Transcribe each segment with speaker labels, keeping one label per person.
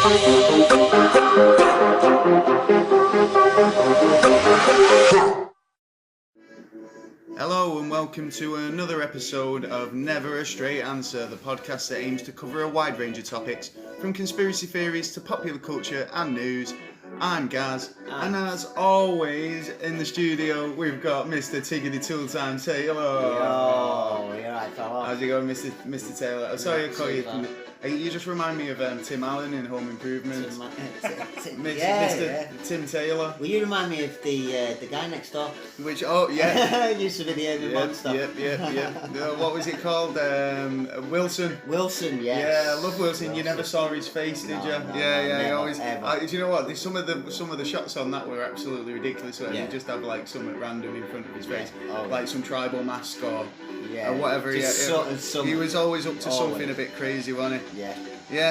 Speaker 1: Hello and welcome to another episode of Never a Straight Answer, the podcast that aims to cover a wide range of topics, from conspiracy theories to popular culture and news. I'm Gaz, and as always in the studio we've got Mr. Tiggity Tooltime Taylor.
Speaker 2: Yo, you're right, fella.
Speaker 1: How's it going, Mr. Taylor? I'm sorry I call you. You just remind me of Tim Allen in Home Improvement. Mr. Tim Taylor.
Speaker 2: Well, you remind me of the guy next door.
Speaker 1: Which, oh yeah.
Speaker 2: Used to be the Urban Monster.
Speaker 1: Yep. What was it called? Wilson.
Speaker 2: Wilson, yes.
Speaker 1: Yeah, I love Wilson. You never saw his face, did you?
Speaker 2: No,
Speaker 1: He always.
Speaker 2: Ever.
Speaker 1: Do you know what? Some of the shots on that were absolutely ridiculous. Where they just have like something random in front of his face, like some tribal mask or whatever. He was always up to something a bit crazy, wasn't he? Yeah.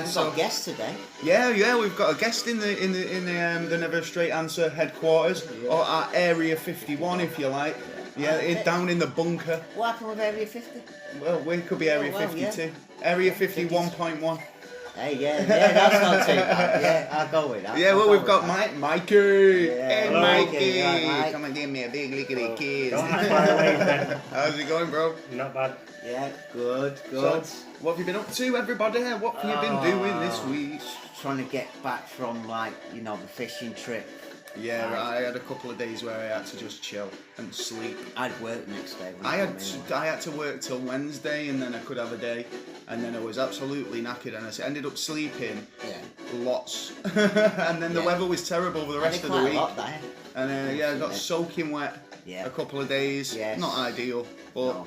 Speaker 2: We've got a guest today.
Speaker 1: Yeah, we've got a guest in the Never Straight Answer headquarters, or our Area 51, if you like. Down in the bunker.
Speaker 2: What happened with Area 50?
Speaker 1: Well, we could be Area 52. Area 51.1.
Speaker 2: Hey, that's not too bad. Yeah, I'll go with that.
Speaker 1: Yeah, well, we've got Mikey.
Speaker 2: Hey,
Speaker 1: Mikey.
Speaker 2: Mikey.
Speaker 1: Come and give me a big lickety kiss.
Speaker 3: How's
Speaker 1: How's it going, bro?
Speaker 3: Not bad.
Speaker 2: Yeah, good.
Speaker 1: So, what have you been up to, everybody? What have you been doing this week?
Speaker 2: Trying to get back from, the fishing trip.
Speaker 1: Yeah, I had a couple of days where I had to just chill and sleep.
Speaker 2: I'd work next day.
Speaker 1: I had to work till Wednesday, and then I could have a day, and then I was absolutely knackered, and I ended up sleeping lots. And then the weather was terrible for the rest of the week. And I got soaking wet a couple of days. Yes. Not ideal, but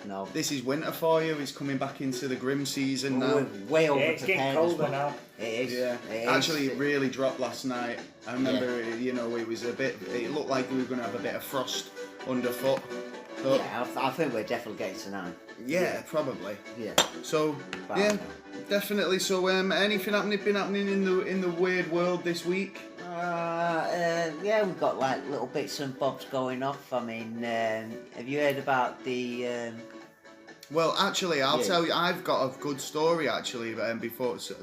Speaker 1: no. This is winter for you. It's coming back into the grim season now.
Speaker 2: We're way over
Speaker 3: it's getting colder now.
Speaker 2: It is.
Speaker 1: Yeah. Actually, it really dropped last night. I remember, it was it looked like we were going to have a bit of frost underfoot. But
Speaker 2: I think we're definitely getting to now.
Speaker 1: Yeah, probably.
Speaker 2: Yeah.
Speaker 1: So, definitely. So, anything been happening in the weird world this week?
Speaker 2: We've got little bits and bobs going off. I mean, have you heard about the?
Speaker 1: Well, actually, I'll tell you. I've got a good story actually.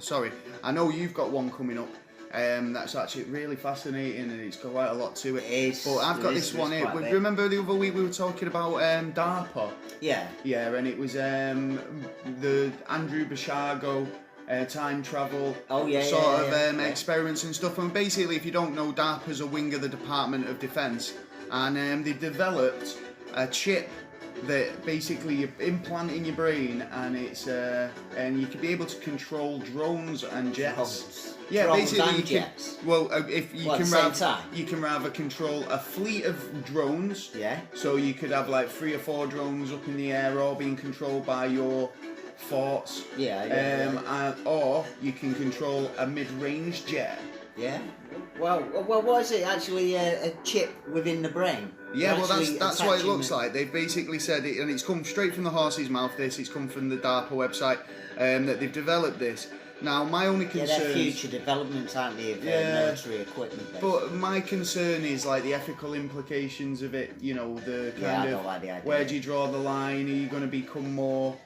Speaker 1: Sorry, I know you've got one coming up. That's actually really fascinating, and it's got quite a lot to it. But I've got this one here. Remember the other week we were talking about DARPA? Yeah. Yeah, and it was the Andrew Basiago time travel experiments and stuff. And basically, if you don't know, DARPA's a wing of the Department of Defense, and they developed a chip that basically you implant in your brain, and it's and you can be able to control drones and jets.
Speaker 2: Yeah, drones basically and jets.
Speaker 1: If you you can rather control a fleet of drones. Yeah. So you could have 3 or 4 drones up in the air, all being controlled by your thoughts. Or you can control a mid-range jet.
Speaker 2: Yeah. Well, what is it actually? A chip within the brain.
Speaker 1: Yeah, well, that's what it looks like. They've basically said it, and it's come straight from the horse's mouth. It's come from the DARPA website that they've developed this. Now, my only concern.
Speaker 2: They're future developments, aren't they, of military equipment? Basically.
Speaker 1: But my concern is the ethical implications of it. The kind
Speaker 2: I don't like the idea.
Speaker 1: Where do you draw the line? Are you going to become more,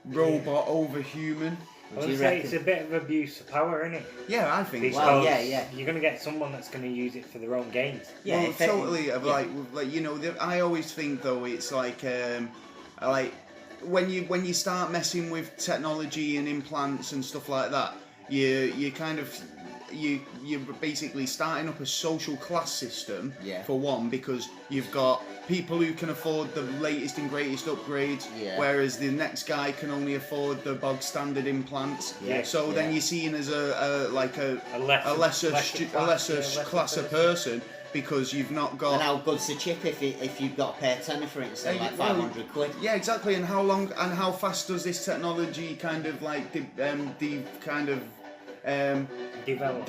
Speaker 1: robot over human?
Speaker 3: I would say it's a bit of abuse of power, isn't it?
Speaker 1: Yeah, I think
Speaker 3: because you're going to get someone that's going to use it for their own gains.
Speaker 1: Yeah, well, totally. I always think though it's when you start messing with technology and implants and stuff like that, you're basically starting up a social class system for one, because you've got people who can afford the latest and greatest upgrades, whereas the next guy can only afford the bog standard implants. Then you're seen as a lesser class of person, because you've not got.
Speaker 2: And how good's the chip if you've got to pay a tenner for it instead of 500 quid?
Speaker 1: Yeah, exactly. And how fast does this technology
Speaker 3: develop?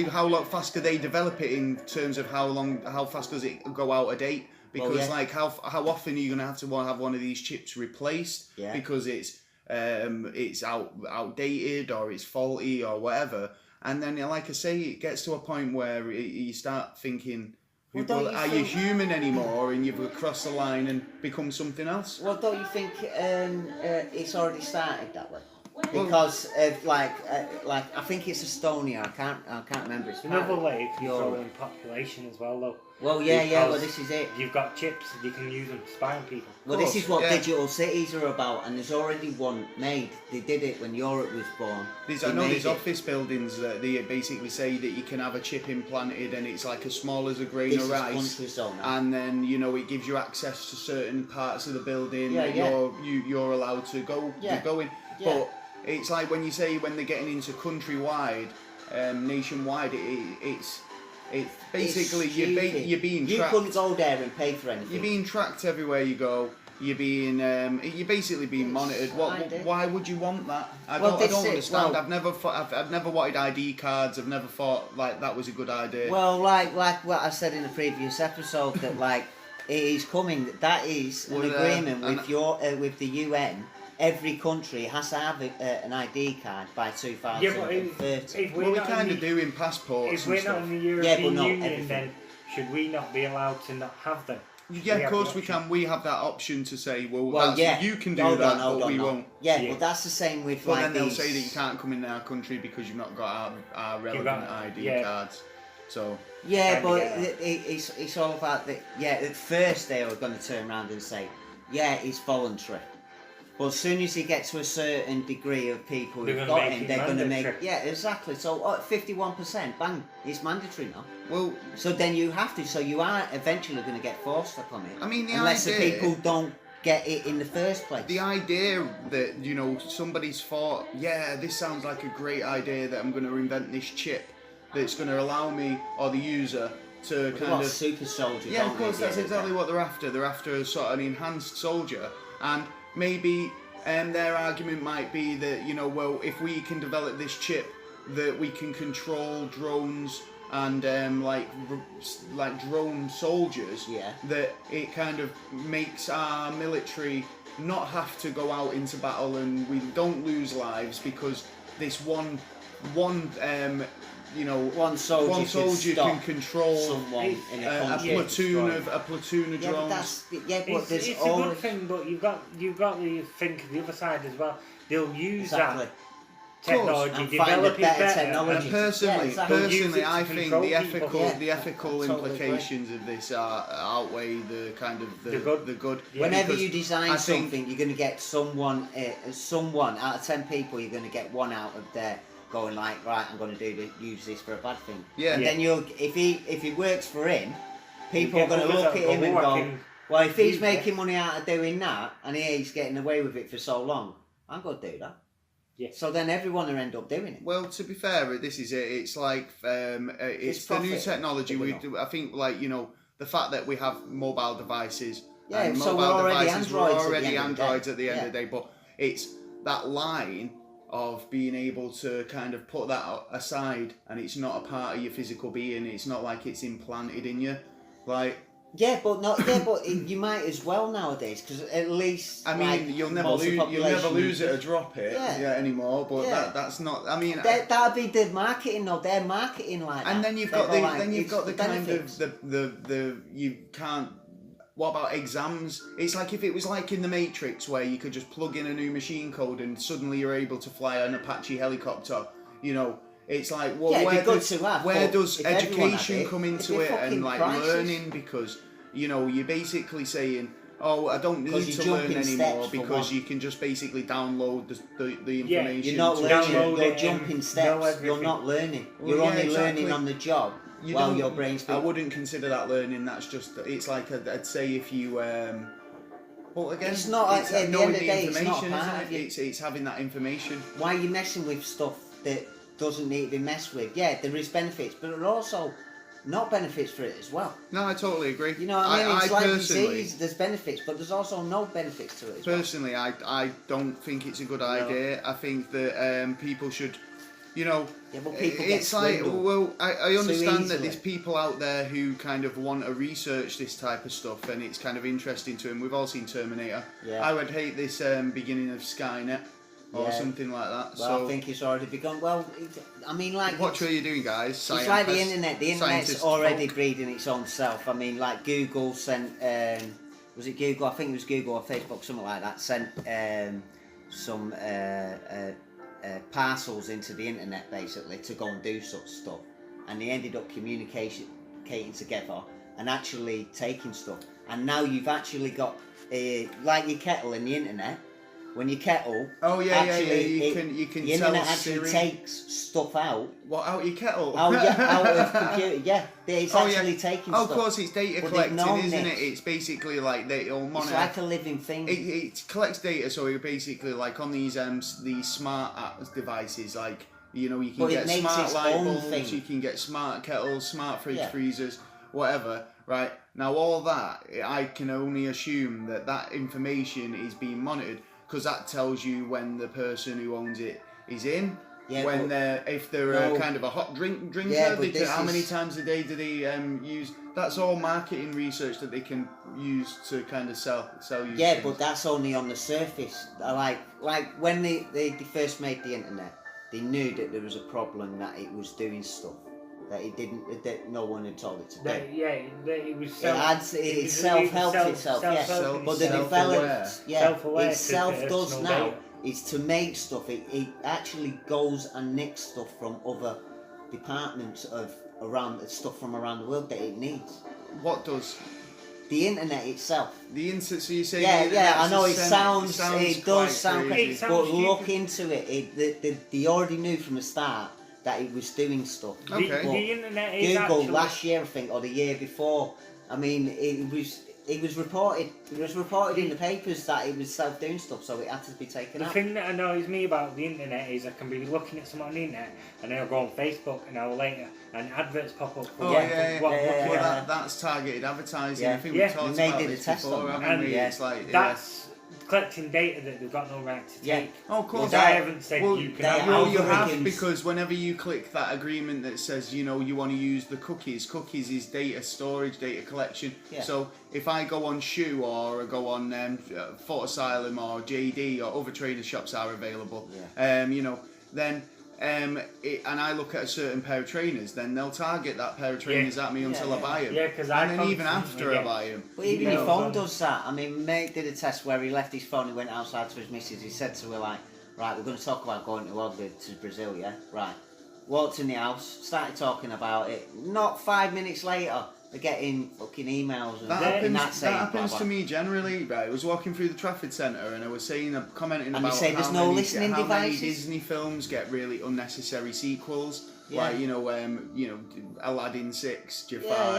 Speaker 1: How fast do they develop it in terms of how fast does it go out of date? Because how often are you going to have one of these chips replaced? Yeah. Because it's outdated or it's faulty or whatever. And then, like I say, it gets to a point where you start thinking, are you human anymore? And you've crossed the line and become something else?
Speaker 2: Well, don't you think it's already started that way? because of like I think it's Estonia. I can't remember. It's
Speaker 3: Another way of
Speaker 2: Europe.
Speaker 3: controlling population as well, though.
Speaker 2: Well, yeah. Well,
Speaker 3: Because
Speaker 2: this is it.
Speaker 3: You've got chips, you can use them to spy on people.
Speaker 2: Well, this is what
Speaker 1: yeah.
Speaker 2: digital cities are about, and there's already one made. They did it when Europe was born.
Speaker 1: I know there's office buildings that they basically say that you can have a chip implanted and it's like as small as a grain
Speaker 2: This
Speaker 1: of
Speaker 2: is
Speaker 1: rice.
Speaker 2: country zone.
Speaker 1: And then, you know, it gives you access to certain parts of the building that
Speaker 2: Yeah.
Speaker 1: you're allowed to go in.
Speaker 2: Yeah.
Speaker 1: But it's like when they're getting into countrywide, nationwide, it's basically
Speaker 2: It's
Speaker 1: you're being
Speaker 2: You
Speaker 1: tracked.
Speaker 2: couldn't go there and pay for anything.
Speaker 1: You're being tracked everywhere you go. You're basically being monitored. Why would you want that? I don't understand. I've never wanted ID cards. I've never thought like that was a good idea.
Speaker 2: Well, like what I said in the previous episode, that like it is coming. That is an agreement with the UN. Every country has to have an ID card by 2030.
Speaker 1: We kind of do in passports.
Speaker 3: If we're
Speaker 1: and
Speaker 3: not
Speaker 1: stuff.
Speaker 3: in the European
Speaker 2: not
Speaker 3: Union,
Speaker 2: everything.
Speaker 3: then should we not be allowed to not have them?
Speaker 1: Yeah, of course we can. We have that option to say, you can do
Speaker 2: Hold
Speaker 1: that,
Speaker 2: on,
Speaker 1: but we won't.
Speaker 2: Yeah, but that's the same with
Speaker 1: But
Speaker 2: like
Speaker 1: then they'll
Speaker 2: these...
Speaker 1: say that you can't come in our country because you've not got our relevant ID cards. So
Speaker 2: Yeah, but it's all about the... Yeah, at first they were going to turn around and say, yeah, it's voluntary. But as soon as you get to a certain degree of people who've got it, they're going to make... Yeah, exactly. So 51%, bang, it's mandatory now.
Speaker 1: Well,
Speaker 2: so then you have to. So you are eventually going to get forced upon it.
Speaker 1: I mean,
Speaker 2: unless the people don't get it in the first place.
Speaker 1: The idea that, you know, somebody's thought, yeah, this sounds like a great idea that I'm going to invent this chip that's going to allow me, or the user, to kind of...
Speaker 2: super soldier.
Speaker 1: Yeah, of course, that's exactly what they're after. They're after a sort of an enhanced soldier. And maybe their argument might be that, you know, well, if we can develop this chip that we can control drones and like drone soldiers, that it kind of makes our military not have to go out into battle and we don't lose lives because this one soldier can control
Speaker 2: someone in a
Speaker 1: platoon of drones.
Speaker 3: It's a good thing, but you've got to think of the other side as well. They'll use that technology, develop it better.
Speaker 2: Technology.
Speaker 1: And personally, I think the ethical
Speaker 2: totally
Speaker 1: implications of this outweigh the kind of the good.
Speaker 2: Yeah. Whenever you design something, you're going to get someone out of 10 people. You're going to get one out of there going like, right, I'm going to use this for a bad thing.
Speaker 1: Yeah.
Speaker 2: And then if it works for him, people are going to look at him and go, well, if he's making money out of doing that and he's getting away with it for so long, I'm going to do that. Yeah. So then everyone will end up doing it.
Speaker 1: Well, to be fair, this is it. It's like it's the new technology. I think, like, you know, the fact that we have mobile devices.
Speaker 2: Yeah.
Speaker 1: And
Speaker 2: so
Speaker 1: mobile
Speaker 2: we're already
Speaker 1: devices, androids at the end of the day. But it's that line of being able to kind of put that aside, and it's not a part of your physical being. It's not like it's implanted in you, like.
Speaker 2: Yeah, but you might as well nowadays, because at least
Speaker 1: I mean, you'll never lose it or drop it anymore. But that's not. I mean,
Speaker 2: that'd be the marketing, though. They're marketing like that.
Speaker 1: And then you've got the kind of the you can't. What about exams? It's like if it was like in the Matrix where you could just plug in a new machine code and suddenly you're able to fly an Apache helicopter. You know, it's like, well, where does education come into it and like learning? Because, you know, you're basically saying, oh, I don't need to learn anymore because you can just basically download the information.
Speaker 2: Yeah, you're not learning. You're jumping steps. You're not learning. You're only learning on the job. Your brain's.
Speaker 1: I wouldn't consider that learning. That's just. It's like I'd say if you. Well, again,
Speaker 2: it's not. At the end of the day, it's not part of you.
Speaker 1: It's having that information.
Speaker 2: Why are you messing with stuff that doesn't need to be messed with? Yeah, there is benefits, but there are also not benefits for it as well.
Speaker 1: No, I totally agree.
Speaker 2: You know what I mean? It's like disease. There's benefits, but there's also no benefits to it.
Speaker 1: Personally, I don't think it's a good idea. I think that people should. You know, it's like, well, I understand that there's people out there who kind of want to research this type of stuff and it's kind of interesting to them. We've all seen Terminator. Yeah. I would hate this beginning of Skynet or something like that.
Speaker 2: Well, so I think it's already begun. Well, I mean, like...
Speaker 1: What are you doing, guys?
Speaker 2: It's like the internet. The internet's already breeding its own self. I mean, like Google sent... was it Google? I think it was Google or Facebook, something like that, sent... some parcels into the internet basically to go and do such stuff, and they ended up communicating together and actually taking stuff. And now you've actually got like your kettle in the internet. When your kettle,
Speaker 1: you can
Speaker 2: the
Speaker 1: tell
Speaker 2: internet actually
Speaker 1: Siri.
Speaker 2: takes stuff out.
Speaker 1: What, out your kettle?
Speaker 2: Out of computer, yeah. It's actually taking stuff.
Speaker 1: Of course, it's data collecting, isn't it? It's basically like it'll monitor.
Speaker 2: It's like a living thing.
Speaker 1: It collects data, so it basically like on these smart devices, like you can get smart light bulbs, you can get smart kettles, smart fridge freezers, whatever. Right now, all that I can only assume that information is being monitored. Because that tells you when the person who owns it is in, if they're kind of a hot drinker, how many times a day do they use? That's all marketing research that they can use to kind of sell you.
Speaker 2: Yeah,
Speaker 1: things.
Speaker 2: but that's only on the surface. Like when they first made the internet, they knew that there was a problem, that it was doing stuff that no one had told it to do.
Speaker 3: It was
Speaker 2: it self-helped itself. But the developed, it self-does now.
Speaker 3: Data.
Speaker 2: Is to make stuff. It actually goes and nicks stuff from other departments stuff from around the world that it needs.
Speaker 1: What does?
Speaker 2: The internet itself.
Speaker 1: So you say?
Speaker 2: Yeah. I know it sounds does sound
Speaker 1: crazy.
Speaker 2: but look into it. They already knew from the start that it was doing stuff.
Speaker 3: Okay. The internet is
Speaker 2: Google
Speaker 3: actually...
Speaker 2: last year, I think, or the year before. I mean, it was reported. It was reported in the papers that it was self-doing stuff, so it had to be taken out.
Speaker 3: The thing that annoys me about the internet is I can be looking at something on the internet and then I'll go on Facebook an hour later and adverts pop up.
Speaker 1: That's targeted advertising.
Speaker 2: Yeah.
Speaker 1: I think we talked about this before, haven't we?
Speaker 3: It's
Speaker 1: like
Speaker 3: that's collecting data that they've got no right to take.
Speaker 1: Oh, of course.
Speaker 3: I haven't said you can have
Speaker 1: you have, because whenever you click that agreement that says, you want to use the cookies is data storage, data collection.
Speaker 2: Yeah.
Speaker 1: So if I go on Shoe or go on Foot Asylum or JD or other trader shops are available, then and I look at a certain pair of trainers, then they'll target that pair of trainers at me until I buy them.
Speaker 3: And
Speaker 1: then even after I buy them.
Speaker 2: But even your phone does that. I mean, mate did a test where he left his phone, he went outside to his missus, he said to her like, right, we're going to talk about going to Brazil, yeah? Right. Walked in the house, started talking about it. Not 5 minutes later, they're getting fucking emails and
Speaker 1: that happens to me generally. Right, I was walking through the Trafford Centre and I was commenting about how many Disney films get really unnecessary sequels.
Speaker 2: Yeah.
Speaker 1: Like Aladdin 6, Jafar,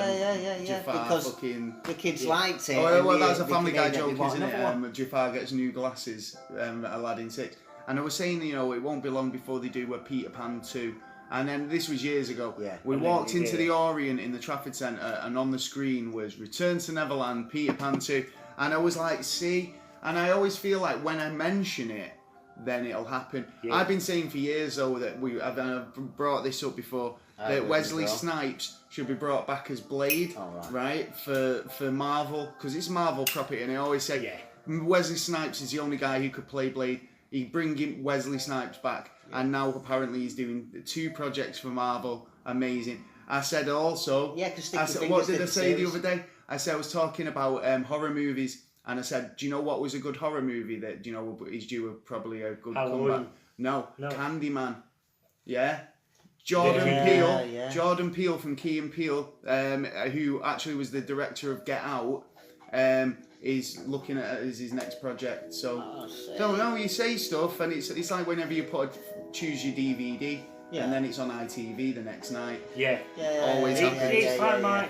Speaker 2: because
Speaker 1: fucking
Speaker 2: the kids liked it.
Speaker 1: Oh, that's a Family Guy joke, isn't it? Jafar gets new glasses, Aladdin 6, and I was saying, it won't be long before they do a Peter Pan 2. And then this was years ago.
Speaker 2: Yeah,
Speaker 1: we walked into the Orient in the Trafford Centre, and on the screen was Return to Neverland, Peter Pan 2, and I was like, see, and I always feel like when I mention it, then it'll happen. Yeah. I've been saying for years though that I've brought this up before, that Wesley Snipes should be brought back as Blade, right, for Marvel, because it's Marvel property, and I always say Wesley Snipes is the only guy who could play Blade. You bring Wesley Snipes back. And now apparently he's doing 2 projects for Marvel. Amazing. I said also...
Speaker 2: Yeah, because
Speaker 1: what did I say the other day? I said I was talking about horror movies, and I said, do you know what was a good horror movie that, is due probably a good comeback? No. Candyman. Yeah? Jordan Peele. Yeah. Jordan Peele from Key and Peele, who actually was the director of Get Out, is looking at it as his next project. So, don't know, you say stuff, and it's like whenever you choose your DVD, and then it's on ITV the next night. Always happens.
Speaker 3: It's like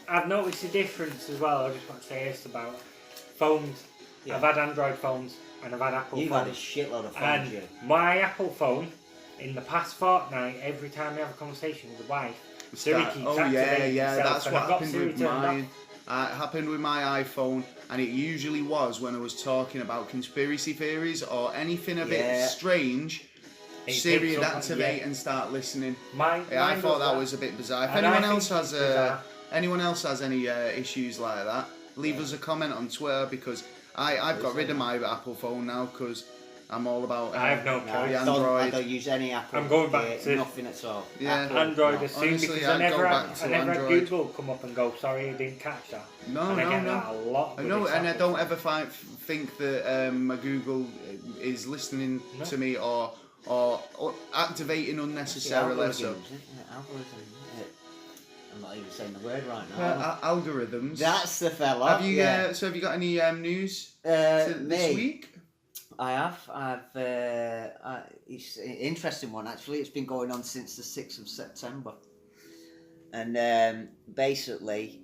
Speaker 3: I've noticed a difference as well. I just want to say this about phones. I've had Android phones and I've had Apple phones.
Speaker 2: You've had a shitload of phones,
Speaker 3: my Apple phone, in the past fortnight, every time I have a conversation with the wife, Siri keeps activating itself,
Speaker 1: that's what happened with mine. It happened with my iPhone, and it usually was when I was talking about conspiracy theories or anything a bit strange. Siri would activate and start listening. I thought that was a bit bizarre. If anyone else has any issues like that, leave us a comment on Twitter, because I've got rid of my Apple phone now, because I'm all about.
Speaker 3: I have no choice.
Speaker 2: I don't use any Apple.
Speaker 3: I'm going back to
Speaker 2: nothing at all.
Speaker 1: Yeah,
Speaker 3: Android as soon
Speaker 1: honestly,
Speaker 3: because I never had
Speaker 1: Android.
Speaker 3: Google come up and go, sorry, I didn't catch that.
Speaker 1: No,
Speaker 3: and
Speaker 1: no,
Speaker 3: I get
Speaker 1: no.
Speaker 3: that a lot.
Speaker 1: I know, and I don't ever think that my Google is listening to me or activating unnecessarily. So.
Speaker 2: I'm not even saying the word right now.
Speaker 1: Algorithms.
Speaker 2: That's the fella.
Speaker 1: Have you? So have you got any news this week?
Speaker 2: I have. It's an interesting one actually. It's been going on since the 6th of September, and basically,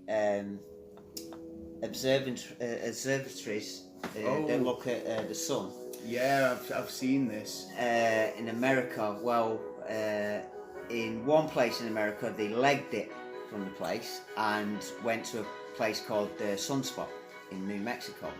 Speaker 2: observatories that look at the sun.
Speaker 1: Yeah, I've seen this.
Speaker 2: In America, in one place in America, they legged it from the place and went to a place called Sunspot in New Mexico.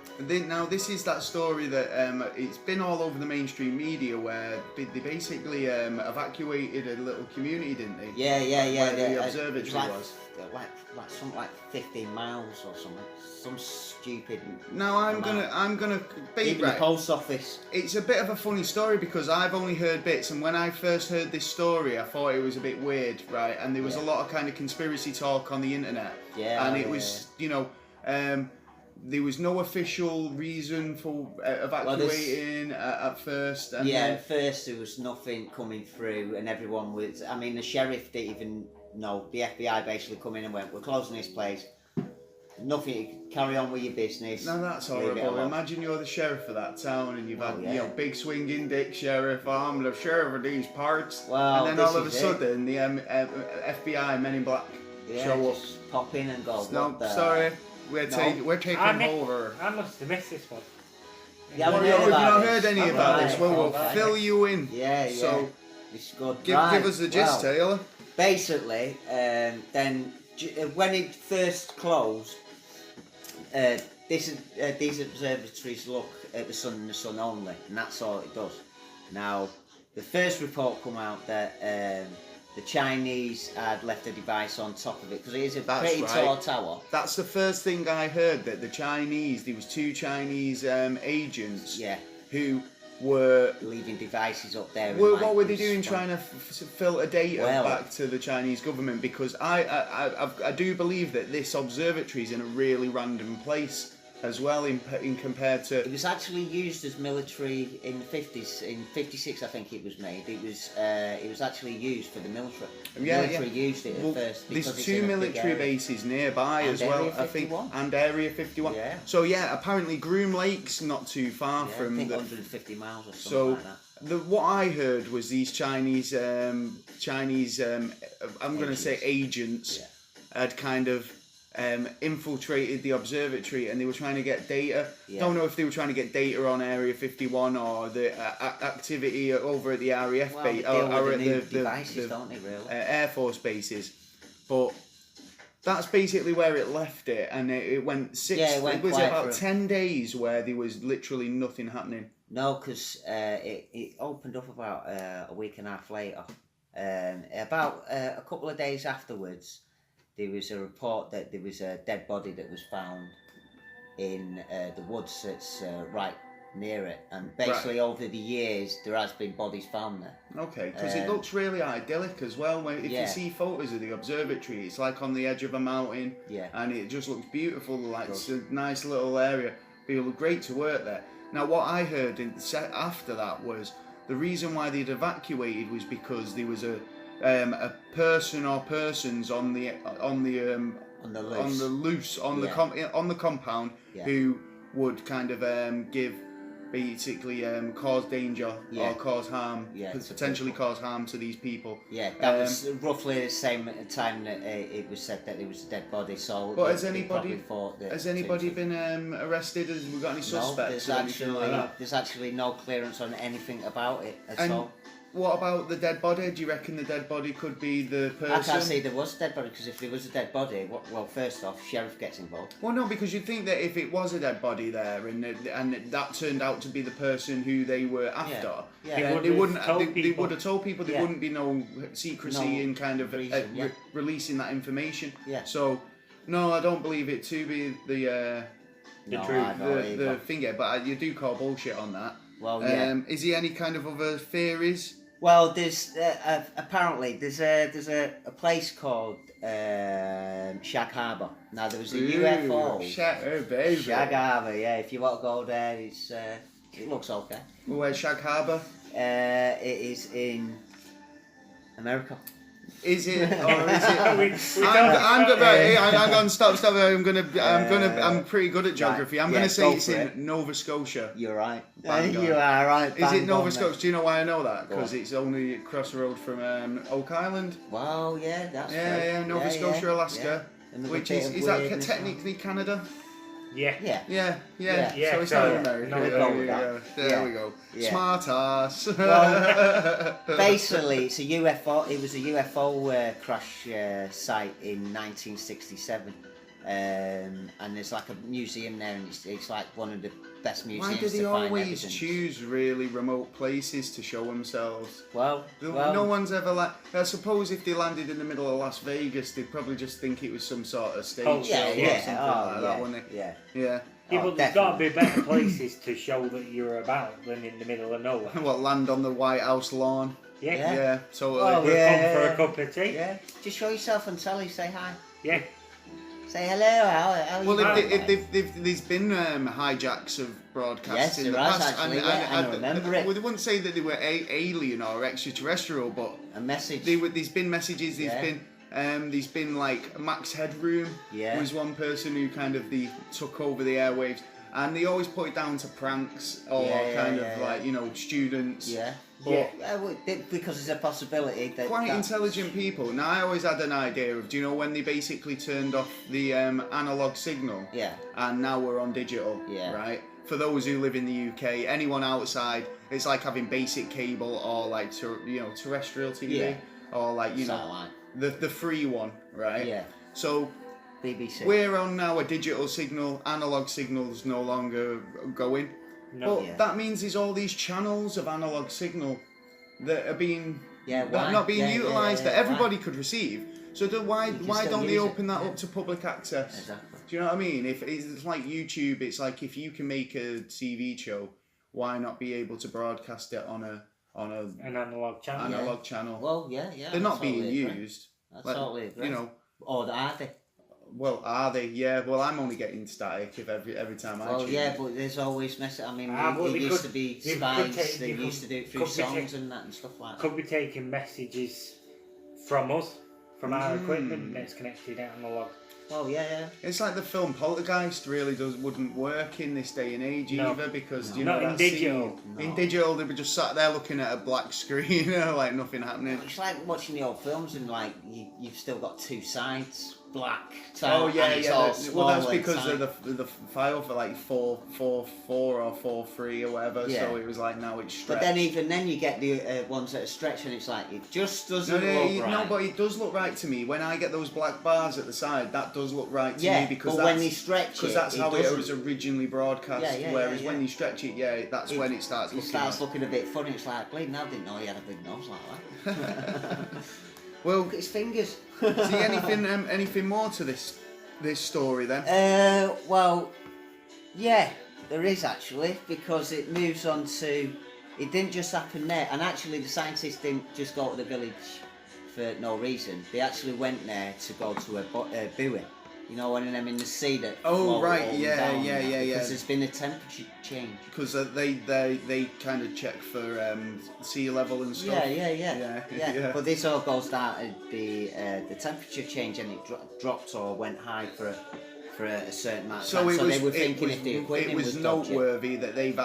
Speaker 1: Now this is that story that it's been all over the mainstream media where they basically evacuated a little community, didn't they?
Speaker 2: Yeah.
Speaker 1: Where the observatory was.
Speaker 2: Like something like 15 miles or something. Some stupid.
Speaker 1: Now I'm gonna
Speaker 2: even the post office.
Speaker 1: It's a bit of a funny story because I've only heard bits, and when I first heard this story, I thought it was a bit weird, right? And there was a lot of kind of conspiracy talk on the internet.
Speaker 2: Yeah.
Speaker 1: And it was, there was no official reason for evacuating at first. And
Speaker 2: at first there was nothing coming through, and everyone was. I mean, the sheriff didn't even know. The FBI basically come in and went, "We're closing this place. Nothing. Carry on with your business."
Speaker 1: Now that's horrible. Imagine you're the sheriff of that town, and you've had big swinging dick sheriff. I'm the sheriff of these parts.
Speaker 2: Well,
Speaker 1: and then all of a sudden, the FBI Men in Black show up.
Speaker 2: Just pop in and go.
Speaker 1: No, sorry. We're taking over.
Speaker 3: I must have missed this one.
Speaker 2: Yeah,
Speaker 1: we've not heard any about this. Well, we'll fill you in.
Speaker 2: Yeah.
Speaker 1: So,
Speaker 2: it's good.
Speaker 1: Give us the gist, Taylor.
Speaker 2: Basically, then when it first closed, these observatories look at the sun and the sun only, and that's all it does. Now, the first report come out that the Chinese had left a device on top of it because it is a pretty tall tower.
Speaker 1: That's the first thing I heard, that there was 2 Chinese agents who were
Speaker 2: leaving devices up there.
Speaker 1: What were they doing, trying to filter data back to the Chinese government? Because I do believe that this observatory is in a really random place as well in compared to...
Speaker 2: It was actually used as military in the 50s. In 56, I think it was made. It was actually used for the military. The military used it at first.
Speaker 1: There's 2 military bases nearby as well, I think, and Area 51.
Speaker 2: Yeah.
Speaker 1: So apparently Groom Lake's not too far from...
Speaker 2: I think 150 miles or something like that.
Speaker 1: What I heard was these Chinese, I'm going to say agents, had kind of infiltrated the observatory, and they were trying to get data. Don't know if they were trying to get data on Area 51 or the activity over at the RAF base or at the Air Force bases, but that's basically where it left it, and it went it was about 10 days where there was literally nothing happening.
Speaker 2: No, because it opened up about a week and a half later. About a couple of days afterwards, there was a report that there was a dead body that was found in the woods that's right near it, and basically over the years there has been bodies found there.
Speaker 1: Okay, because it looks really idyllic as well. If you see photos of the observatory, it's like on the edge of a mountain, and it just looks beautiful. Like it's a nice little area. People great to work there. Now, what I heard after that was the reason why they'd evacuated was because there was a person or persons on the compound who would kind of give basically cause danger or cause harm, potentially cause harm to these people.
Speaker 2: Yeah, that was roughly the same time that it was said that there was a dead body. So,
Speaker 1: but has anybody been arrested? Has we got any suspects?
Speaker 2: No, there's actually no clearance on anything about it at all.
Speaker 1: What about the dead body? Do you reckon the dead body could be the person?
Speaker 2: I can't say there was a dead body, because if there was a dead body, well, first off, sheriff gets involved.
Speaker 1: Well, no, because you'd think that if it was a dead body there and that turned out to be the person who they were after, they would have told people. There wouldn't be no secrecy in kind of releasing that information.
Speaker 2: Yeah.
Speaker 1: So, no, I don't believe it to be the truth, the thing. But you do call bullshit on that.
Speaker 2: Well, yeah.
Speaker 1: Is there any kind of other theories?
Speaker 2: Well, there's apparently there's a place called Shag Harbour. Now there was a UFO. Shag Harbour, yeah. If you want to go there, it looks okay.
Speaker 1: Where's Shag Harbour?
Speaker 2: It is in America.
Speaker 1: Is it or is it? I'm going to stop. I'm pretty good at geography.
Speaker 2: Right.
Speaker 1: I'm going to say it's in Nova Scotia.
Speaker 2: You're right.
Speaker 1: Bang
Speaker 2: You are right.
Speaker 1: Is it Nova Scotia? Do you know why I know that? Because it's only across the road from Oak Island.
Speaker 2: Well, yeah, that's right.
Speaker 1: Yeah, Nova Scotia, Alaska.
Speaker 2: Yeah.
Speaker 1: Which is that technically Canada?
Speaker 3: Yeah.
Speaker 1: So it's not America. There we go.
Speaker 2: Yeah.
Speaker 1: Smart ass.
Speaker 2: Well, basically, it's a UFO. It was a UFO crash site in 1967, and there's like a museum there, and it's like one of the best museums.
Speaker 1: Why do they
Speaker 2: to find
Speaker 1: always
Speaker 2: evidence.
Speaker 1: choose really remote places to show themselves?
Speaker 2: Well,
Speaker 1: No one's ever like. I suppose if they landed in the middle of Las Vegas, they'd probably just think it was some sort of stage show or something like that, wouldn't they?
Speaker 2: Yeah.
Speaker 3: Yeah, but there's got to be better places to show that you're about than in the middle of nowhere.
Speaker 1: What, land on the White House lawn?
Speaker 3: Yeah.
Speaker 1: Totally.
Speaker 2: Oh,
Speaker 3: We'll come for a cup of tea.
Speaker 2: Yeah. Just show yourself on telly. Say hi.
Speaker 3: Yeah.
Speaker 2: Say hello. How
Speaker 1: Well,
Speaker 2: you doing?
Speaker 1: there's been hijacks of broadcasts
Speaker 2: Yes,
Speaker 1: in the
Speaker 2: there has
Speaker 1: past.
Speaker 2: actually, I remember it.
Speaker 1: We wouldn't say that they were alien or extraterrestrial, but
Speaker 2: A message.
Speaker 1: there's been messages. There's been like Max Headroom was one person who kind of took over the airwaves, and they always put it down to pranks or like students.
Speaker 2: Yeah.
Speaker 1: But
Speaker 2: because there's a possibility that
Speaker 1: quite intelligent people. Now I always had an idea of, do you know when they basically turned off the analog signal?
Speaker 2: Yeah.
Speaker 1: And now we're on digital.
Speaker 2: Yeah.
Speaker 1: Right. For those who live in the UK, anyone outside, it's like having basic cable or like terrestrial TV or like the free one, right?
Speaker 2: Yeah.
Speaker 1: So
Speaker 2: BBC.
Speaker 1: we're on now a digital signal. Analog signals no longer going.
Speaker 3: No.
Speaker 1: But that means there's all these channels of analog signal that are being not being utilised that everybody could receive. So why don't they open that up to public access?
Speaker 2: Exactly.
Speaker 1: Do you know what I mean? If it's like YouTube, it's like if you can make a TV show, why not be able to broadcast it on an
Speaker 3: analog channel?
Speaker 1: Analog channel.
Speaker 2: Well,
Speaker 1: they're not being used.
Speaker 2: I totally agree. Or are they?
Speaker 1: Well, are they? Yeah. Well, I'm only getting static every time I.
Speaker 2: Well, but there's always message. I mean, it used to be spies. They used to do it through songs and that and stuff like that.
Speaker 3: Could be taking messages from us, from our equipment that's connected analog.
Speaker 2: Well, yeah.
Speaker 1: It's like the film Poltergeist really wouldn't work in this day and age either, because
Speaker 3: not in digital.
Speaker 1: In digital, they were just sat there looking at a black screen, like nothing happening.
Speaker 2: It's like watching the old films and like you've still got two sides, black.
Speaker 1: Oh yeah. Well, that's because
Speaker 2: time.
Speaker 1: of the file for like 4.4 or 4.3 or whatever.
Speaker 2: Yeah.
Speaker 1: So it was like now it's stretched.
Speaker 2: But then even then you get the ones that are stretched and it's like it just doesn't look right.
Speaker 1: No, but it does look right to me. When I get those black bars at the side, that does look right to me because
Speaker 2: when they stretch it,
Speaker 1: because that's how it was originally broadcast. Whereas when you stretch it, that's when it starts looking.
Speaker 2: It starts looking a bit funny. It's like bleeding. I didn't know he had a big nose like that.
Speaker 1: Well,
Speaker 2: look at his fingers.
Speaker 1: See anything more to this story then?
Speaker 2: Well, yeah, there is actually, because it moves on to. It didn't just happen there, and actually the scientists didn't just go to the village for no reason. They actually went there to go to a buoy. You know, one of them in the sea that.
Speaker 1: Oh right,
Speaker 2: yeah.
Speaker 1: Because
Speaker 2: there's been a temperature change.
Speaker 1: Because they kind of check for sea level and stuff.
Speaker 2: Yeah. But this all goes down to the temperature change, and it dropped or went high for a certain amount of time. So they were thinking if the equipment was
Speaker 1: noteworthy that they've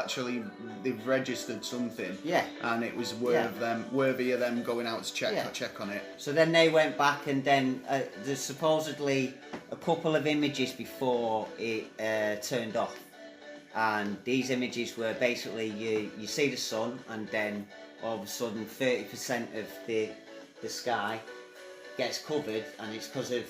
Speaker 1: registered something.
Speaker 2: Yeah.
Speaker 1: And it was worthy of them going out to check on it.
Speaker 2: So then they went back, and then there's supposedly a couple of images before it turned off. And these images were basically you see the sun, and then all of a sudden 30% of the sky gets covered, and it's because of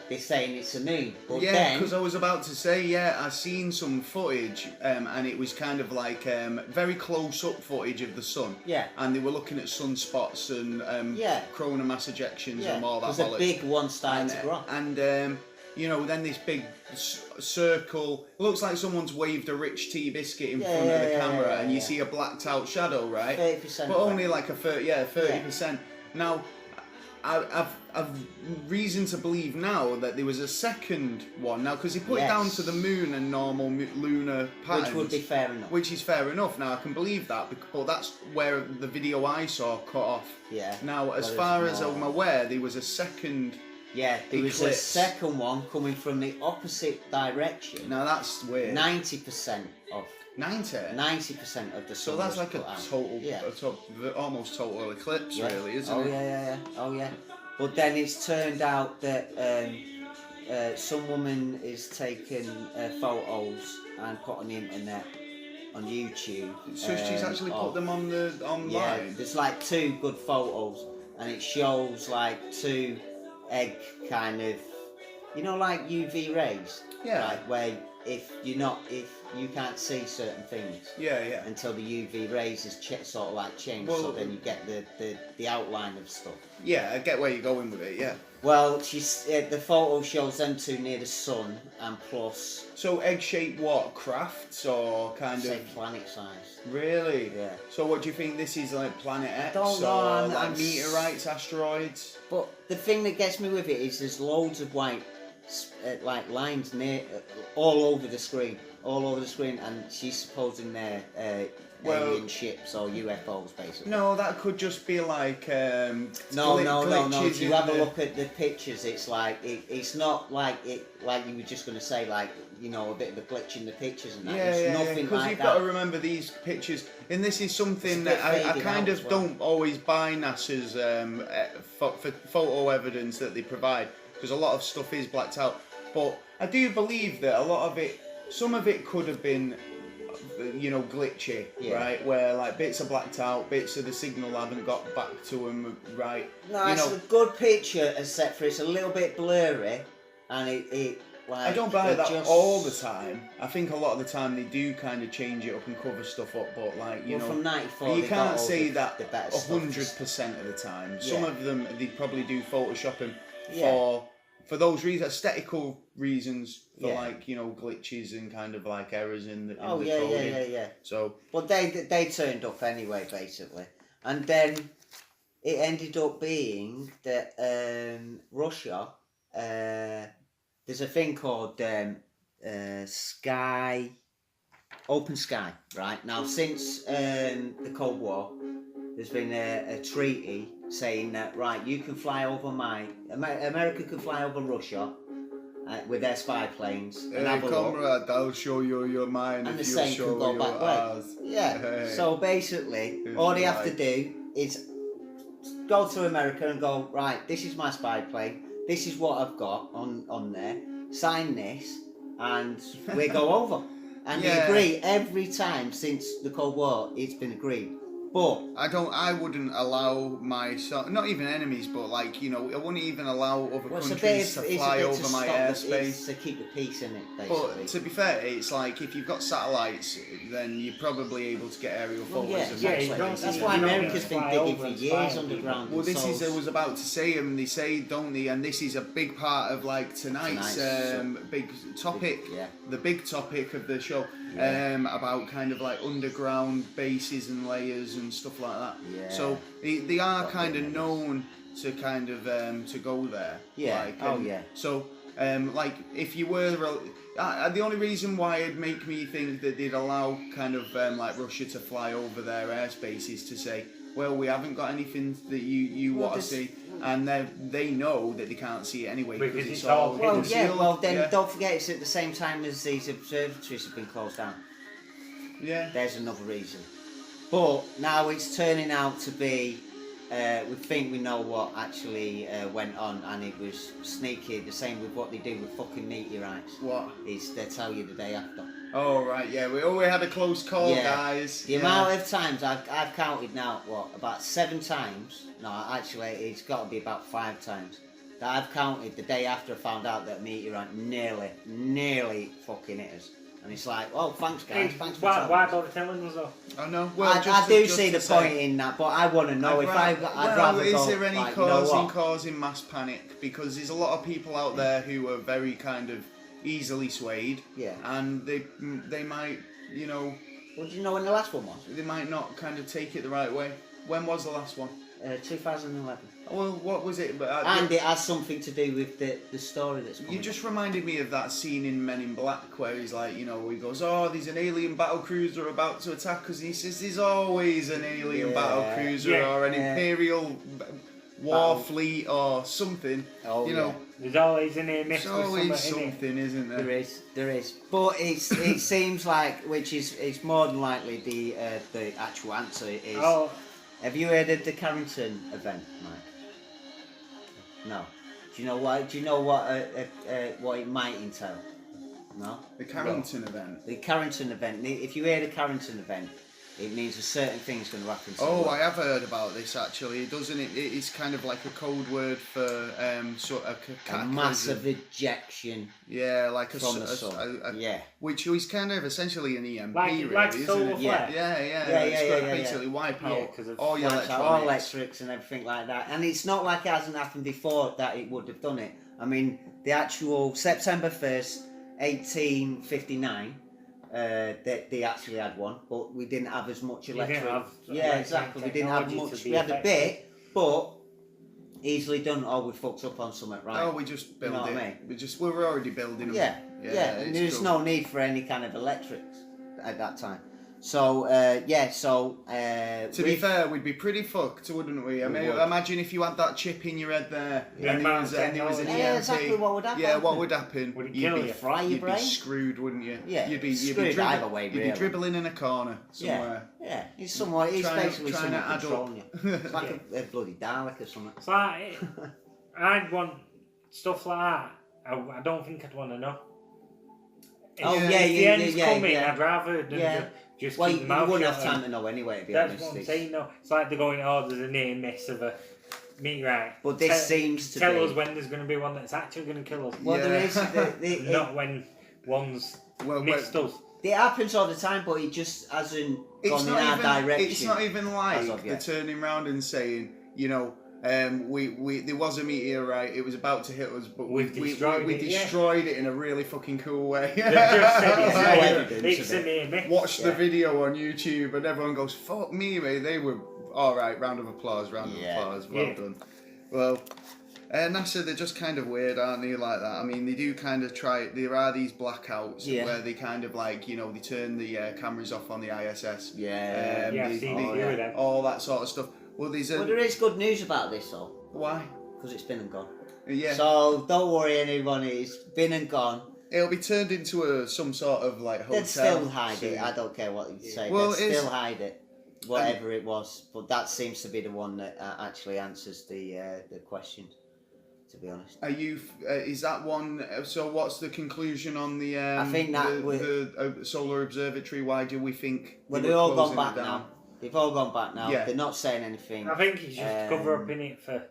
Speaker 2: they're saying it's a moon. But
Speaker 1: because I was about to say, I seen some footage, and it was kind of like very close up footage of the sun.
Speaker 2: Yeah.
Speaker 1: And they were looking at sunspots and coronal mass ejections and all that.
Speaker 2: Because a big one started to grow.
Speaker 1: And then this big circle. It looks like someone's waved a rich tea biscuit in front of the camera, and you see a blacked out shadow, right?
Speaker 2: 30%.
Speaker 1: But only like a 30%. Now, I've reason to believe now that there was a second one now, because he put it down to the moon and normal lunar patterns,
Speaker 2: which would be fair enough.
Speaker 1: Which is fair enough. Now I can believe that, but that's where the video I saw cut off.
Speaker 2: Yeah.
Speaker 1: Now, as far as I'm aware, there was a second.
Speaker 2: Yeah, there was a
Speaker 1: eclipse.
Speaker 2: second one coming from the opposite direction.
Speaker 1: Now that's weird.
Speaker 2: 90% of
Speaker 1: 90%
Speaker 2: of the sun.
Speaker 1: So that's like a total,
Speaker 2: yeah.
Speaker 1: almost total eclipse, really, isn't it?
Speaker 2: Oh yeah. But then it's turned out that some woman is taking photos and put on the internet, on YouTube.
Speaker 1: So she's actually put them on online.
Speaker 2: Yeah, there's like 2 good photos, and it shows like 2 egg kind of, like UV rays.
Speaker 1: Yeah.
Speaker 2: Like where if you can't see certain things.
Speaker 1: Yeah.
Speaker 2: Until the UV rays is sort of like changed, so then you get the outline of stuff.
Speaker 1: Yeah, I get where you're going with it. Yeah.
Speaker 2: Well, the photo shows them 2 near the sun, and plus.
Speaker 1: So egg-shaped what? Crafts or kind
Speaker 2: Say
Speaker 1: of
Speaker 2: planet size.
Speaker 1: Really?
Speaker 2: Yeah.
Speaker 1: So what do you think this is, like Planet X
Speaker 2: don't know,
Speaker 1: or
Speaker 2: I'm
Speaker 1: like meteorites, asteroids?
Speaker 2: But the thing that gets me with it is there's loads of white like lines near all over the screen, and she's supposing they're alien ships or UFOs, basically.
Speaker 1: No, that could just be like
Speaker 2: no.
Speaker 1: glitches.
Speaker 2: If you have a look at the pictures, it's like it's not like you were just going to say, like, a bit of a glitch in the pictures and that. It's nothing
Speaker 1: because
Speaker 2: like
Speaker 1: you've
Speaker 2: that.
Speaker 1: got to remember these pictures, and this is something that I kind of don't always buy NASA's photo evidence that they provide, because a lot of stuff is blacked out. But I do believe that a lot of it, some of it could have been, glitchy, right? Where like bits are blacked out, bits of the signal haven't got back to them, right?
Speaker 2: No, it's a good picture, except for it's a little bit blurry, and it like.
Speaker 1: I don't buy that all the time. I think a lot of the time they do kind of change it up and cover stuff up, but like
Speaker 2: from '94,
Speaker 1: you can't say that
Speaker 2: 100%
Speaker 1: of the time. Some of them they probably do photoshopping
Speaker 2: Yeah.
Speaker 1: for those reasons, aesthetical reasons, for like glitches and kind of like errors in the coding.
Speaker 2: Yeah.
Speaker 1: So,
Speaker 2: but they turned up anyway, basically, and then it ended up being that Russia. There's a thing called open sky, right? Now, since the Cold War, there's been a treaty saying that, right, you can fly over America can fly over Russia with their spy planes. And
Speaker 1: hey, comrade, I'll show you your mind
Speaker 2: and
Speaker 1: if
Speaker 2: the
Speaker 1: you
Speaker 2: same
Speaker 1: show
Speaker 2: can go
Speaker 1: your
Speaker 2: back
Speaker 1: ours.
Speaker 2: Yeah,
Speaker 1: Hey.
Speaker 2: so basically, all they have to do is go to America and go, right, this is my spy plane, this is what I've got on there, sign this, and we go over. And they agree every time since the Cold War, it's been agreed. But
Speaker 1: I wouldn't allow not even enemies, but like I wouldn't even allow other countries to fly over my airspace.
Speaker 2: To keep the peace in it, basically.
Speaker 1: But to be fair, it's like if you've got satellites, then you're probably able to get aerial photos of
Speaker 2: exactly.
Speaker 1: places.
Speaker 2: That's why America's been digging for years underground.
Speaker 1: Well, this is I was about to say, and they say, don't they? And this is a big part of like tonight's big topic, the big topic of the show. About kind of like underground bases and layers and stuff like that. Yeah. So they are kind of known to kind of to go there.
Speaker 2: Yeah.
Speaker 1: Like, So like if you were the only reason why it'd make me think that they'd allow kind of like Russia to fly over their airspace is to say, well, we haven't got anything that you want to see, and they know that they can't see it anyway because it's all hidden sealed.
Speaker 2: Well, then don't forget it's at the same time as these observatories have been closed down.
Speaker 1: Yeah.
Speaker 2: There's another reason. But now it's turning out to be, we think we know what actually went on, and it was sneaky, the same with what they do with fucking meteorites.
Speaker 1: What?
Speaker 2: Is they tell you the day after.
Speaker 1: Oh, right, yeah, we had a close call, guys.
Speaker 2: The amount of times I've counted now, about 7 times, no, actually it's got to be about 5 times, that I've counted the day after I found out that a meteorite nearly fucking hit us. And it's like, oh, thanks guys, thanks for
Speaker 3: why
Speaker 2: telling us.
Speaker 3: bother telling us though?
Speaker 1: I know. Well,
Speaker 2: I do see the point in that, but I want to know I'd rather
Speaker 1: is
Speaker 2: go,
Speaker 1: there any
Speaker 2: like,
Speaker 1: causing mass panic? Because there's a lot of people out there who are very kind of easily swayed.
Speaker 2: Yeah.
Speaker 1: And they might, you know.
Speaker 2: Well, do you know when the last one was?
Speaker 1: They might not kind of take it the right way. When was the last one?
Speaker 2: 2011.
Speaker 1: Well, what was it?
Speaker 2: And it has something to do with the story that's coming.
Speaker 1: You just reminded me of that scene in Men in Black where he's like, you know, he goes, oh, there's an alien battle cruiser about to attack us, and he says, there's always an alien battle cruiser or an Imperial war fleet or something.
Speaker 2: Oh,
Speaker 1: you know,
Speaker 3: there's always an air mist.
Speaker 1: There's always something, isn't there?
Speaker 2: There is. But it seems like, which is it's more than likely the actual answer is. Oh. Have you heard of the Carrington event, Mike? No. Do you know what? Do you know what it might entail? No.
Speaker 1: The Carrington event.
Speaker 2: The Carrington event. If you hear the Carrington event, it means a certain thing's going to happen.
Speaker 1: Oh, I have heard about this actually. Doesn't it? It's kind of like a code word for sort of
Speaker 2: a massive ejection.
Speaker 1: Yeah, like
Speaker 2: from the sun. Yeah.
Speaker 1: Which is kind of essentially an EMP, really,
Speaker 3: isn't
Speaker 1: it?
Speaker 3: Yeah.
Speaker 1: It's basically wipe out all your electronics.
Speaker 2: All electrics and everything like that. And it's not like it hasn't happened before that it would have done it. I mean, the actual September 1st, 1859. They actually had one, but we didn't have as much electric. Exactly. We didn't have much. We had a bit, but easily done. Oh, we fucked up on something, right?
Speaker 1: Oh, we just built it. I mean? We were already building them.
Speaker 2: Yeah. And there's no need for any kind of electrics at that time. So to
Speaker 1: be fair, we'd be pretty fucked, wouldn't we? I mean, imagine if you had that chip in your head there, and there was an EMP.
Speaker 2: Exactly what would happen.
Speaker 1: Yeah, what would happen?
Speaker 3: Would it
Speaker 2: kill you? Fry your brain?
Speaker 1: You'd be screwed, wouldn't you?
Speaker 2: Yeah,
Speaker 1: you'd be
Speaker 2: either way,
Speaker 1: you'd be dribbling in a corner somewhere.
Speaker 2: Yeah. It's basically someone controlling you. It's like a bloody Dalek or something.
Speaker 3: It's like I'd want stuff like that. I don't think I'd want to know. If the end's coming, I'd rather than just keep them out.
Speaker 2: You wouldn't have time to know anyway, to be honest.
Speaker 3: That's what I'm saying, no. It's like they're going, there's a near miss of a meteorite.
Speaker 2: But this seems to
Speaker 3: tell us when there's going to be one that's actually going to kill us.
Speaker 2: Well, there is.
Speaker 3: Not when one's missed us.
Speaker 2: It happens all the time, but it just hasn't gone in our direction.
Speaker 1: It's not even like they're turning round and saying, you know, there was a meteorite, it was about to hit us, but we destroyed it in a really fucking cool way.
Speaker 3: It's a near miss.
Speaker 1: Watch the video on YouTube and everyone goes, fuck me, mate, they were alright, round of applause, well done. Well, NASA, they're just kind of weird, aren't they, like that? I mean, they do kind of there are these blackouts where they kind of like, you know, they turn the cameras off on the ISS. All that sort of stuff. Well, there
Speaker 2: is good news about this, though.
Speaker 1: Why?
Speaker 2: Because it's been and gone.
Speaker 1: Yeah.
Speaker 2: So don't worry, anyone. It's been and gone.
Speaker 1: It'll be turned into some sort of like hotel.
Speaker 2: They'd still hide it. I don't care what you say. Well, they'd still hide it, whatever it was. But that seems to be the one that actually answers the question. To be honest.
Speaker 1: Are you? Is that one? So what's the conclusion on the?
Speaker 2: I think that
Speaker 1: the solar observatory. Why do we think?
Speaker 2: Well, they've all gone back now. They've all gone back now.
Speaker 1: Yeah.
Speaker 2: They're not saying anything.
Speaker 3: I think it's just cover up in it for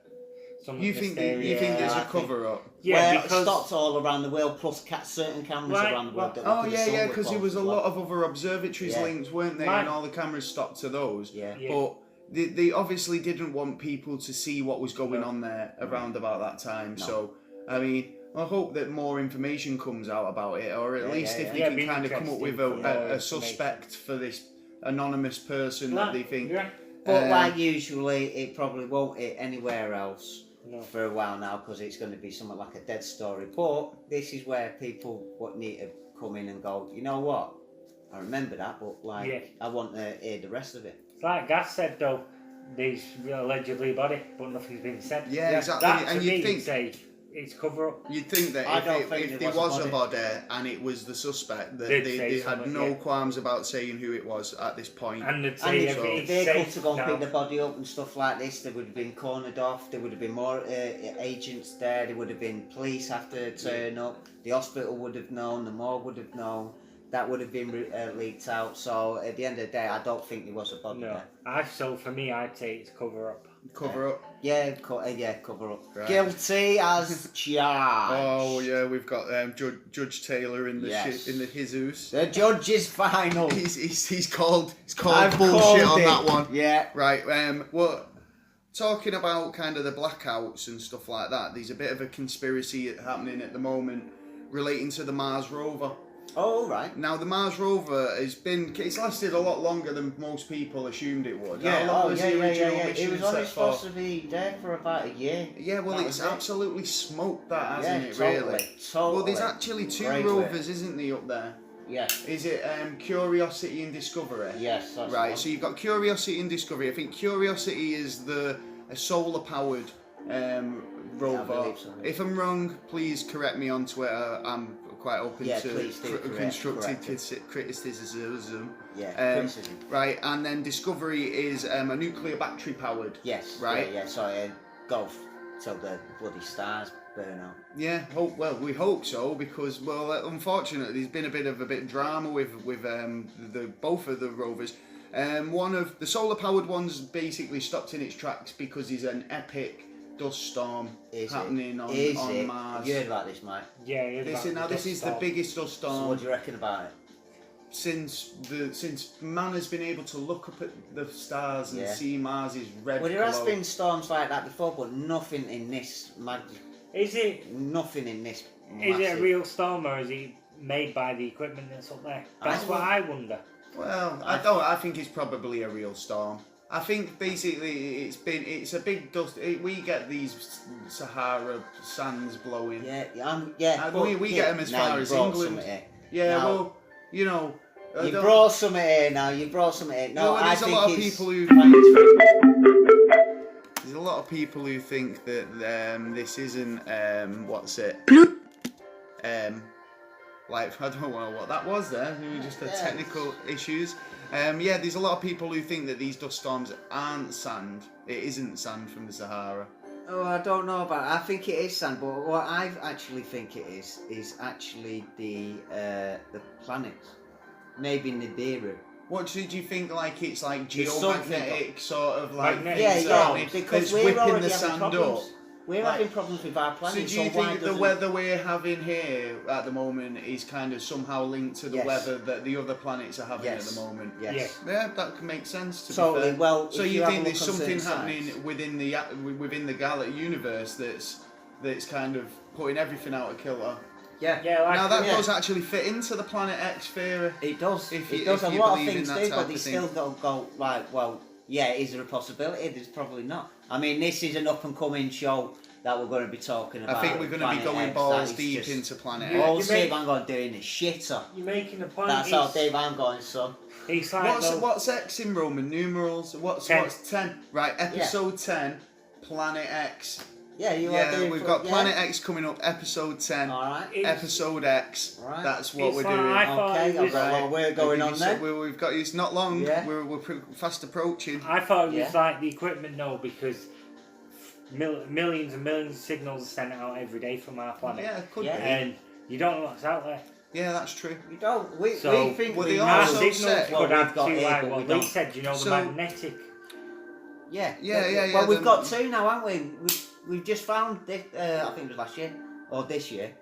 Speaker 3: some.
Speaker 1: You think there's a cover up?
Speaker 2: Yeah, because it stopped all around the world, plus certain cameras around the world.
Speaker 1: Because there was a lot of other observatories linked, weren't there? And all the cameras stopped to those.
Speaker 2: Yeah.
Speaker 1: But they obviously didn't want people to see what was going on there around about that time. No. So, I mean, I hope that more information comes out about it, or at least if they can kind of come up with a suspect for this anonymous person that they think.
Speaker 2: Yeah. But like usually, it probably won't hit anywhere else for a while now, because it's going to be something like a dead story. But this is where people need to come in and go, you know what? I remember that, but I want to hear the rest of it.
Speaker 3: It's like Gaz said though, there's allegedly body, but nothing's been said.
Speaker 1: Yeah, exactly.
Speaker 3: That, and you'd think it's cover up.
Speaker 1: You'd think that if there was a body and it was the suspect, that they had no qualms about saying who it was at this point.
Speaker 3: And they'd say
Speaker 2: if they come to go and pick the body up and stuff like this, there would have been cornered off, there would have been more agents there, there would have been police have to turn up, the hospital would have known, the morgue would have known, that would have been leaked out. So at the end of the day, I don't think there was a body there.
Speaker 3: So for me, I'd say it's cover up.
Speaker 1: Cover up.
Speaker 2: Yeah, cover up.
Speaker 1: Right.
Speaker 2: Guilty as charged.
Speaker 1: Oh yeah, we've got Judge Taylor in the in the Jesus.
Speaker 2: The judge is final.
Speaker 1: He's called
Speaker 2: I've
Speaker 1: bullshit
Speaker 2: called
Speaker 1: on
Speaker 2: it.
Speaker 1: that one.
Speaker 2: Yeah.
Speaker 1: Right. Well, talking about kind of the blackouts and stuff like that. There's a bit of a conspiracy happening at the moment relating to the Mars rover.
Speaker 2: Oh, right.
Speaker 1: Now the Mars rover it's lasted a lot longer than most people assumed it would.
Speaker 2: Yeah,
Speaker 1: How long was the original mission
Speaker 2: It was
Speaker 1: set
Speaker 2: only
Speaker 1: for?
Speaker 2: supposed to be there for about a year.
Speaker 1: Yeah, well, it's absolutely smoked that, hasn't it?
Speaker 2: Totally,
Speaker 1: Really.
Speaker 2: totally.
Speaker 1: Well, there's actually two rovers, isn't there, up there?
Speaker 2: Yeah.
Speaker 1: Is it Curiosity and Discovery?
Speaker 2: Yes, that's
Speaker 1: right.
Speaker 2: One.
Speaker 1: So you've got Curiosity and Discovery. I think Curiosity is a solar-powered rover.
Speaker 2: So.
Speaker 1: If I'm wrong, please correct me on Twitter. I'm quite open to constructive criticism.
Speaker 2: Yeah, criticism.
Speaker 1: Right, and then Discovery is a nuclear battery powered.
Speaker 2: Yes.
Speaker 1: Right.
Speaker 2: Yeah. So golf till the bloody stars burn out.
Speaker 1: Yeah. We hope so because unfortunately there's been a bit of drama with both of the rovers. One of the solar powered ones basically stopped in its tracks because there's an epic dust storm happening on Mars.
Speaker 2: You heard about this, Mike?
Speaker 3: Yeah,
Speaker 1: This is the biggest dust storm.
Speaker 2: So what do you reckon about it?
Speaker 1: Since man has been able to look up at the stars and see Mars's red.
Speaker 2: Well, there has been storms like that before, but nothing in this
Speaker 3: Is it?
Speaker 2: Nothing in this.
Speaker 3: Is it a real storm or is it made by the equipment that's up there? That's what I wonder.
Speaker 1: Well, I think it's probably a real storm. I think basically it's a big dust. We get these Sahara sands blowing. We get them as far as England. Yeah,
Speaker 2: now,
Speaker 1: well, you know.
Speaker 2: You brought some here now. You brought some here. No,
Speaker 1: I think a lot of people who. There's a lot of people who think that this isn't what's it? Like I don't know what that was there. It was just technical issues. There's a lot of people who think that these dust storms aren't sand. It isn't sand from the Sahara.
Speaker 2: Oh, I don't know about it. I think it is sand, but what I actually think it is actually the planets. Maybe Nibiru.
Speaker 1: What did you think? Like it's like geomagnetic sort of like
Speaker 2: because we're
Speaker 1: whipping the sand
Speaker 2: problems.
Speaker 1: up.
Speaker 2: We're having problems with our planet.
Speaker 1: So do you think the weather we're having here at the moment is kind of somehow linked to the weather that the other planets are having at the moment?
Speaker 2: Yes.
Speaker 1: Yeah, that could make sense. To
Speaker 2: totally.
Speaker 1: be fair.
Speaker 2: Well,
Speaker 1: so you think there's something happening within the galaxy universe that's kind of putting everything out of kilter?
Speaker 2: Yeah.
Speaker 1: Now that does actually fit into the Planet X theory.
Speaker 2: It does.
Speaker 1: It
Speaker 2: does.
Speaker 1: A
Speaker 2: lot of things do, but they still don't go like, well, yeah, is there a possibility? There's probably not. I mean, this is an up-and-coming show that we're going to be talking about.
Speaker 1: I think we're going to be going balls deep into Planet X.
Speaker 2: All Dave I'm going doing is shitter.
Speaker 3: You're making a point.
Speaker 2: That's how Dave I'm going, son.
Speaker 3: It's like
Speaker 1: what's X in Roman numerals? What's 10? Right, episode 10, Planet X.
Speaker 2: Yeah,
Speaker 1: we've got Planet X coming up, episode 10.
Speaker 2: Alright.
Speaker 1: Episode X.
Speaker 2: Right.
Speaker 1: That's what we're
Speaker 3: like
Speaker 1: doing.
Speaker 2: Okay, we're going on then.
Speaker 1: We've got it's not long.
Speaker 2: Yeah.
Speaker 1: We're fast approaching.
Speaker 3: I thought it was like the equipment, because millions and millions of signals are sent out every day from our planet.
Speaker 1: Yeah, it could be.
Speaker 3: And you don't know what's out there.
Speaker 1: Yeah, that's true.
Speaker 2: We don't. We think
Speaker 3: our signals
Speaker 1: said,
Speaker 3: could have two, like what Lee said, the magnetic.
Speaker 1: Yeah.
Speaker 2: Well, we've got two now, haven't we? We've just found this, I think it was last year or this year.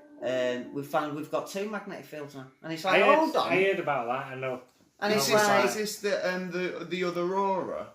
Speaker 2: We've got two magnetic fields now, and it's like, hold on.
Speaker 3: I heard about that. I know.
Speaker 2: And
Speaker 1: is this the other aurora?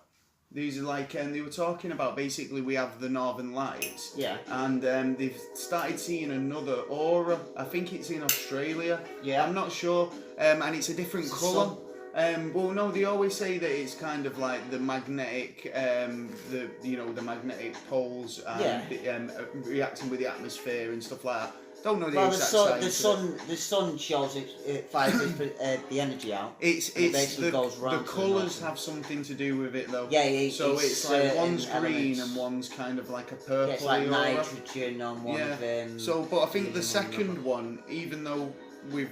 Speaker 1: These are like, they were talking about basically we have the Northern Lights.
Speaker 2: Yeah.
Speaker 1: And they've started seeing another aura. I think it's in Australia.
Speaker 2: Yeah.
Speaker 1: I'm not sure. And it's a different colour. Well, no, they always say that it's kind of like the magnetic, the magnetic poles and reacting with the atmosphere and stuff like that. Don't know the exact science.
Speaker 2: The sun shows it fires the energy out.
Speaker 1: It
Speaker 2: basically goes round.
Speaker 1: The colours have something to do with it though.
Speaker 2: Yeah,
Speaker 1: so it's like one's green and one's kind of like a purple.
Speaker 2: Yeah, it's like nitrogen on one of them.
Speaker 1: So, but I think the second one, even though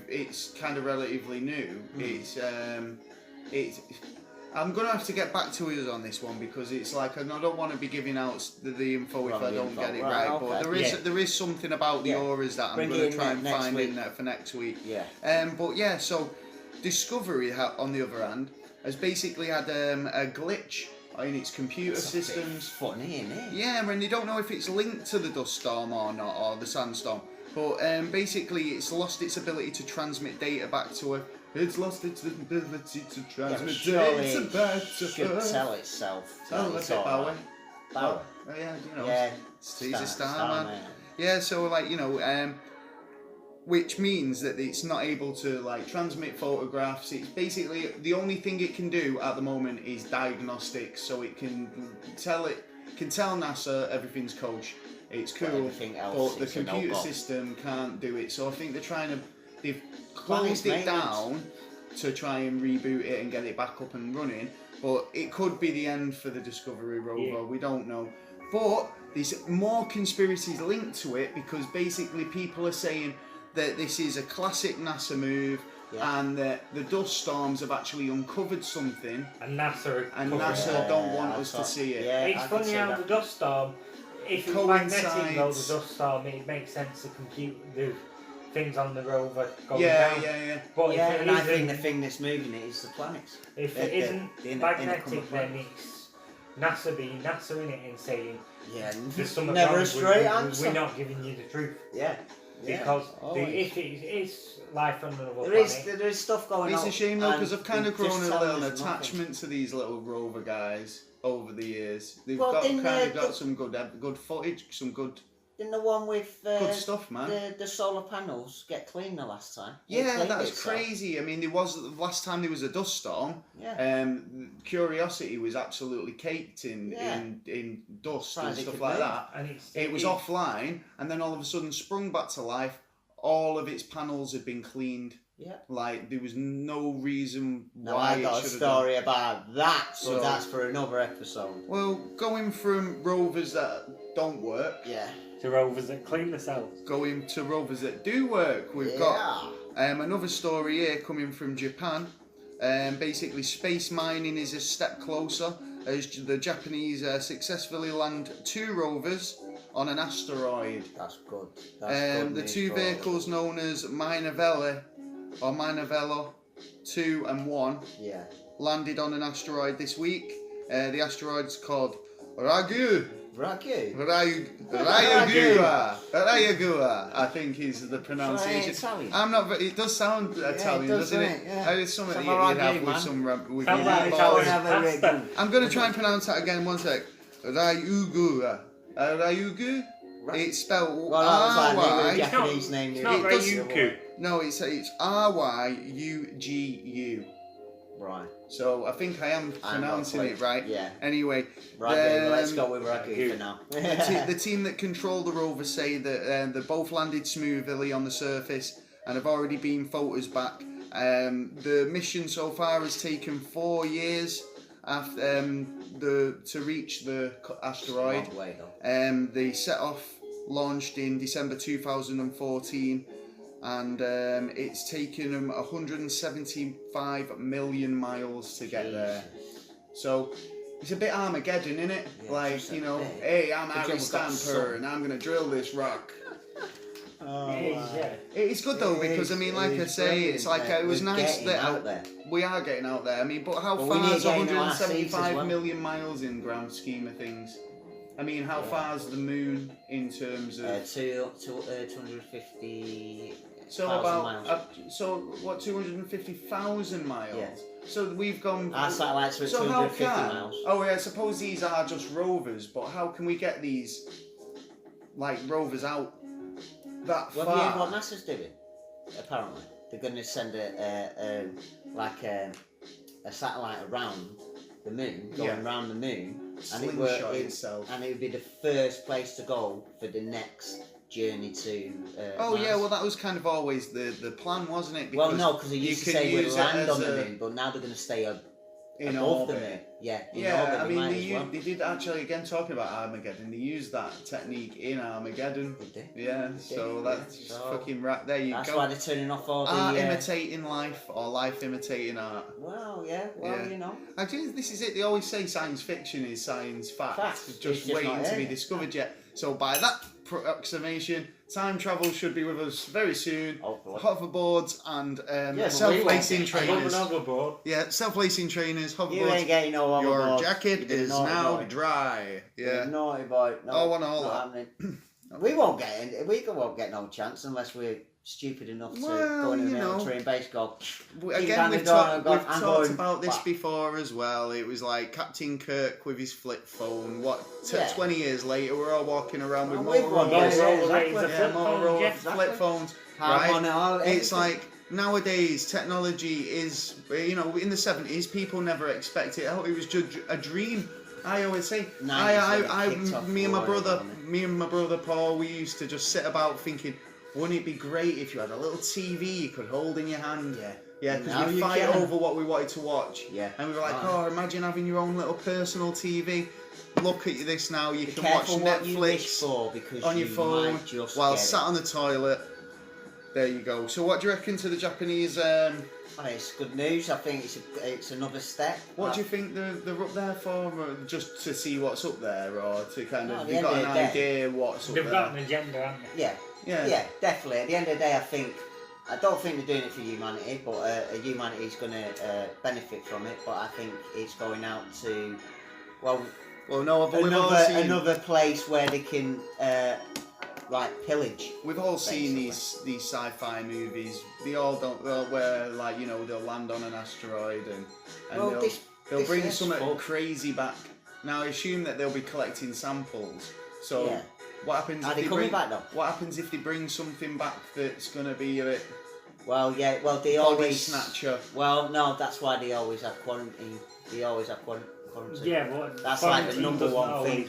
Speaker 1: it's kind of relatively new, it's I'm gonna have to get back to us on this one because it's like I don't want to be giving out the info if I don't get it right.
Speaker 2: Okay.
Speaker 1: But there is something about the auras that I'm gonna try and find in there for next week.
Speaker 2: Yeah.
Speaker 1: So Discovery on the other hand has basically had a glitch in its computer systems.
Speaker 2: Funny, isn't it?
Speaker 1: Yeah, and they don't know if it's linked to the dust storm or not, or the sandstorm. But basically, it's lost its ability to transmit data back to Earth. It's lost its ability to transmit data back to
Speaker 2: Earth. Should tell itself.
Speaker 1: That's it, Bowie.
Speaker 2: Bowie.
Speaker 1: Oh, yeah, you know.
Speaker 2: Yeah.
Speaker 1: He's a star, man. Yeah, so like, you know, which means that it's not able to like transmit photographs. It's basically the only thing it can do at the moment is diagnostics. So it can tell NASA everything's kosher. It's cool, but the computer system can't do it. So I think they've closed it down to try and reboot it and get it back up and running. But it could be the end for the Discovery rover. Yeah. We don't know. But there's more conspiracies linked to it because basically people are saying that this is a classic NASA move. Yeah. And that the dust storms have actually uncovered something.
Speaker 3: And NASA
Speaker 1: don't want us to see it.
Speaker 3: Yeah, it's funny how the dust storm, if it's magnetic though, the dust storm, it makes sense to compute the things on the rover going down.
Speaker 1: Yeah.
Speaker 2: But I think the thing that's moving it is the planets.
Speaker 3: If it isn't magnetic, then it's NASA being NASA in it and saying, there's something
Speaker 2: never
Speaker 3: wrong,
Speaker 2: a straight answer.
Speaker 3: We're not giving you the truth.
Speaker 2: Yeah.
Speaker 3: Because if it is life on another planet,
Speaker 2: there is stuff going on.
Speaker 1: It's a shame though, because I've kind of grown a little attachment to these little rover guys over the years. They've got some good footage, some good.
Speaker 2: Didn't the one with
Speaker 1: good stuff, man?
Speaker 2: The solar panels get cleaned the last time?
Speaker 1: Yeah, that's crazy. I mean, the last time there was a dust storm.
Speaker 2: Yeah.
Speaker 1: Curiosity was absolutely caked in dust and stuff like that. And it was offline, and then all of a sudden sprung back to life. All of its panels had been cleaned.
Speaker 2: Yeah.
Speaker 1: Like there was no reason why.
Speaker 2: I got a story about that, so that's for another episode.
Speaker 1: Well, going from rovers that don't work.
Speaker 2: Yeah.
Speaker 3: To rovers that clean themselves.
Speaker 1: Going to rovers that do work. We've got another story here coming from Japan. Basically, space mining is a step closer as the Japanese successfully land 2 rovers on an asteroid.
Speaker 2: That's good. The
Speaker 1: 2 vehicles known as Minervello 2 and 1 landed on an asteroid this week. The asteroid's called Ryugyuwa, I think is the pronunciation. I'm not. It does sound Italian, doesn't it?
Speaker 2: Yeah.
Speaker 1: It's something that you'd have with some. I'm going to try and pronounce that again. One sec. Ryugyuwa. Ryugu. It's spelled R-Y.
Speaker 2: Japanese name.
Speaker 3: It's not Ryugu.
Speaker 1: No, it's R-Y-U-G-U.
Speaker 2: Right.
Speaker 1: So I think I am pronouncing it right.
Speaker 2: Yeah.
Speaker 1: Anyway,
Speaker 2: let's go with Ragu for now.
Speaker 1: the team that control the rover say that they both landed smoothly on the surface and have already been photos back. The mission so far has taken 4 years after to reach the asteroid. They set off, launched in December 2014. And it's taken them 175 million miles to get there. So it's a bit Armageddon, isn't it?
Speaker 2: Yeah,
Speaker 1: like, you know, hey, I'm Harry Stamper and I'm going to drill this rock. It's good though because I mean, like I say, it's like it was nice that we are getting out there. I mean, but how far is 175 million miles in grand scheme of things? I mean, how far is the moon in terms of
Speaker 2: 250?
Speaker 1: So about so what 250,000 miles?
Speaker 2: Yeah.
Speaker 1: So we've gone.
Speaker 2: Our satellites are at 250 miles.
Speaker 1: Oh yeah, I suppose these are just rovers, but how can we get these like rovers out that far?
Speaker 2: Well, have you heard what NASA's doing? Apparently, they're going to send a satellite around the moon, going around the moon, and it would be the first place to go for the next journey to Mars.
Speaker 1: Yeah, well that was kind of always the plan, wasn't it?
Speaker 2: Because they used to say we'd land on the moon, but now they're going to stay above the moon.
Speaker 1: I mean they did actually, again talking about Armageddon, they used that technique in Armageddon.
Speaker 2: Did they?
Speaker 1: Yeah, so that's fucking right. There you go.
Speaker 2: That's why they're turning off all the
Speaker 1: art imitating life or life imitating art.
Speaker 2: Well, you know.
Speaker 1: Actually, this is it. They always say science fiction is science fact. It's just waiting to be discovered yet. So by that approximation. Time travel should be with us very soon.
Speaker 2: Hopefully.
Speaker 1: Hoverboards and self-lacing trainers. Yeah, self-lacing trainers, hoverboards.
Speaker 2: You ain't getting no hoverboards.
Speaker 1: Your jacket is now dry. Yeah.
Speaker 2: Naughty boy. No,
Speaker 1: I want all
Speaker 2: that.
Speaker 1: Happening.
Speaker 2: We won't get no chance unless we're stupid enough to go in the military and base go.
Speaker 1: Again, we've talked about this before as well. It was like Captain Kirk with his flip phone. 20 years later, we're all walking around with Motorola flip phones. Right? It's like nowadays technology is, in the 70s, people never expected it. Oh, it was just a dream. I always say, me and my brother Paul, we used to just sit about thinking, wouldn't it be great if you had a little TV you could hold in your hand? Yeah, because we fight over what we wanted to watch.
Speaker 2: Yeah.
Speaker 1: And we were like, imagine having your own little personal TV. Look at this now, you can watch Netflix on your phone while sat on the toilet. There you go. So what do you reckon to the Japanese?
Speaker 2: It's good news. I think it's another step.
Speaker 1: What do you think they're up there for? Just to see what's up there, or to kind of they've got an idea what's up there?
Speaker 3: They've got an agenda, haven't they?
Speaker 2: Yeah, definitely. At the end of the day, I don't think they're doing it for humanity, but humanity's going to benefit from it. But I think it's going out to another place where they can pillage.
Speaker 1: We've all seen these sci-fi movies. They all where they'll land on an asteroid and they'll bring something crazy back. Now I assume that they'll be collecting samples. So what happens?
Speaker 2: Are they coming back though?
Speaker 1: What happens if they bring something back that's going to be a bit?
Speaker 2: They always
Speaker 1: snatcher.
Speaker 2: Well, no, that's why they always have quarantine. They always have quarantine.
Speaker 3: Yeah, but
Speaker 2: that's like the number one thing.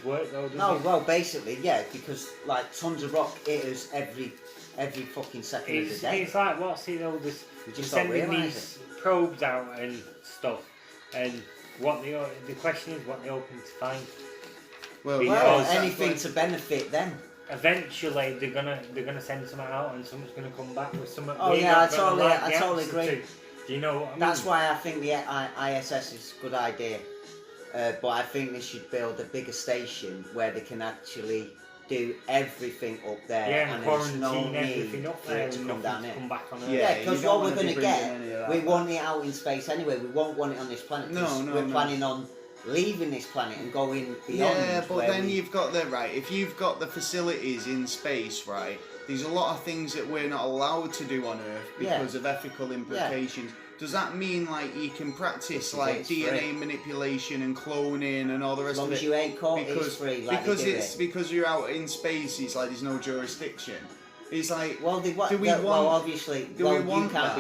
Speaker 2: Basically, because like tons of rock hit us every fucking second of the day.
Speaker 3: It's like they're sending these probes out and stuff, and the question is what they're hoping to find.
Speaker 2: Well, anything to benefit them.
Speaker 3: Eventually, they're gonna send something out, and someone's gonna come back with something.
Speaker 2: I totally agree.
Speaker 3: Do you know what I mean?
Speaker 2: That's why I think the ISS is a good idea. But I think they should build a bigger station where they can actually do everything up there.
Speaker 3: Yeah, and quarantine everything up there
Speaker 2: to come down here.
Speaker 3: Come back on Earth.
Speaker 2: Yeah, because what we're going to get, we want it out in space anyway. We won't want it on this planet. We're planning on leaving this planet and going beyond.
Speaker 1: Yeah, but then you've got if you've got the facilities in space, right, there's a lot of things that we're not allowed to do on Earth because of ethical implications. Yeah. Does that mean you can practice DNA manipulation and cloning and all the rest of it?
Speaker 2: As long as you ain't caught, it's free.
Speaker 1: Because you're out in space. It's like there's no jurisdiction. It's like
Speaker 2: you can't be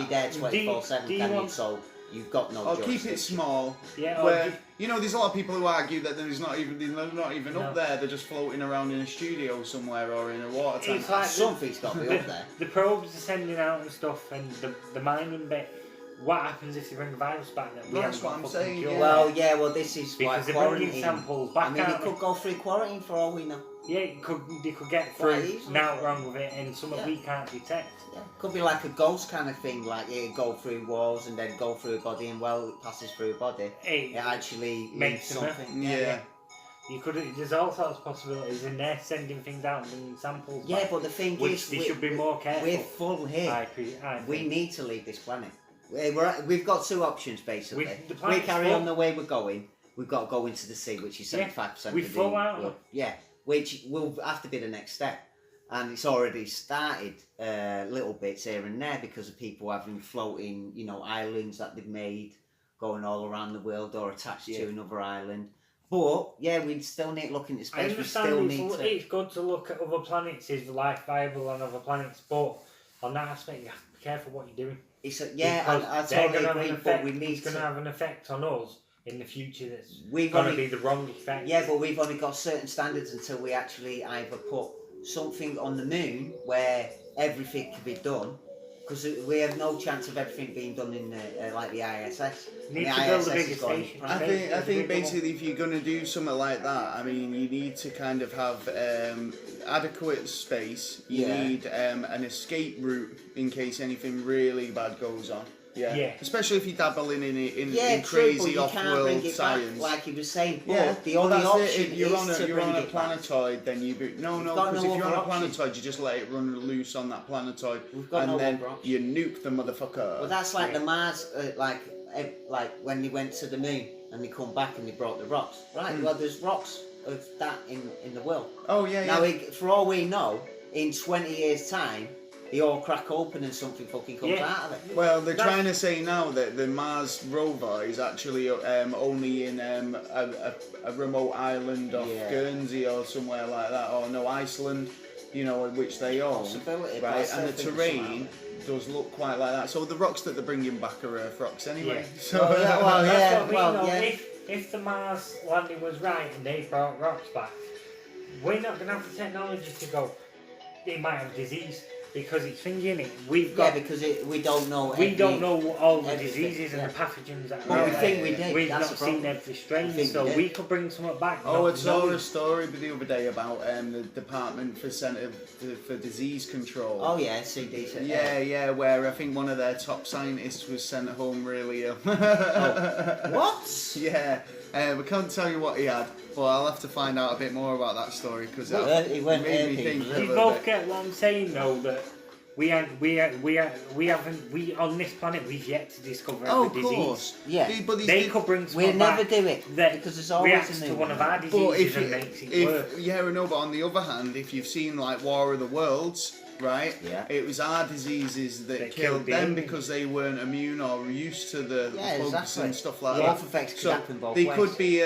Speaker 2: there 24/7, can you? So you've got no jurisdiction.
Speaker 1: Keep it small.
Speaker 3: Yeah.
Speaker 1: There's a lot of people who argue that they're not even up there. They're just floating around in a studio somewhere or in a water tank.
Speaker 3: It's like
Speaker 2: something's got to be up there.
Speaker 3: The probes are sending out and stuff, and the mining bit. What happens if they bring a virus back that we haven't got fucking cure?
Speaker 2: Well, this is
Speaker 3: because they're bringing samples back.
Speaker 2: It could go through quarantine for all we know.
Speaker 3: Yeah, they could get through now wrong with it and something we can't detect.
Speaker 2: Yeah, could be like a ghost kind of thing, like it go through walls and then go through a body, and it passes through a body. It actually
Speaker 3: makes
Speaker 2: something.
Speaker 1: Yeah.
Speaker 3: There's all sorts of possibilities in there, sending things out and bringing samples.
Speaker 2: Yeah, but the thing is,
Speaker 3: they should be more careful.
Speaker 2: We're full here. We need to leave this planet. We've got two options basically. We carry on the way we're going. We've got to go into the sea, which is 75%.
Speaker 3: We fall out.
Speaker 2: Which will have to be the next step, and it's already started little bits here and there because of people having floating, islands that they've made, going all around the world or attached to another island. But we still need to look into space.
Speaker 3: It's good to look at other planets. Is life viable on other planets? But on that aspect, you have to be careful what you're doing.
Speaker 2: I totally agree, but
Speaker 3: it's going to have an effect on us in the future that's going to be the wrong effect.
Speaker 2: Yeah, but we've only got certain standards until we actually either put something on the moon where everything can be done, because we have no chance of everything being done in the ISS.
Speaker 3: Need to build a bigger station.
Speaker 1: I think basically if you're going to do something like that, you need to kind of have adequate space. You need an escape route in case anything really bad goes on. Yeah. Especially if you're dabbling in
Speaker 2: true,
Speaker 1: crazy
Speaker 2: but
Speaker 1: off-world science.
Speaker 2: Back, like he was saying. But
Speaker 1: Yeah.
Speaker 2: the only option
Speaker 1: if you're
Speaker 2: is
Speaker 1: on a planetoid, then you because if you're on a planetoid, you just let it run loose on that planetoid, and then you nuke the motherfucker.
Speaker 2: Well, that's like the Mars, like when they went to the moon and they come back and they brought the rocks, right? Well, there's rocks of that in the world.
Speaker 1: Oh yeah.
Speaker 2: Now, for all we know, in 20 years' time, they all crack open and something fucking comes out of it.
Speaker 1: Well, they're trying to say now that the Mars rover is actually only in a remote island off Guernsey or somewhere like that, or no, Iceland, which they own.
Speaker 2: Possibility,
Speaker 1: right? And the terrain does look quite like that. So the rocks that they're bringing back are Earth rocks anyway.
Speaker 3: Yeah.
Speaker 1: So
Speaker 3: that's what we know. If the Mars landing was right and they brought rocks back, we're not going to have the technology to go, they might have disease. Because it's thinking it, we've got.
Speaker 2: Because we don't know.
Speaker 3: We don't know all the diseases and the pathogens that are.
Speaker 2: We think we did.
Speaker 3: We've not seen every strain, so we could bring something back.
Speaker 1: Oh, I saw a story the other day about the Department for Centre for Disease Control.
Speaker 2: Oh yeah, CDC.
Speaker 1: Yeah, where I think one of their top scientists was sent home really ill.
Speaker 2: What?
Speaker 1: Yeah. We can't tell you what he had, but I'll have to find out a bit more about that story because it made me think.
Speaker 3: You both get what I'm saying, though, that we on this planet we've yet to discover every disease.
Speaker 1: Of course.
Speaker 2: Yeah.
Speaker 3: They could bring
Speaker 2: we'll never do it because there's always
Speaker 3: reacts to one of our diseases and makes it work.
Speaker 1: Yeah, I know, but on the other hand, if you've seen like War of the Worlds. Right?
Speaker 2: Yeah.
Speaker 1: It was our diseases that killed them because they weren't immune or used to the bugs and stuff like that.
Speaker 2: Both effects could happen both
Speaker 1: ways.
Speaker 2: They
Speaker 1: could be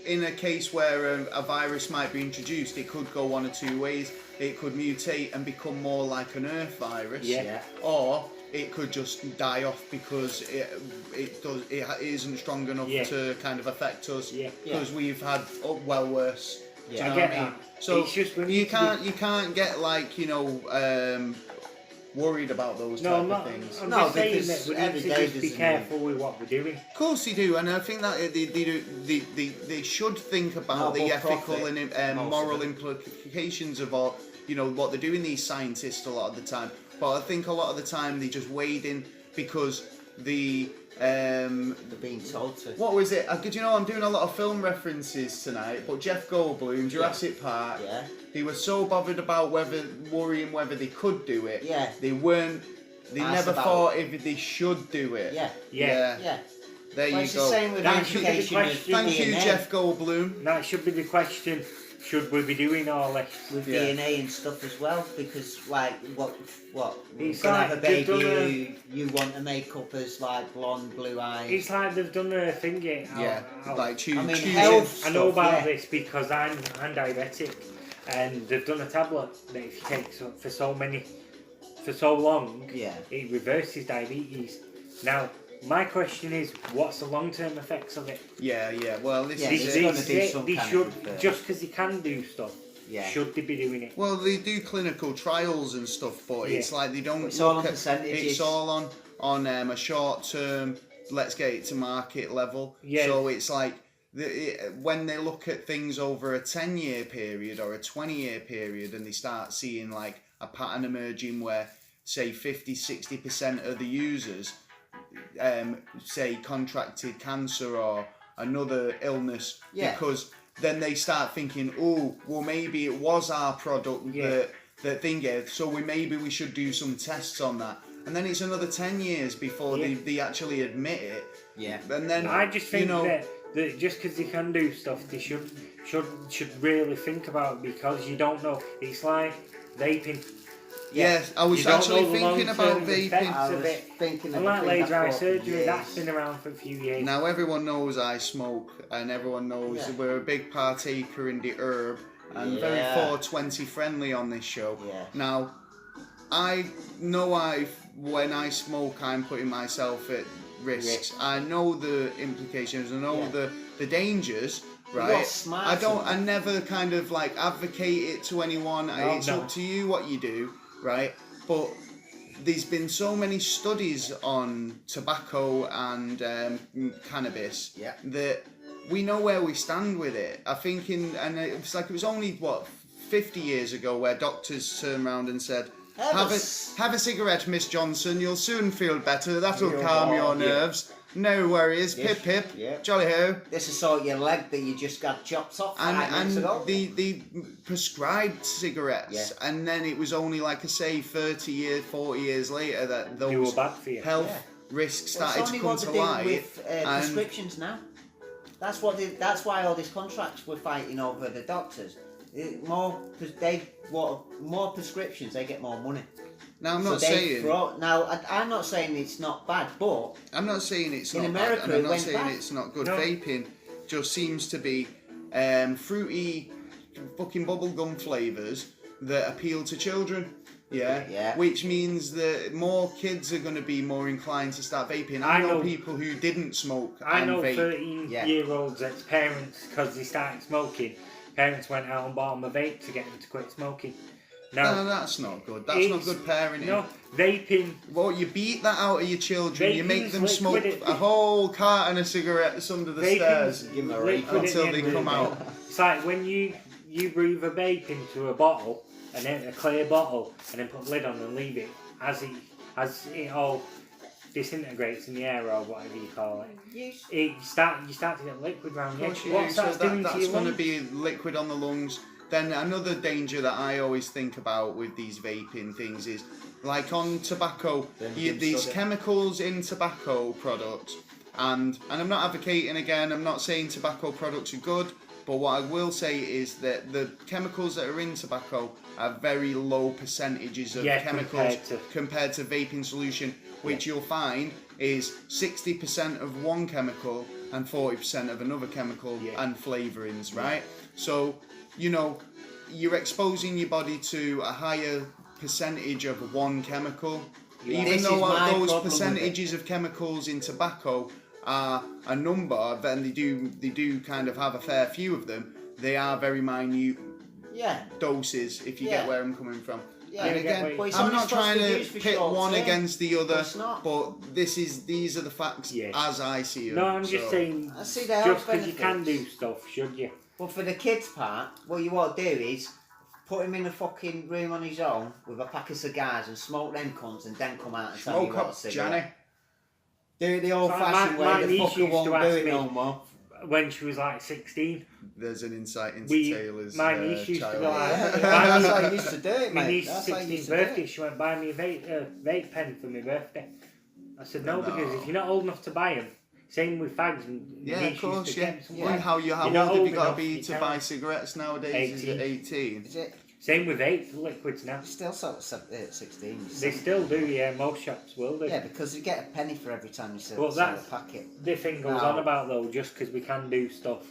Speaker 1: in a case where a virus might be introduced, it could go one or two ways. It could mutate and become more like an Earth virus, or it could just die off because it isn't strong enough to kind of affect us because we've had worse. Do you know what I mean? So you can't get like worried about those type of things.
Speaker 3: I'm just saying that we need to just be careful with what we're doing.
Speaker 1: Of course they do, and I think that they should think about the ethical and moral implications of all what they're doing. These scientists a lot of the time, but I think a lot of the time they just wade in because they're
Speaker 2: being told to.
Speaker 1: What was it? I'm doing a lot of film references tonight, but Jeff Goldblum, Jurassic Park, they were so bothered about worrying whether they could do it.
Speaker 2: Yeah.
Speaker 1: They weren't. They never thought if they should do it.
Speaker 2: Yeah.
Speaker 1: There you go.
Speaker 2: It's the same with education.
Speaker 1: Thank you, Jeff Goldblum.
Speaker 3: That should be the question. Should we be doing all this
Speaker 2: with DNA and stuff as well? Because like what
Speaker 3: it's
Speaker 2: you
Speaker 3: like
Speaker 2: have a baby you want to make up as like blonde, blue eyes.
Speaker 3: It's like they've done a thing
Speaker 1: like choose.
Speaker 3: I know about this because I'm diabetic, and they've done a tablet that if you take for so long, it reverses diabetes. Now, my question is, what's the long-term effects of it?
Speaker 1: Yeah. Well, this is
Speaker 3: they should just because they can do stuff. Should they be doing it?
Speaker 1: Well, they do clinical trials and stuff, but it's like they don't.
Speaker 2: It's all on percentages.
Speaker 1: It's all on a short-term. Let's get it to market level.
Speaker 3: Yeah.
Speaker 1: So it's like when they look at things over a 10-year period or a 20-year period, and they start seeing like a pattern emerging where, say, 50-60% of the users. Say contracted cancer or another illness because then they start thinking, oh, well maybe it was our product that thing gave, so maybe we should do some tests on that, and then it's another 10 years before they actually admit it. And then
Speaker 3: I just think that just because they can do stuff, they should really think about it, because you don't know. It's like vaping.
Speaker 1: Yes, I was actually thinking about vaping.
Speaker 2: I was thinking
Speaker 3: of like laser eye surgery, that's been around for a few years.
Speaker 1: Now everyone knows I smoke, and everyone knows we're a big partaker in the herb, and very 420 friendly on this show. Now, I know when I smoke, I'm putting myself at risk. I know the implications, I know the dangers. Right, I never kind of like advocate it to anyone. It's up to you what you do. Right, but there's been so many studies on tobacco and cannabis that we know where we stand with it. I think it was only 50 years ago where doctors turned around and said, Have a cigarette, Miss Johnson. You'll soon feel better. That'll calm your nerves. No worries. Pip pip. Yeah. Jolly ho.
Speaker 2: This is sort of your leg that you just got chopped off 5 minutes ago.
Speaker 1: The prescribed cigarettes, and then it was only like I say 30 years, 40 years later that those health risks started to come to light.
Speaker 2: With prescriptions now. That's why all these contracts we're fighting over the doctors. More prescriptions, they get more money.
Speaker 1: Now I'm not saying.
Speaker 2: I'm not saying it's not bad, but
Speaker 1: I'm not saying it's not
Speaker 2: America,
Speaker 1: bad, and I'm not saying it's not good. No. Vaping just seems to be fruity, fucking bubblegum flavours that appeal to children. Yeah. Which means that more kids are going to be more inclined to start vaping. I know people who didn't smoke.
Speaker 3: I know
Speaker 1: vape.
Speaker 3: 13-year-olds that's parents, because they started smoking, parents went out and bought them a vape to get them to quit smoking.
Speaker 1: No, that's not good. That's not good parenting.
Speaker 3: No, vaping.
Speaker 1: Well, you beat that out of your children. You make them smoke a whole carton of cigarettes under the stairs until they come out.
Speaker 3: It's like when you breathe a vape into a bottle, and then a clear bottle, and then put the lid on and leave it as it all disintegrates in the air or whatever you call it. You start to get liquid around the edge. What's that doing to your lungs?
Speaker 1: That's going to be liquid on the lungs. Then another danger that I always think about with these vaping things is, like on tobacco, these chemicals in tobacco products, and I'm not advocating again, I'm not saying tobacco products are good, but what I will say is that the chemicals that are in tobacco are very low percentages of chemicals compared to vaping solution, which you'll find is 60% of one chemical and 40% of another chemical and flavourings, right? So, you're exposing your body to a higher percentage of one chemical. Even though those percentages of chemicals in tobacco are a number, and they do kind of have a fair few of them, they are very minute doses, if you get where I'm coming from. And again, I'm not trying to pit one against the other, but these are the facts as I see them.
Speaker 3: No, I'm just saying, just because you can do stuff, should you?
Speaker 2: Well, for the kids' part, what you want to do is put him in a fucking room on his own with a pack of cigars and smoke them cunts and then come out and tell you what a cigarette. Do it the old-fashioned way, the fucker won't do it no more.
Speaker 3: When she was like 16.
Speaker 1: There's an insight into Taylor's
Speaker 3: my niece used to go like,
Speaker 2: that's how I used to do it, mate.
Speaker 3: My niece's 16th birthday, she went buy me a vape pen for my birthday. I said no, because if you're not old enough to buy them, same with fags and
Speaker 1: of course, How old have you got to be to buy cigarettes nowadays?
Speaker 3: 18.
Speaker 1: Is it 18?
Speaker 2: Is it?
Speaker 3: Same with vape liquids now.
Speaker 2: Still sell at 16.
Speaker 3: They still do, most shops will do.
Speaker 2: Yeah, because you get a penny for every time you sell a packet.
Speaker 3: The thing goes on about though, just because we can do stuff,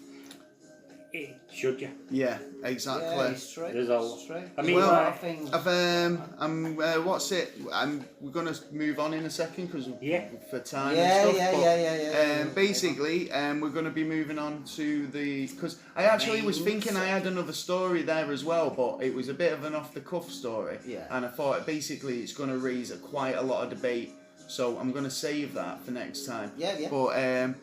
Speaker 3: should you?
Speaker 1: Yeah, exactly. Yeah,
Speaker 2: it's true.
Speaker 3: There's all.
Speaker 2: I mean,
Speaker 1: we're gonna move on in a second because for time
Speaker 2: and stuff.
Speaker 1: Basically, we're gonna be moving on to because I actually was thinking I had another story there as well, but it was a bit of an off the cuff story.
Speaker 2: Yeah.
Speaker 1: And I thought basically it's gonna raise quite a lot of debate, so I'm gonna save that for next time.
Speaker 2: Yeah.
Speaker 1: But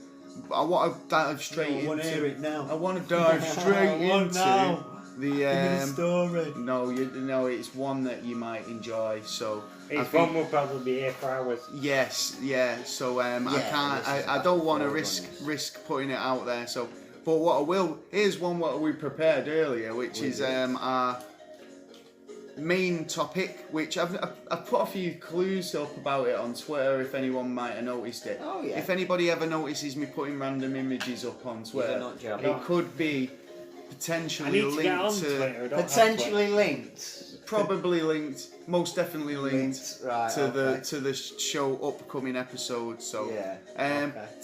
Speaker 1: I want to dive straight into.
Speaker 2: I want to hear it now.
Speaker 1: I want to dive straight into the
Speaker 2: story.
Speaker 1: No, it's one that you might enjoy. So
Speaker 3: it's one we'll probably be here for hours.
Speaker 1: Yes, yeah. So I can't. I don't want to risk putting it out there. So, but what I will, here's one what we prepared earlier, which is our main topic, which I've put a few clues up about it on Twitter if anyone might have noticed it.
Speaker 2: Oh yeah.
Speaker 1: If anybody ever notices me putting random images up on Twitter, it could be potentially linked to
Speaker 2: potentially linked.
Speaker 1: Probably linked, most definitely linked to the show upcoming episode. So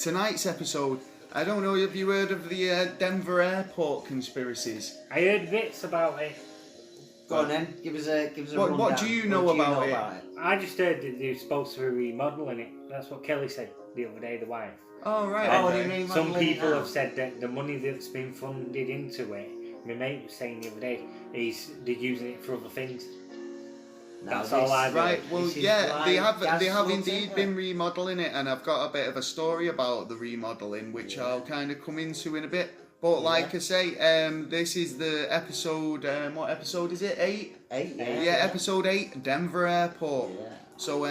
Speaker 1: tonight's episode, I don't know, have you heard of the Denver airport conspiracies?
Speaker 3: I heard bits about it.
Speaker 2: Go on then, give us a rundown.
Speaker 1: What do you know about it?
Speaker 3: I just heard that they're supposed to be remodelling it. That's what Kelly said the other day, the wife.
Speaker 1: Oh, right.
Speaker 3: Some people have said that the money that's been funded into it, my mate was saying the other day, they're using it for other things. That's all I've heard.
Speaker 1: Right, well, they have indeed been remodelling it, and I've got a bit of a story about the remodelling, which I'll kind of come into in a bit. But like I say, this is the episode. What episode is it? 8.
Speaker 2: 8.
Speaker 1: Yeah, episode 8, Denver Airport.
Speaker 2: Yeah.
Speaker 1: So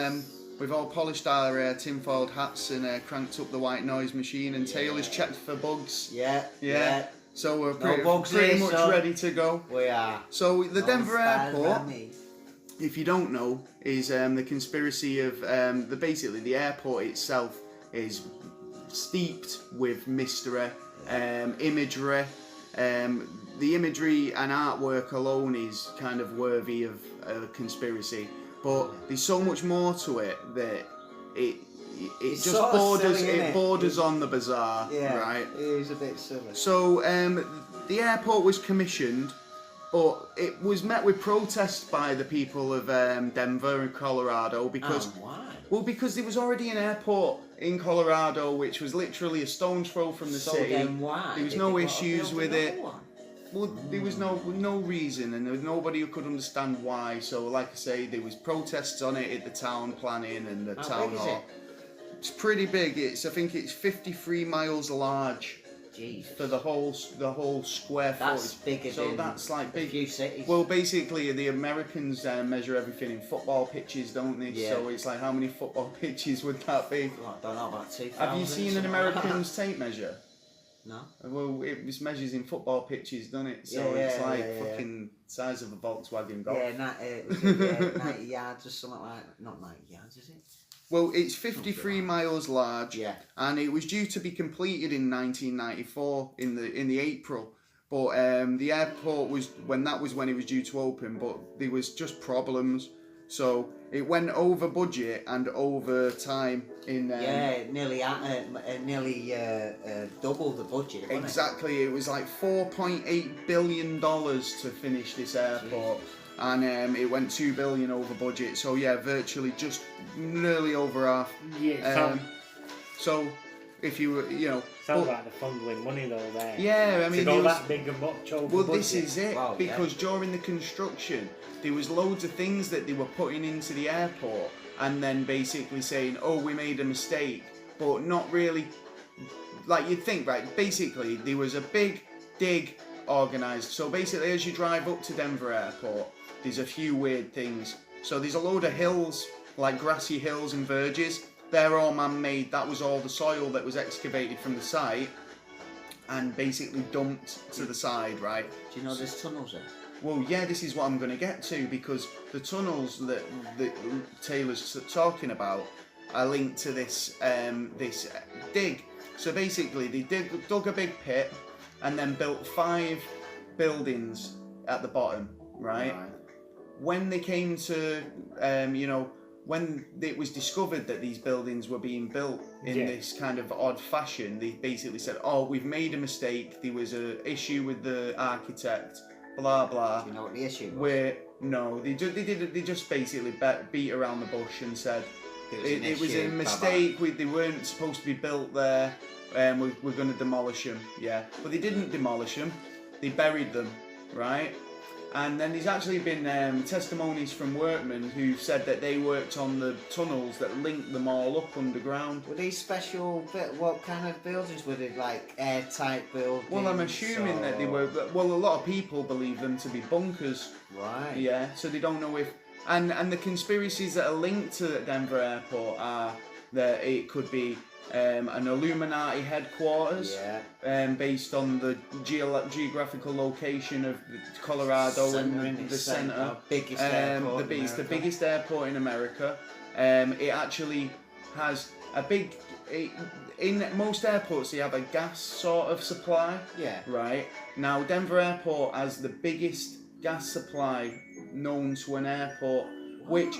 Speaker 1: we've all polished our tinfoiled hats and cranked up the white noise machine, and Taylor's checked for bugs.
Speaker 2: Yeah.
Speaker 1: So we're pretty much ready to go.
Speaker 2: We are.
Speaker 1: So the Denver Airport, if you don't know, is the conspiracy of basically the airport itself is steeped with mystery, imagery. The imagery and artwork alone is kind of worthy of a conspiracy, but there's so much more to it that it just borders on the bizarre, right?
Speaker 2: It is a bit silly.
Speaker 1: So the airport was commissioned, but it was met with protest by the people of Denver and Colorado because
Speaker 2: why?
Speaker 1: Well, because there was already an airport in Colorado which was literally a stone's throw from the city.
Speaker 2: Then why?
Speaker 1: There was no issues with it. Well, there was no reason, and there was nobody who could understand why. So, like I say, there was protests on it at the town planning and the town hall. It's pretty big. I think it's 53 miles large.
Speaker 2: Jeez.
Speaker 1: For the whole square foot.
Speaker 2: That's bigger than
Speaker 1: that's like big.
Speaker 2: A few cities.
Speaker 1: Well, basically, the Americans measure everything in football pitches, don't they?
Speaker 2: Yeah.
Speaker 1: So it's like, how many football pitches would that be?
Speaker 2: I don't know, about 2,000.
Speaker 1: Have you seen an American's tape measure?
Speaker 2: No.
Speaker 1: Well, it was measures in football pitches, doesn't it? So it's like fucking size of a Volkswagen Golf.
Speaker 2: Yeah, 90 yards or something like that. Not 90 yards, is it?
Speaker 1: Well, it's 53 miles large, and it was due to be completed in 1994 in the April. But the airport was when it was due to open, but there was just problems, so it went over budget and over time.
Speaker 2: Nearly double the budget.
Speaker 1: Exactly, it was like $4.8 billion to finish this airport. Jeez. And it went $2 billion over budget, so virtually just nearly over half.
Speaker 3: Yeah.
Speaker 1: So, if you
Speaker 3: sounds like the funneling money though there.
Speaker 1: Yeah, I mean,
Speaker 3: to go that big and much over budget.
Speaker 1: Well, this is it, because during the construction, there was loads of things that they were putting into the airport, and then basically saying, "Oh, we made a mistake," but not really. Like you'd think, right? Basically, there was a big dig organised. So basically, as you drive up to Denver Airport, there's a few weird things. So there's a load of hills, like grassy hills and verges. They're all man-made. That was all the soil that was excavated from the site and basically dumped to the side, right?
Speaker 2: Do you know there's tunnels there?
Speaker 1: Well, yeah, this is what I'm going to get to, because the tunnels that Taylor's talking about are linked to this this dig. So basically, they dug a big pit and then built 5 buildings at the bottom, right? When they came to, when it was discovered that these buildings were being built in this kind of odd fashion, they basically said, "Oh, we've made a mistake. There was an issue with the architect. Blah blah."
Speaker 2: Do you know what the issue was?
Speaker 1: They just basically beat around the bush and said it was a mistake. They weren't supposed to be built there. We're going to demolish them. Yeah, but they didn't demolish them. They buried them, right? And then there's actually been testimonies from workmen who said that they worked on the tunnels that linked them all up underground.
Speaker 2: Were these special, what kind of buildings were they, like airtight buildings?
Speaker 1: Well, I'm assuming that they were, well, a lot of people believe them to be bunkers.
Speaker 2: Right.
Speaker 1: Yeah, so they don't know if, and the conspiracies that are linked to Denver Airport are that it could be an Illuminati headquarters, based on the geographical location of Colorado and the center.
Speaker 2: Biggest airport
Speaker 1: it's the biggest airport in America. It actually has a big. In most airports, they have a gas sort of supply.
Speaker 2: Yeah.
Speaker 1: Right. Now, Denver Airport has the biggest gas supply known to an airport, which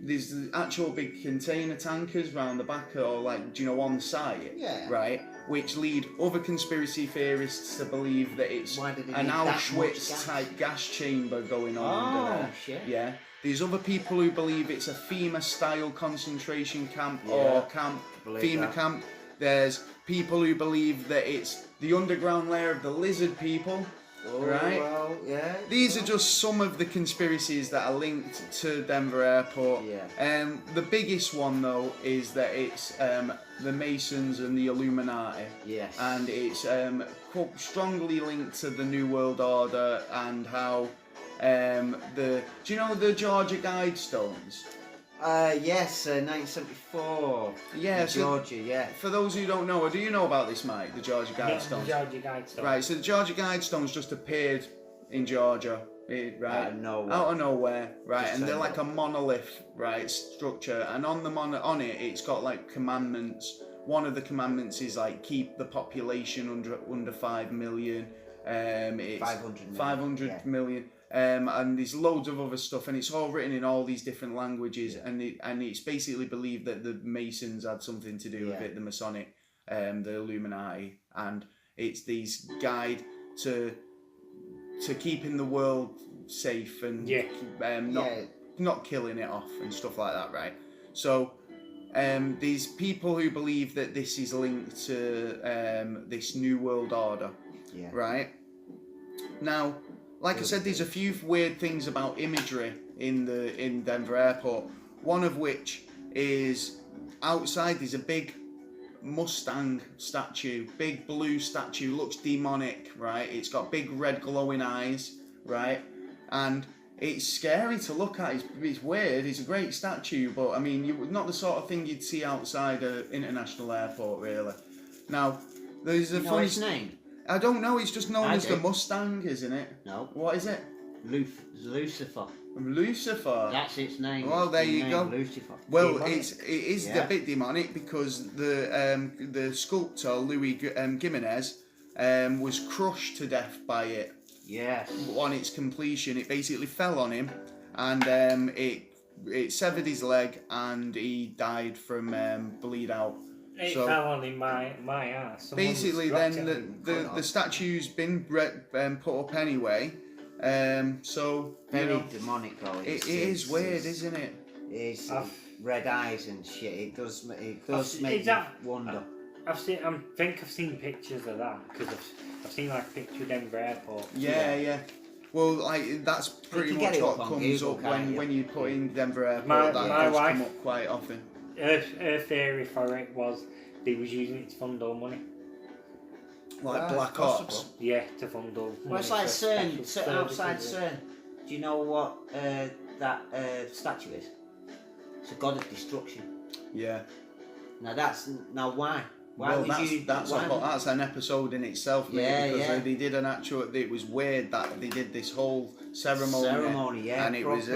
Speaker 1: there's the actual big container tankers round the back, or like, on site, right, which lead other conspiracy theorists to believe that it's an Auschwitz type gas chamber going on under there.
Speaker 2: Shit.
Speaker 1: Yeah, there's other people who believe it's a FEMA style concentration camp or camp. There's people who believe that it's the underground lair of the lizard people. right?
Speaker 2: Well, yeah.
Speaker 1: These are just some of the conspiracies that are linked to Denver Airport.
Speaker 2: Yeah.
Speaker 1: The biggest one though is that it's the Masons and the Illuminati.
Speaker 2: Yes.
Speaker 1: And it's strongly linked to the New World Order and how do you know the Georgia Guidestones?
Speaker 2: Yes, 1974.
Speaker 1: Yeah,
Speaker 2: Georgia, yeah.
Speaker 1: For those who don't know, do you know about this, Mike? The Georgia Guidestones?
Speaker 3: Yeah, the Georgia Guidestones.
Speaker 1: Right, so the Georgia Guidestones just appeared in Georgia, right? Out of nowhere, right?
Speaker 2: Just
Speaker 1: and they're like a monolith, right, structure. And on on it, it's got like commandments. One of the commandments is like keep the population under 5 million. It's 500 million. And there's loads of other stuff, and it's all written in all these different languages, and it's basically believed that the Masons had something to do with it, the Masonic, the Illuminati, and it's these guide to keeping the world safe and not killing it off and stuff like that, right? So these people who believe that this is linked to this New World Order, right? Now, like I said, there's a few weird things about imagery in Denver Airport. One of which is outside there's a big Mustang statue, big blue statue, looks demonic, right? It's got big red glowing eyes, right? And it's scary to look at. It's weird. It's a great statue, but I mean, not the sort of thing you'd see outside an international airport, really. Now, there's a funny.
Speaker 2: Its name?
Speaker 1: I don't know. It's just known as the Mustang, isn't it?
Speaker 2: No.
Speaker 1: What is it?
Speaker 2: Lucifer.
Speaker 1: Lucifer.
Speaker 2: That's its name.
Speaker 1: Well, there you go.
Speaker 2: Lucifer.
Speaker 1: Well, it is a bit demonic because the sculptor Louis Gimenez was crushed to death by it.
Speaker 2: Yes.
Speaker 1: On its completion, it basically fell on him, and it severed his leg, and he died from bleed out.
Speaker 3: It fell on in my ass.
Speaker 1: Basically, then the statue's been put up anyway. So
Speaker 2: very demonic though.
Speaker 1: It is weird, isn't it?
Speaker 2: It's red eyes and shit. It does make you wonder.
Speaker 3: I think I've seen pictures of that because I've seen like a picture of Denver Airport.
Speaker 1: Yeah. Well, like that's pretty much what comes Google, up when you put in Denver Airport. That does come up quite often.
Speaker 3: Her theory for it was they was using it to fund all money.
Speaker 1: Like Black Ops?
Speaker 3: Yeah, to fund all money.
Speaker 2: Well, it's like CERN, outside CERN. Do you know what that statue is? It's a god of destruction.
Speaker 1: Yeah.
Speaker 2: Now why? Why
Speaker 1: well, that's an episode in itself, mate, because they did an actual. It was weird that they did this whole ceremony. And it was.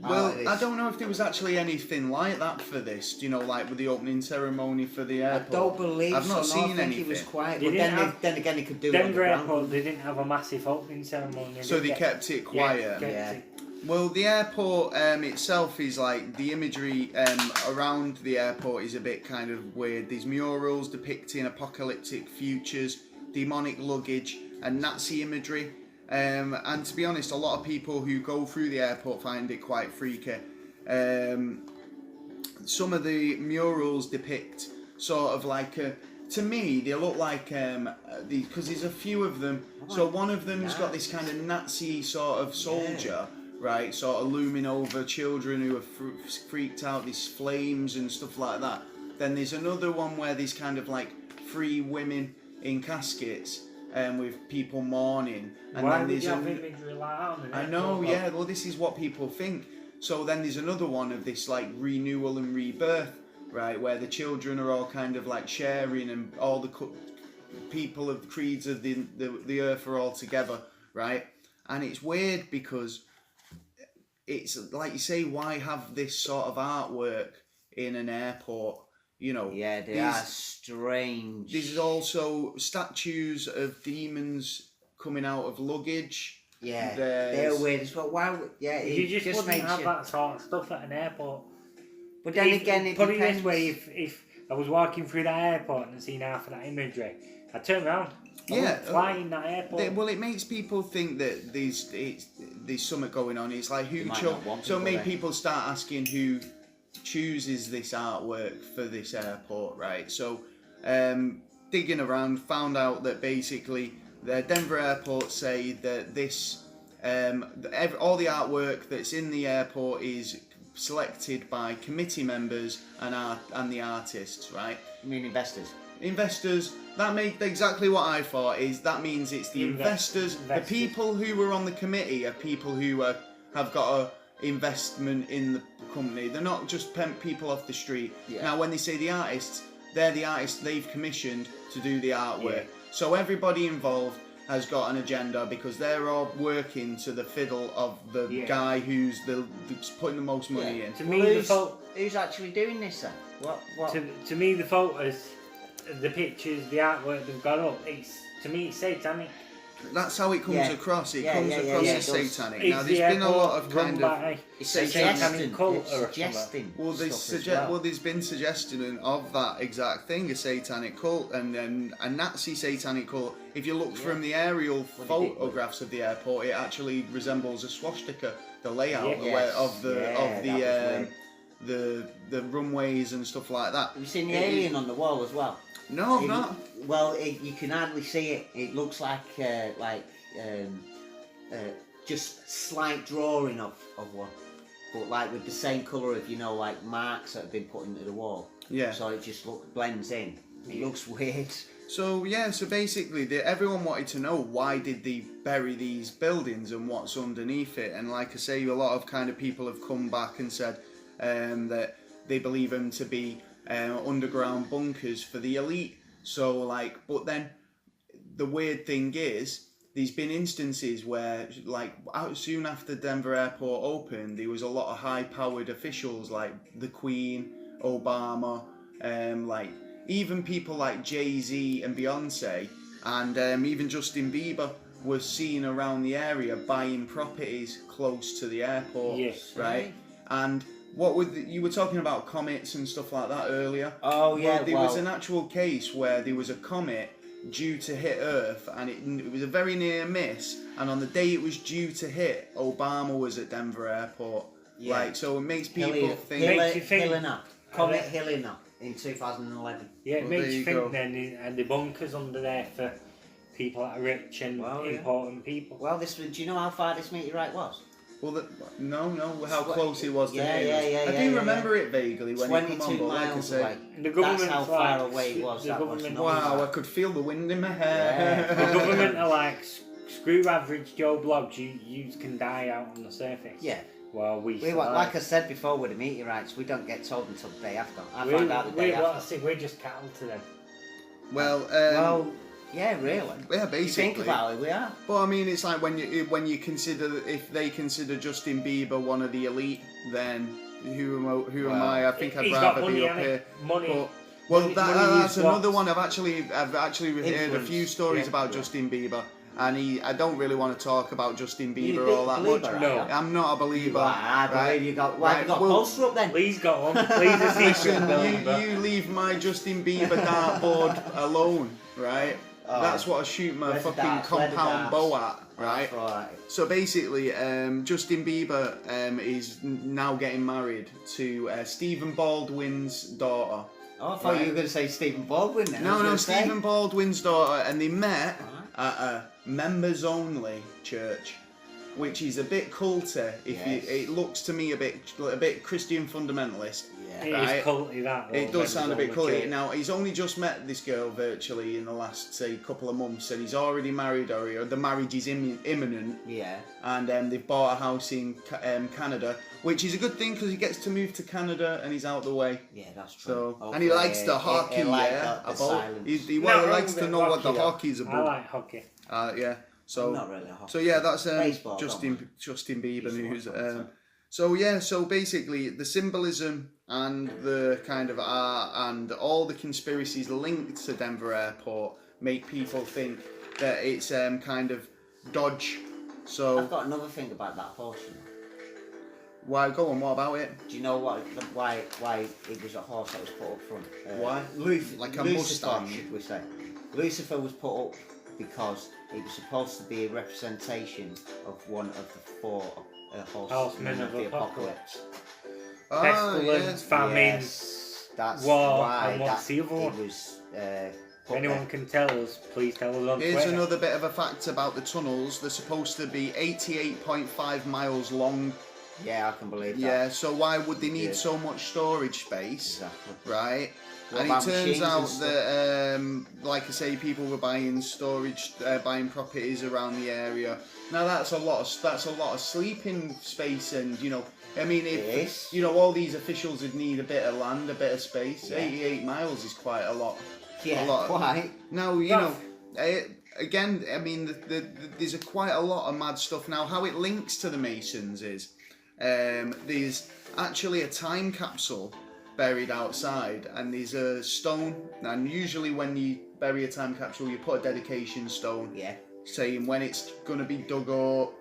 Speaker 1: Well, I don't know if there was actually anything like that for this. You know, like with the opening ceremony for the airport.
Speaker 2: I don't believe
Speaker 1: I've not seen
Speaker 2: anything.
Speaker 1: anything.
Speaker 2: It was quiet. But then again, it could do
Speaker 3: Denver Airport. They didn't have a massive opening ceremony.
Speaker 1: So they kept it quiet.
Speaker 2: Yeah.
Speaker 1: Well, the airport itself is like the imagery around the airport is a bit kind of weird. There's murals depicting apocalyptic futures, demonic luggage, and Nazi imagery. And to be honest, a lot of people who go through the airport find it quite freaky. Some of the murals depict sort of like to me, they look like because there's a few of them. So one of them's got this kind of Nazi sort of soldier. Right, sort of looming over children who are freaked out, these flames and stuff like that. Then there's another one where there's kind of like 3 women in caskets with people mourning. And
Speaker 3: why
Speaker 1: then
Speaker 3: would you have imagery like that?
Speaker 1: I know, yeah. Well, this is what people think. So then there's another one of this like renewal and rebirth, right, where the children are all kind of like sharing, and all the people of the creeds of the earth are all together, right? And it's weird because it's like you say, why have this sort of artwork in an airport? You know,
Speaker 2: yeah, they are strange.
Speaker 1: There's also statues of demons coming out of luggage.
Speaker 2: Yeah, they're weird as well. Why? Yeah,
Speaker 3: you just wouldn't have that sort of stuff at an airport.
Speaker 2: But then again, it
Speaker 3: put
Speaker 2: depends.
Speaker 3: it this way: if I was walking through that airport and seen half of that imagery, I'd turn around. Fly in that airport.
Speaker 1: Well, it makes people think that there's something going on. It's like so it made people start asking who chooses this artwork for this airport, right? So digging around, found out that basically the Denver Airport say that this all the artwork that's in the airport is selected by committee members and the artists, right?
Speaker 2: You mean investors?
Speaker 1: Investors. That made exactly what I thought. That means it's the investors. The people who were on the committee are people who have got a investment in the company. They're not just people off the street. Yeah. Now, when they say the artists, they're the artists they've commissioned to do the artwork. Yeah. So everybody involved has got an agenda because they're all working to the fiddle of the guy who's putting the most money in.
Speaker 2: To me, who's actually doing this then? What?
Speaker 3: To me, the photos, the pictures, the artwork they've got up, to me it's satanic.
Speaker 1: That's how it comes across. It comes across as satanic. Now, there's been a lot of kind of
Speaker 2: satanic cult suggesting.
Speaker 1: Well, there's been suggestion of that exact thing, a satanic cult and a Nazi satanic cult. If you look from the aerial photographs of the airport, it actually resembles a swastika. The layout of the runways and stuff like that.
Speaker 2: Have you seen the alien on the wall as well?
Speaker 1: No, I've not.
Speaker 2: Well, you can hardly see it. It looks like just slight drawing of one, but like with the same colour of like marks that have been put into the wall.
Speaker 1: Yeah.
Speaker 2: So it just blends in. It looks weird.
Speaker 1: So basically, everyone wanted to know why did they bury these buildings and what's underneath it. And like I say, a lot of kind of people have come back and said that they believe them to be underground bunkers for the elite. So but then the weird thing is, there's been instances where soon after Denver Airport opened, there was a lot of high-powered officials like the Queen, Obama, even people like Jay-Z and Beyonce, and even Justin Bieber was seen around the area buying properties close to the airport.
Speaker 3: Yes.
Speaker 1: Right? And you were talking about comets and stuff like that earlier.
Speaker 2: Oh yeah.
Speaker 1: Well, there was an actual case where there was a comet due to hit Earth, and it was a very near miss. And on the day it was due to hit, Obama was at Denver Airport. Yeah. So it makes people think.
Speaker 2: Comet Helena in 2011.
Speaker 3: Yeah, it makes you think then, and the bunkers under there for people that are rich and important people.
Speaker 2: Well, do you know how far this meteorite was?
Speaker 1: Well, no, how close it was to him. I do remember it vaguely when it came on, but like I say,
Speaker 2: that's how far away it was.
Speaker 1: Wow, I could feel the wind in my hair.
Speaker 3: Yeah. The government are like, screw average Joe Bloggs, you can die out on the surface.
Speaker 2: Yeah.
Speaker 3: Well,
Speaker 2: like I said before with the meteorites, we don't get told until the day after. I find out the day after.
Speaker 3: We're just cattle to them.
Speaker 1: Well,
Speaker 2: yeah, really.
Speaker 1: Yeah, basically.
Speaker 2: You think about it, we are.
Speaker 1: But I mean, it's like when you consider, if they consider Justin Bieber one of the elite, then who am I? I think I'd rather be up here.
Speaker 3: Money.
Speaker 1: But, that's another one. I've actually heard a few stories about Justin Bieber. And I don't really want to talk about Justin Bieber all that much.
Speaker 3: No,
Speaker 1: I'm not a believer.
Speaker 2: I believe you got. Why have you got a poster up then?
Speaker 3: Please go on. Please a secret.
Speaker 1: You leave my Justin Bieber dartboard alone, right? That's what I shoot my fucking compound bow at, right? So basically, Justin Bieber is now getting married to Stephen Baldwin's daughter.
Speaker 2: Oh, I thought you were going to say Stephen Baldwin then.
Speaker 1: No, Stephen Baldwin's daughter, and they met at a members only church, which is a bit culty. It looks to me a bit Christian fundamentalist.
Speaker 3: It is culty, that.
Speaker 1: It does sound a bit culty. Now, he's only just met this girl virtually in the last, say, couple of months, and he's already married her. The marriage is imminent.
Speaker 2: Yeah.
Speaker 1: And they've bought a house in Canada, which is a good thing because he gets to move to Canada and he's out the way.
Speaker 2: Yeah, that's true.
Speaker 1: So, and he likes the hockey,
Speaker 2: he likes
Speaker 1: to know what the hockey's about.
Speaker 3: I like hockey.
Speaker 1: Yeah. So,
Speaker 2: I'm not really a hockey.
Speaker 1: So yeah, that's
Speaker 2: Baseball,
Speaker 1: Justin Bieber, who's So basically the symbolism and the kind of art and all the conspiracies linked to Denver Airport make people think that it's kind of dodge. So
Speaker 2: I've got another thing about that horse.
Speaker 1: Why? Go on. What about it?
Speaker 2: Do you know why it was a horse that was put up front?
Speaker 1: Why?
Speaker 2: Like a Lucifer, should we say? Lucifer was put up because it was supposed to be a representation of one of the four horsemen of the apocalypse.
Speaker 3: Pestilence, famine,
Speaker 2: that's
Speaker 3: war,
Speaker 2: why
Speaker 3: and what's the other one?
Speaker 2: It was
Speaker 3: If anyone can tell us, please tell us on
Speaker 1: Here's
Speaker 3: Twitter.
Speaker 1: another bit of a fact about the tunnels. They're supposed to be 88.5 miles long.
Speaker 2: Yeah, I can believe that.
Speaker 1: Yeah, so why would they need so much storage space?
Speaker 2: Exactly.
Speaker 1: Right?
Speaker 2: What
Speaker 1: And it turns out
Speaker 2: and
Speaker 1: that, like I say, people were buying storage, buying properties around the area. Now that's a lot of sleeping space, and you know, I mean, if you know, all these officials would need a bit of land, a bit of space. 88 miles is quite a lot.
Speaker 2: Yeah,
Speaker 1: a lot.
Speaker 2: quite.
Speaker 1: Now you know. Again, I mean, there's quite a lot of mad stuff now. How it links to the Masons is there's actually a time capsule buried outside, and there's a stone. And usually, when you bury a time capsule, you put a dedication stone, saying when it's going to be dug up,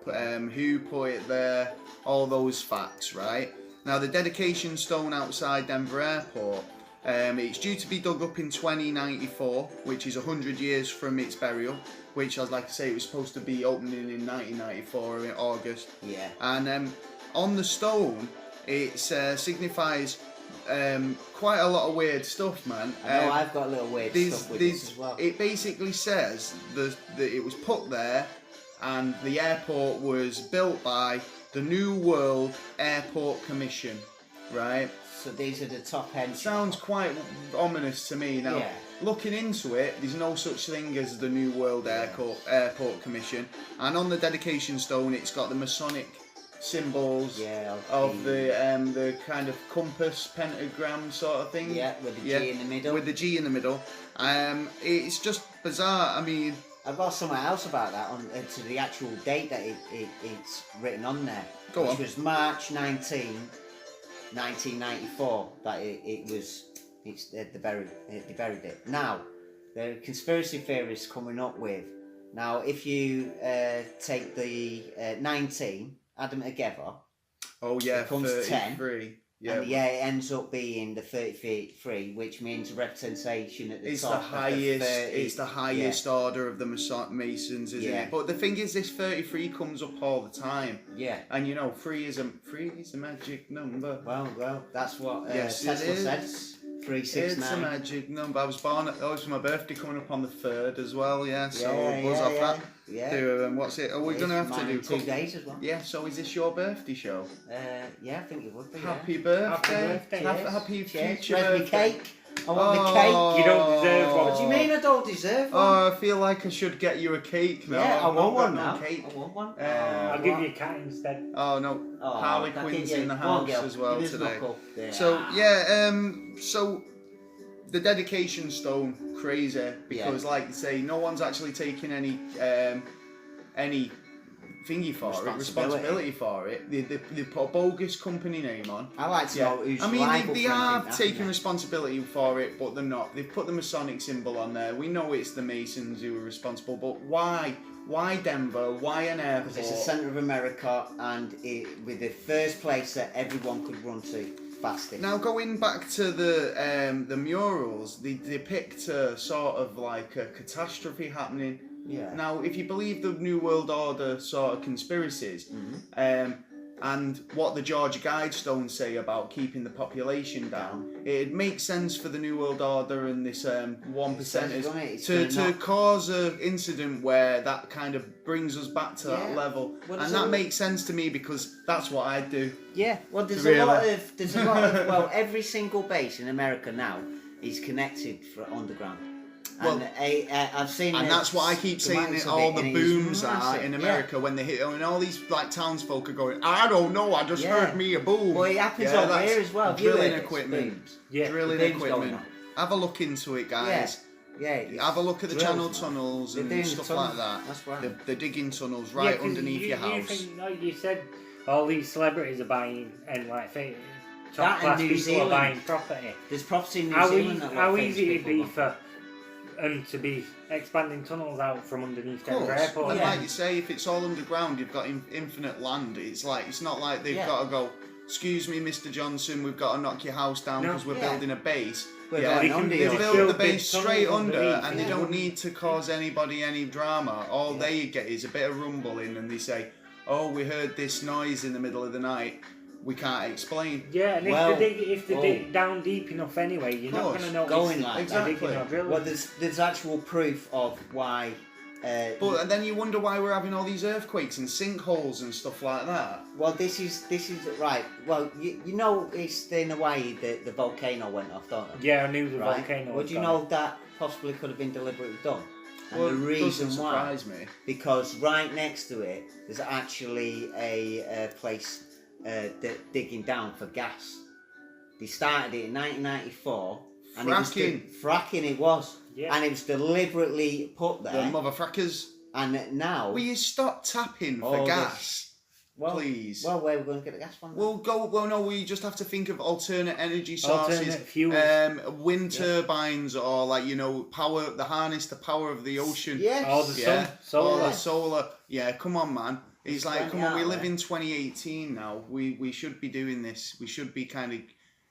Speaker 1: who put it there, all those facts, right? Now, the dedication stone outside Denver Airport. It's due to be dug up in 2094, which is 100 years from its burial, which, as like I say, it was supposed to be opening in 1994 in August.
Speaker 2: Yeah.
Speaker 1: And on the stone, it signifies quite a lot of weird stuff, man.
Speaker 2: I know I've got a little weird stuff with this as well.
Speaker 1: It basically says that it was put there, and the airport was built by the New World Airport Commission, right?
Speaker 2: So these are the top end.
Speaker 1: Sounds quite ominous to me. Now, looking into it, there's no such thing as the New World Airport Commission. And on the dedication stone, it's got the Masonic symbols of the kind of compass pentagram sort of thing.
Speaker 2: Yeah, with the G in the middle.
Speaker 1: With the G in the middle. It's just bizarre. I mean,
Speaker 2: I've got somewhere else about that to the actual date that it's written on there. Which was March 19. 1994 that they buried it. Now the conspiracy theorists coming up with, now if you take the 19, add them together, it comes 10. Yeah, and it ends up being the 33, which means representation at the top.
Speaker 1: It's the highest order of the Masons, isn't it? But the thing is, this 33 comes up all the time.
Speaker 2: Yeah.
Speaker 1: And you know, 3 is a magic number.
Speaker 2: Well, that's what Tesla said. 369.
Speaker 1: It's a magic number. I was born. It was my birthday coming up on the 3rd as well. Yeah. So buzz off that.
Speaker 2: Yeah.
Speaker 1: Do what's it? Are we gonna have to do
Speaker 2: 2 days as well?
Speaker 1: Yeah. So is this your birthday show?
Speaker 2: Yeah, I think it would be.
Speaker 1: Happy birthday! Happy future birthday!
Speaker 2: Cake. I want the cake.
Speaker 3: You don't deserve one.
Speaker 2: What do you mean I don't deserve one?
Speaker 1: Oh, I feel like I should get you a cake now.
Speaker 2: Yeah, I want one now.
Speaker 1: Cake.
Speaker 2: I want one.
Speaker 3: I'll give you a cat instead.
Speaker 1: Oh no, Harley Quinn's in the house as well today.
Speaker 2: Yeah.
Speaker 1: So so the dedication stone, crazy, because like you say, no one's actually taking any thingy for responsibility for it. They put a bogus company name on.
Speaker 2: I like to know who's
Speaker 1: I mean,
Speaker 2: liable
Speaker 1: they
Speaker 2: for
Speaker 1: are
Speaker 2: anything,
Speaker 1: taking responsibility for it, but they're not. They've put the Masonic symbol on there. We know it's the Masons who are responsible, but why? Why Denver? Why an airport?
Speaker 2: Because it's the centre of America, and with the first place that everyone could run to fastest.
Speaker 1: Now, going back to the murals, they depict a sort of like a catastrophe happening.
Speaker 2: Yeah.
Speaker 1: Now, if you believe the New World Order sort of conspiracies, and what the Georgia Guidestones say about keeping the population down, it makes sense for the New World Order and this 1%ers to cause an incident where that kind of brings us back to that level. Well, and that makes sense to me because that's what I'd do.
Speaker 2: Yeah, well, there's a lot of, well, every single base in America now is connected for underground.
Speaker 1: Well,
Speaker 2: and I've seen,
Speaker 1: and that's what I keep saying. All the booms are in America when they hit, and all these like townsfolk are going. I don't know. I just heard me a boom.
Speaker 2: Well, it happens over here as well.
Speaker 1: Drilling equipment.
Speaker 2: Drilling
Speaker 1: equipment. Have a look into it, guys.
Speaker 2: Yeah.
Speaker 1: Have a look at the channel tunnels and stuff like that.
Speaker 2: That's right.
Speaker 1: They're digging tunnels right underneath your house.
Speaker 3: Like you said, all these celebrities are buying and like top class people are buying property.
Speaker 2: There's property in New Zealand.
Speaker 3: How easy it'd be for to be expanding tunnels out from underneath Denver Airport.
Speaker 1: And like you say, if it's all underground, you've got infinite land. It's not like they've got to go, excuse me, Mr. Johnson, we've got to knock your house down because we're building a base. They build the base straight under and they don't need to cause anybody any drama. All they get is a bit of rumbling and they say, oh, we heard this noise in the middle of the night. we can't explain.
Speaker 3: Yeah, and if they dig down deep enough anyway, you're not going to know
Speaker 2: going like
Speaker 1: exactly.
Speaker 2: Well, there's actual proof of why.
Speaker 1: But then you wonder why we're having all these earthquakes and sinkholes and stuff like that.
Speaker 2: Well, this is right. Well, you know, it's in Hawaii the volcano went off, don't you?
Speaker 3: Yeah, I knew the volcano.
Speaker 2: Well, do you know that possibly could have been deliberately done? And
Speaker 1: well,
Speaker 2: the reason
Speaker 1: why? Me.
Speaker 2: Because right next to it, there's actually a place digging down for gas. They started it in 1994. And fracking it was. Yeah. And it was deliberately put there.
Speaker 1: The motherfuckers.
Speaker 2: And now...
Speaker 1: Will you stop tapping for gas? Please.
Speaker 2: Well, where are we going to get the gas from?
Speaker 1: No, we just have to think of alternate energy sources.
Speaker 3: Alternate fuels.
Speaker 1: Wind turbines or power, the power of the ocean.
Speaker 2: Yes.
Speaker 3: Or the sun. Solar.
Speaker 1: Or the solar. Yeah, come on, man. It's like, come on, we live in 2018 now. We should be doing this. We should be kind of...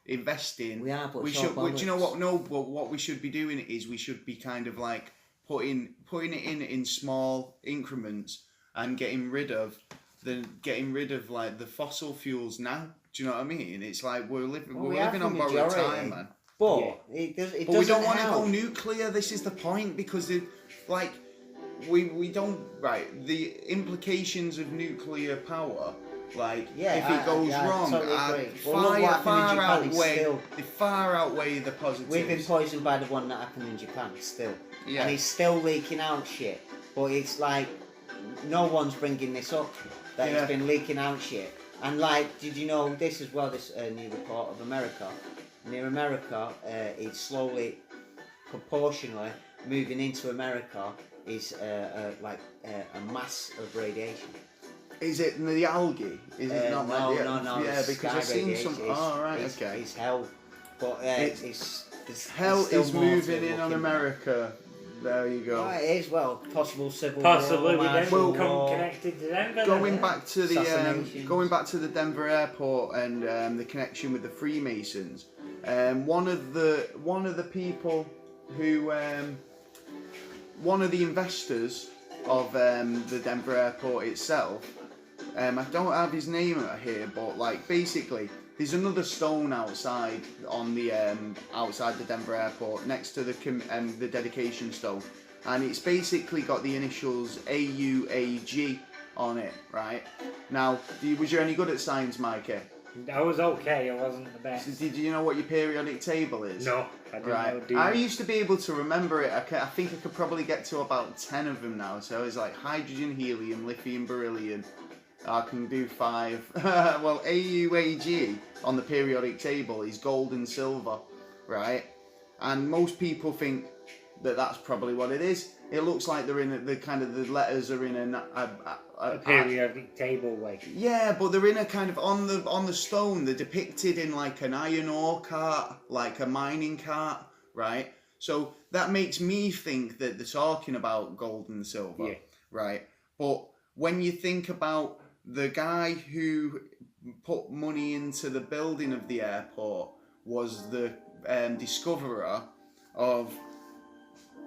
Speaker 1: investing.
Speaker 2: We are, but
Speaker 1: we should. Do you know what? No, but what we should be doing is we should be kind of like putting it in small increments and getting rid of like the fossil fuels now. Do you know what I mean? It's like we're living on borrowed time, man.
Speaker 2: But
Speaker 1: but we don't want to go nuclear. This is the point because we don't the implications of nuclear power. Like if it goes wrong, they far outweigh the positives.
Speaker 2: We've been poisoned by the one that happened in Japan still, and it's still leaking out shit. But it's like no one's bringing this up that it's been leaking out shit. And like, did you know this as well? This new report of America. Near America, it's slowly, proportionally moving into America is a mass of radiation.
Speaker 1: Is it the algae? Is it not
Speaker 2: no,
Speaker 1: like
Speaker 2: no.
Speaker 1: Yeah, because I've seen some. Oh, right, okay.
Speaker 2: It's hell, but it's
Speaker 1: hell is moving in on America. There you go.
Speaker 2: Right, it is possible civil
Speaker 3: possibly
Speaker 2: war.
Speaker 3: Possibly connected to Denver.
Speaker 1: Going back to the Denver airport and the connection with the Freemasons. One of the people who one of the investors of the Denver airport itself. I don't have his name here, but like basically, there's another stone outside on the outside the Denver airport next to the dedication stone, and it's basically got the initials AUAG on it. Right now, was you any good at science, Mikey?
Speaker 3: I was okay. I wasn't the best.
Speaker 1: So did you know what your periodic table is?
Speaker 3: No, I didn't know.
Speaker 1: I used to be able to remember it. I think I could probably get to about 10 of them now. So it's like hydrogen, helium, lithium, beryllium. I can do 5. Well, AUAG on the periodic table is gold and silver, right? And most people think that that's probably what it is. It looks like they're in the letters are in a
Speaker 3: periodic table way.
Speaker 1: Yeah, but they're in a kind of on the stone. They're depicted in like an iron ore cart, like a mining cart, right? So that makes me think that they're talking about gold and silver, right? But when you think about the guy who put money into the building of the airport was the discoverer of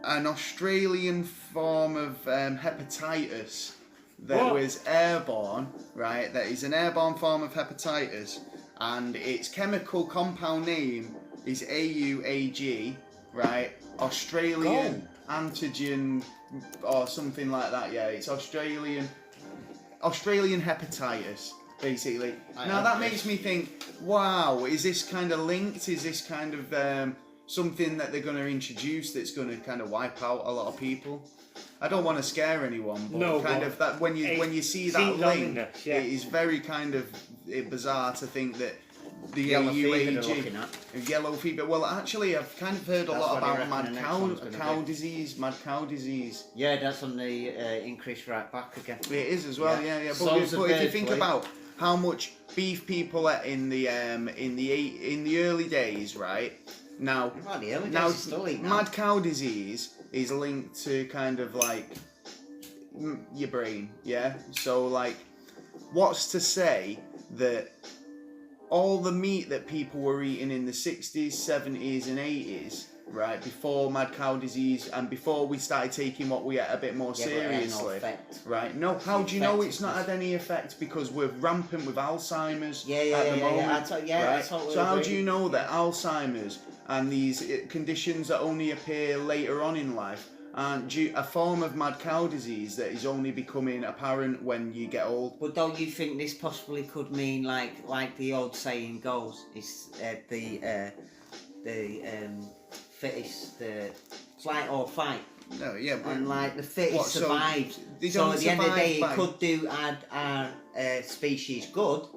Speaker 1: an Australian form of hepatitis that was airborne, right? That is an airborne form of hepatitis, and its chemical compound name is AUAG, right? Australian antigen or something like that. Yeah, it's Australian hepatitis, basically. Now that makes me think, wow, is this kind of linked? Is this kind of something that they're going to introduce that's going to kind of wipe out a lot of people? I don't want to scare anyone, but that when you see that link, it is very kind of bizarre to think that the
Speaker 2: yellow
Speaker 1: fever. Well, actually, I've kind of heard a lot about mad cow disease.
Speaker 2: Yeah, that's on the increase right back again.
Speaker 1: It is as well. Yeah. But if you think about how much beef people ate in the early days, right? Now, mad cow disease is linked to kind of like your brain, yeah? So, like, what's to say that all the meat that people were eating in the 60s, 70s and 80s right, before mad cow disease and before we started taking what we ate a bit more seriously, right? No, how do you know it's not had any effect? Because we're rampant with Alzheimer's at the moment, right? So how do you know that Alzheimer's and these conditions that only appear later on in life aren't a form of mad cow disease that is only becoming apparent when you get old?
Speaker 2: But don't you think this possibly could mean like the old saying goes, it's the fittest, the flight or fight.
Speaker 1: No, yeah, but
Speaker 2: and like the fittest survives. So at the end of the day, it could do our species good,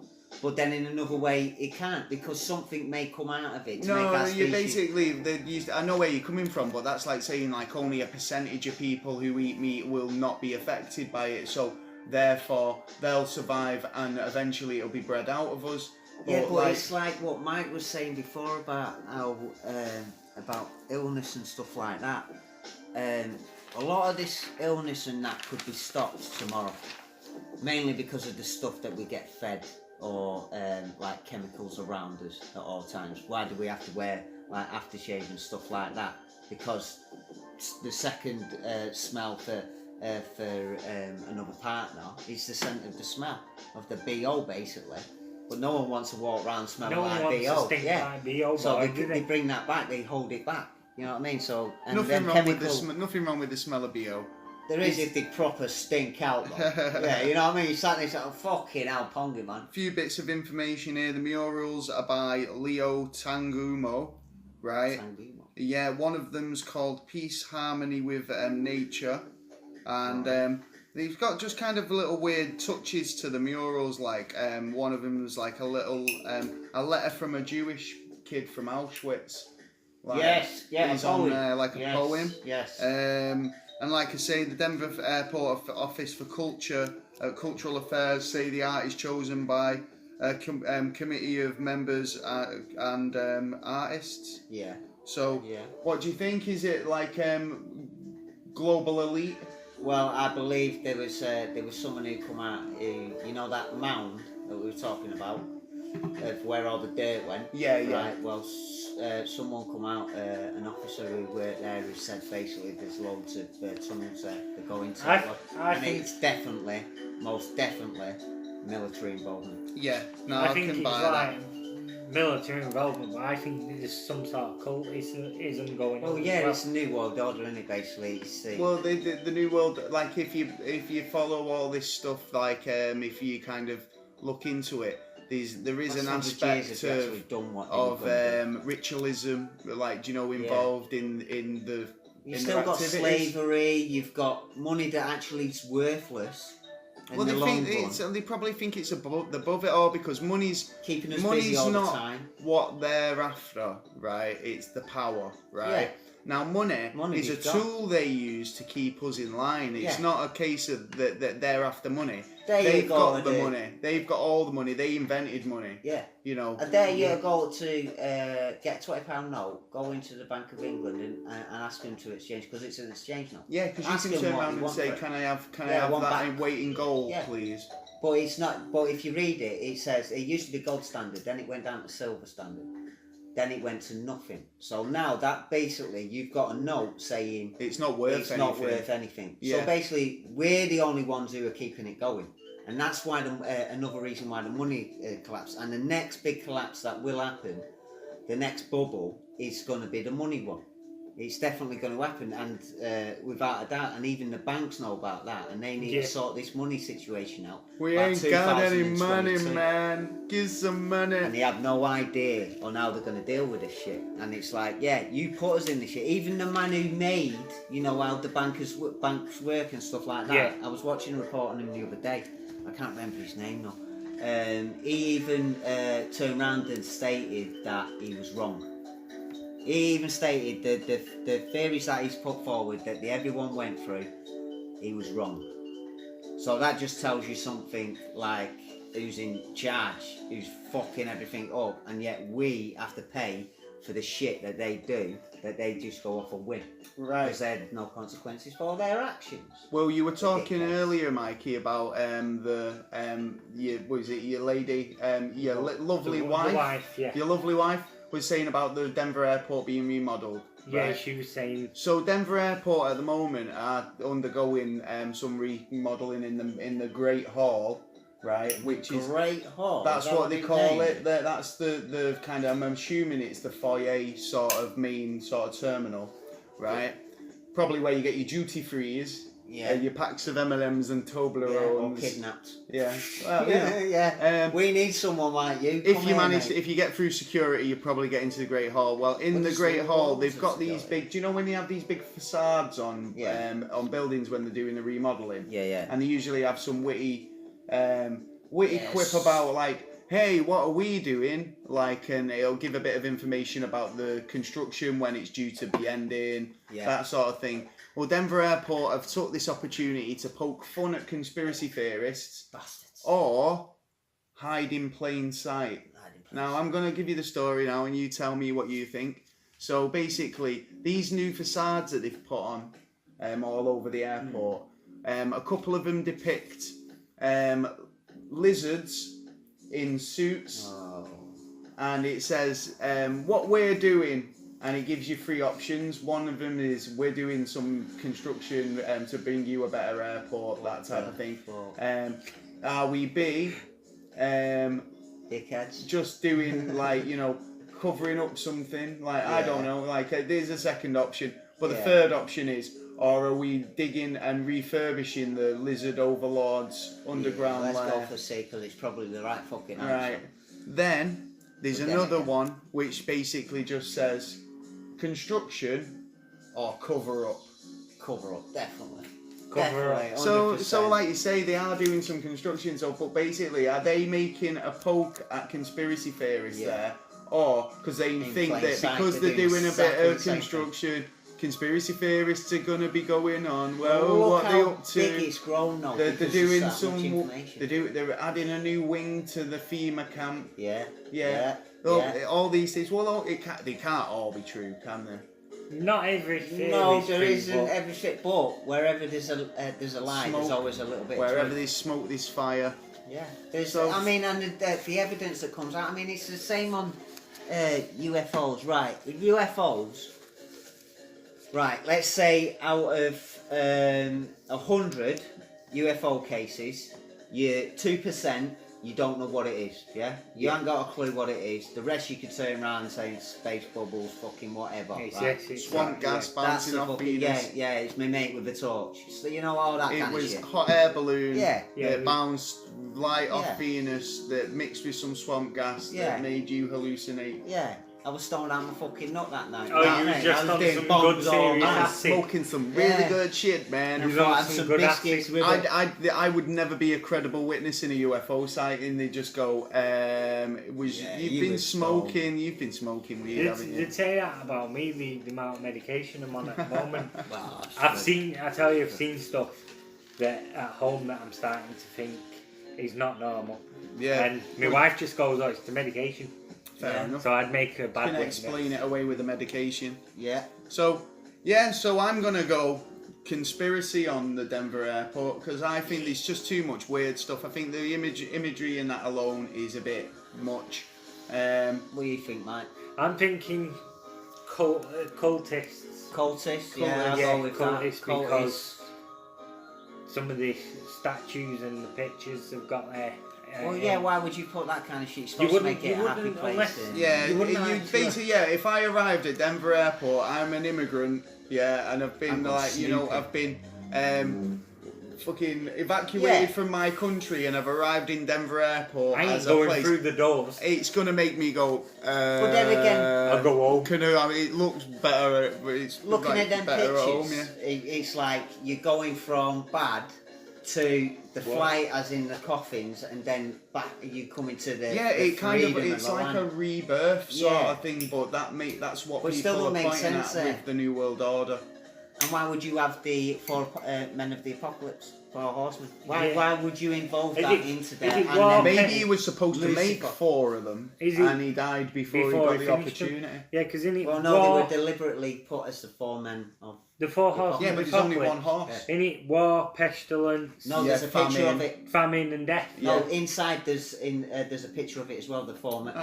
Speaker 2: but then in another way it can't, because something may come out of it to make our species...
Speaker 1: basically, I know where you're coming from, but that's like saying like only a percentage of people who eat meat will not be affected by it, so therefore they'll survive and eventually it'll be bred out of us.
Speaker 2: Yeah, but it's like what Mike was saying before about how about illness and stuff like that. A lot of this illness and that could be stopped tomorrow, mainly because of the stuff that we get fed or like chemicals around us at all times. Why do we have to wear like aftershave and stuff like that? Because the second smell for another partner is the scent of the smell of the BO basically. But no one wants to walk around smelling like BO.
Speaker 3: Like BO,
Speaker 2: so they bring that back, they hold it back. You know what I mean? So and
Speaker 1: nothing wrong with the smell of BO.
Speaker 2: There is if they proper stink out though. Yeah, you know what I mean? You sat there and fucking hell, pongy man.
Speaker 1: A few bits of information here. The murals are by Leo Tangumo, right?
Speaker 2: Tangumo.
Speaker 1: Yeah, one of them's called Peace, Harmony with Nature. And they've got just kind of little weird touches to the murals, like one of them was like a little a letter from a Jewish kid from Auschwitz. Like,
Speaker 2: he's
Speaker 1: on there like a poem.
Speaker 2: Yes.
Speaker 1: And like I say, the Denver Airport Office for Cultural Affairs say the art is chosen by a committee of members and artists.
Speaker 2: Yeah.
Speaker 1: So, what do you think? Is it like global elite?
Speaker 2: Well, I believe there was someone who come out who, you know, that mound that we were talking about, of where all the dirt went.
Speaker 1: Yeah.
Speaker 2: Right. Well, someone come out, an officer who worked there, who said basically there's loads of tunnels there that go into it, and it's definitely, most definitely, military involvement.
Speaker 1: Yeah. No,
Speaker 3: I think
Speaker 1: can
Speaker 3: it's
Speaker 1: buy
Speaker 3: like military involvement, but I think there's some sort of cultism going on.
Speaker 2: Oh yeah, it's a new world order, isn't it? Basically,
Speaker 1: well, the new world, like if you follow all this stuff, like if you kind of look into it, there is an aspect of ritualism, like involved in the.
Speaker 2: You've still got slavery. You've got money that actually is worthless.
Speaker 1: Well, they probably think it's above it all, because money's
Speaker 2: keeping us busy all
Speaker 1: not
Speaker 2: the time.
Speaker 1: What they're after, right? It's the power, right? Yeah. Now, money is a tool they use to keep us in line. It's not a case of that they're after money. They've got the money. They've got all the money. They invented money.
Speaker 2: Yeah.
Speaker 1: You know.
Speaker 2: And there you go to get a £20 note, go into the Bank of England and ask them to exchange, because it's an exchange note.
Speaker 1: Yeah, because you can turn around and say, "Can I have that in weight in gold, please?"
Speaker 2: But it's not. But if you read it, it says it used to be gold standard, then it went down to silver standard. Then it went to nothing. So now that basically you've got a note saying
Speaker 1: it's not worth
Speaker 2: anything.
Speaker 1: Yeah.
Speaker 2: So basically we're the only ones who are keeping it going, and that's why another reason why the money collapsed. And the next big collapse that will happen, the next bubble, is going to be the money one. It's definitely going to happen, and without a doubt, and even the banks know about that, and they need to sort this money situation out.
Speaker 1: We ain't got any money, man. Give some money.
Speaker 2: And they have no idea on how they're going to deal with this shit. And it's like, you put us in this shit. Even the man who made, how the banks work and stuff like that. Yeah. I was watching a report on him the other day. I can't remember his name now. He even turned around and stated that he was wrong. He even stated that the theories that he's put forward, that everyone went through, he was wrong. So that just tells you something, like who's in charge, who's fucking everything up, and yet we have to pay for the shit that they do, that they just go off and win.
Speaker 1: Right.
Speaker 2: Because they had no consequences for their actions.
Speaker 1: Well, you were talking earlier, Mikey, about your lady, your lovely wife?
Speaker 3: Yeah.
Speaker 1: Your lovely wife was saying about the Denver airport being remodeled.
Speaker 3: Yeah,
Speaker 1: right?
Speaker 3: she was saying.
Speaker 1: So Denver Airport at the moment are undergoing some remodeling in the Great Hall, right? Which is
Speaker 2: Great Hall.
Speaker 1: That's what they call it. That's the kind of. I'm assuming it's the foyer sort of main sort of terminal, right? Probably where you get your duty frees. Yeah. Your packs of M&Ms and Toblerones.
Speaker 2: Or kidnapped.
Speaker 1: Yeah. Well,
Speaker 2: yeah. We need someone like you.
Speaker 1: If you get through security, you probably get into the Great Hall. Well, in the Great Hall, they've got these big. Do you know when they have these big facades on buildings when they're doing the remodeling?
Speaker 2: Yeah.
Speaker 1: And they usually have some witty quip about like, hey, what are we doing? Like, and it'll give a bit of information about the construction when it's due to be ending, that sort of thing. Well, Denver Airport have took this opportunity to poke fun at conspiracy theorists.
Speaker 2: Bastards.
Speaker 1: Or hide in plain sight. Now, I'm going to give you the story now and you tell me what you think. So, basically, these new facades that they've put on all over the airport, a couple of them depict lizards in suits.
Speaker 2: Oh.
Speaker 1: And it says, what we're doing... And it gives you 3 options. One of them is we're doing some construction to bring you a better airport, that type of thing. Are we B?
Speaker 2: Dickheads.
Speaker 1: Just doing like, covering up something. Like, I don't know. Like, there's a second option. But the third option is, or are we digging and refurbishing the lizard overlord's underground lair?
Speaker 2: Let's go for C, because it's probably the right fucking answer.
Speaker 1: Right. Then, there's another one which basically just says... construction or cover up?
Speaker 2: Cover up, definitely.
Speaker 3: Cover up.
Speaker 1: So like you say, they are doing some construction. So, but basically, are they making a poke at conspiracy theorists there, or because they think that because they're doing a bit of construction, conspiracy theorists are gonna be going on? Well, what are they up to?
Speaker 2: Big it's grown now.
Speaker 1: They're doing some. They're adding a new wing to the FEMA camp.
Speaker 2: Yeah.
Speaker 1: All these things. Well, they can't all be true, can they?
Speaker 3: Not every theory.
Speaker 2: No, there isn't every shit. But wherever there's a lie,
Speaker 1: smoke,
Speaker 2: there's always a little bit.
Speaker 1: Wherever
Speaker 2: of
Speaker 1: there's smoke, there's fire.
Speaker 2: Yeah. And the evidence that comes out. I mean, it's the same on UFOs, right? With UFOs, right? Let's say out of 100 UFO cases, 2%. You don't know what it is, yeah? You haven't got a clue what it is. The rest you could turn around and say it's space bubbles, fucking whatever.
Speaker 3: It's
Speaker 1: swamp gas bouncing off Venus.
Speaker 2: Yeah, it's my mate with the torch. So, all that kind of shit.
Speaker 1: It was hot air balloon that bounced light off Venus that mixed with some swamp gas that made you hallucinate.
Speaker 2: Yeah. I was stoned out my fucking nut that night.
Speaker 3: Oh, you were just on some good serious
Speaker 1: smoking some really good shit, man.
Speaker 3: You had some good biscuits with it.
Speaker 1: I would never be a credible witness in a UFO sighting. They just go, you've been smoking weed, haven't you?
Speaker 3: They say that about me, the amount of medication I'm on at the moment. I've seen stuff that at home that I'm starting to think is not normal.
Speaker 1: Yeah.
Speaker 3: And my wife just goes, oh, it's the medication.
Speaker 1: Fair enough.
Speaker 3: So I'd make a bad
Speaker 1: Can explain it away with the medication.
Speaker 2: Yeah.
Speaker 1: So I'm gonna go conspiracy on the Denver airport because I think there's just too much weird stuff. I think the imagery in that alone is a bit much.
Speaker 2: What do you think, Mike?
Speaker 3: I'm thinking cultists.
Speaker 2: Cultists, I'll go with
Speaker 3: cultists because some of the statues and the pictures have got there.
Speaker 2: Well, why would you put that kind of shit? You're supposed to make it a happy place.
Speaker 1: If I arrived at Denver Airport, I'm an immigrant, and I've been I've been fucking evacuated from my country, and I've arrived in Denver Airport.
Speaker 3: I ain't going through the doors.
Speaker 1: It's gonna make me go.
Speaker 2: But then again,
Speaker 3: I'll go home.
Speaker 1: It looks better. It's
Speaker 2: looking at them
Speaker 1: better
Speaker 2: pictures.
Speaker 1: at home,
Speaker 2: It's like you're going from bad to the flight, as in the coffins, and then back you come into the
Speaker 1: it's like a rebirth sort of thing, but that's what people are pointing at with the New World Order.
Speaker 2: And why would you have the 4 men of the apocalypse, 4 horsemen? Why would you involve that into that?
Speaker 1: Maybe he was supposed to make 4 of them, and he died before he got the opportunity.
Speaker 3: Yeah, because in it,
Speaker 2: they were deliberately put as the 4 men of
Speaker 3: the 4 horsemen.
Speaker 1: Yeah, but there's only 1 horse.
Speaker 3: In it, war, pestilence.
Speaker 2: No, there's a picture of it.
Speaker 3: Famine and death.
Speaker 2: No, inside there's a picture of it as well. The 4 men.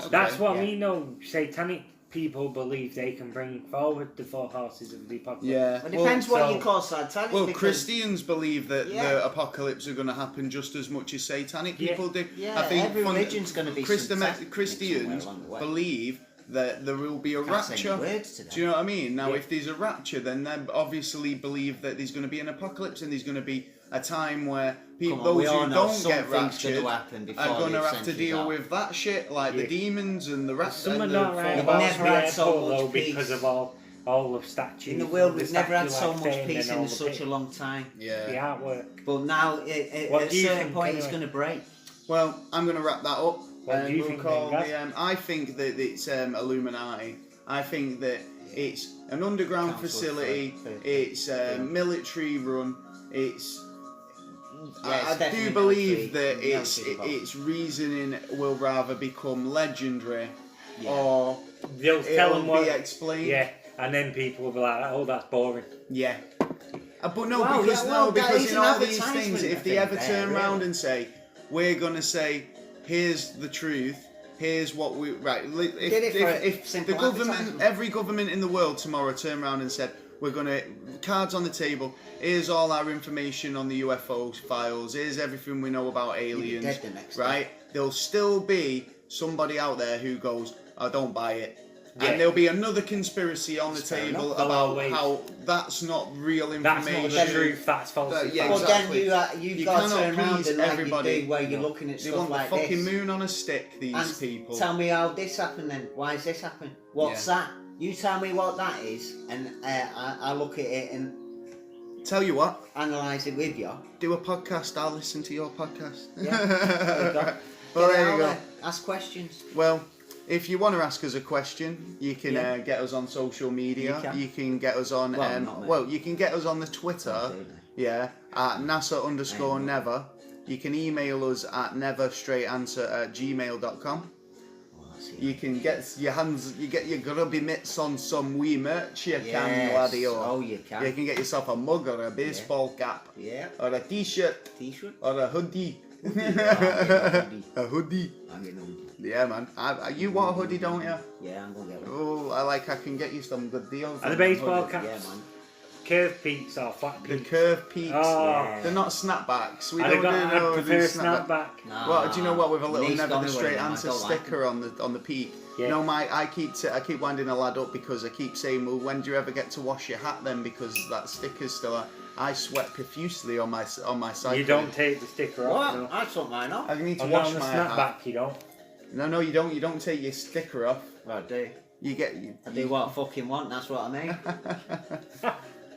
Speaker 3: That's what we know. Satanic people believe they can bring forward the 4 horses of the apocalypse.
Speaker 1: Yeah.
Speaker 2: It depends what you call satanic.
Speaker 1: Well,
Speaker 2: because
Speaker 1: Christians believe that the apocalypse are going to happen just as much as satanic people do.
Speaker 2: Yeah,
Speaker 1: I think
Speaker 2: every religion's going to be
Speaker 1: Christians believe that there will be a rapture. Do you know what I mean? Now, if there's a rapture, then they obviously believe that there's going to be an apocalypse and there's going to be a time where people, those who don't get raptured, are going to have to deal with that shit, like the demons and the rats.
Speaker 3: Some are not right about never had so much peace because of all the statues.
Speaker 2: In the world, we've never had so much peace in such a long time.
Speaker 1: Yeah.
Speaker 3: The artwork.
Speaker 2: But now, at a certain point, it's going to break.
Speaker 1: Well, I'm going to wrap that up.
Speaker 3: What do you think,
Speaker 1: I think that it's Illuminati. I think that it's an underground facility. It's military run. It's. I do believe that its reasoning will rather become legendary, or
Speaker 3: they'll tell them what
Speaker 1: be explained.
Speaker 3: Yeah, and then people will be like, "Oh, that's boring."
Speaker 1: Yeah, but no, because in all these things, if they ever turn around and say, "We're gonna say, here's the truth. Here's what we If the government, every government in the world tomorrow turned around and said, "We're gonna cards on the table. Here's all our information on the UFO files. Here's everything we know about aliens." Right? There'll still be somebody out there who goes, "I don't buy it." Yeah. And there'll be another conspiracy on the table about how that's not real information.
Speaker 3: That's not the truth. That's false.
Speaker 1: Yeah,
Speaker 2: well,
Speaker 1: exactly.
Speaker 2: then you've got to turn around and everybody. You do where you're looking at stuff like this.
Speaker 1: They want the fucking moon on a stick. These people.
Speaker 2: Tell me how this happened then. Why has this happened? What's that? You tell me what that is, and I look at it and
Speaker 1: tell you what,
Speaker 2: analyse it with you.
Speaker 1: Do a podcast. I'll listen to your podcast.
Speaker 2: Yeah. There you go.
Speaker 1: Well, there you go.
Speaker 2: Ask questions.
Speaker 1: Well, if you want to ask us a question, you can get us on social media. You can get us on. You can get us on the Twitter. At NASA_never. You can email us at neverstraightanswer@gmail.com. You can get your grubby mitts on some wee merch. You can, laddie.
Speaker 2: Oh, you can.
Speaker 1: You can get yourself a mug or a baseball cap.
Speaker 2: Yeah.
Speaker 1: Or a t-shirt. Or a hoodie. A hoodie.
Speaker 2: I'm getting a hoodie.
Speaker 1: Yeah, man. You want a hoodie, don't you?
Speaker 2: Yeah, I'm gonna get one.
Speaker 1: Oh, I can get you some good deals.
Speaker 3: And the baseball caps.
Speaker 2: Yeah, man.
Speaker 3: Curved peaks or flat peaks?
Speaker 1: The curved peaks.
Speaker 3: Oh.
Speaker 1: They're not snapbacks. We
Speaker 3: I prefer snapback.
Speaker 1: No. Well, do you know what? With a little Never the Straight Answer sticker on the peak.
Speaker 3: Yeah.
Speaker 1: No, I keep winding a lad up because I keep saying, well, when do you ever get to wash your hat then? Because that sticker's still. I sweat profusely on my side.
Speaker 3: You don't take the sticker off.
Speaker 2: What? I took mine off.
Speaker 1: I need to wash my
Speaker 3: snapback.
Speaker 1: hat.
Speaker 3: You don't.
Speaker 1: No, you don't. You don't take your sticker off.
Speaker 2: I do.
Speaker 1: I
Speaker 2: do what I fucking want. That's what I mean.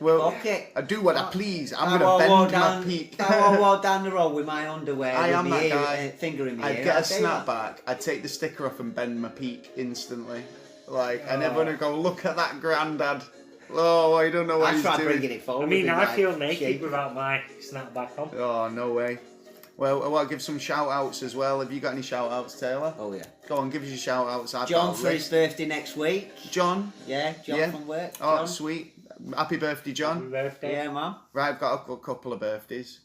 Speaker 1: Well, I do what I please. I'm going to bend my peak.
Speaker 2: I walk down the road with my underwear.
Speaker 1: I am that guy.
Speaker 2: Finger in my ear.
Speaker 1: I'd get a snapback. I'd take the sticker off and bend my peak instantly. And everyone would go, look at that grandad. Oh, I don't know what he's doing.
Speaker 2: I try bringing it forward.
Speaker 3: I mean, I feel naked without my snapback on.
Speaker 1: Oh, no way. Well, I want to give some shout-outs as well. Have you got any shout-outs, Taylor?
Speaker 2: Oh, yeah.
Speaker 1: Go on, give us your shout-outs.
Speaker 2: John for his birthday next week.
Speaker 1: John?
Speaker 2: Yeah, John from work.
Speaker 1: Oh, sweet. Happy birthday, John.
Speaker 3: Happy birthday.
Speaker 2: Yeah, man.
Speaker 1: Right, I've got a couple of birthdays.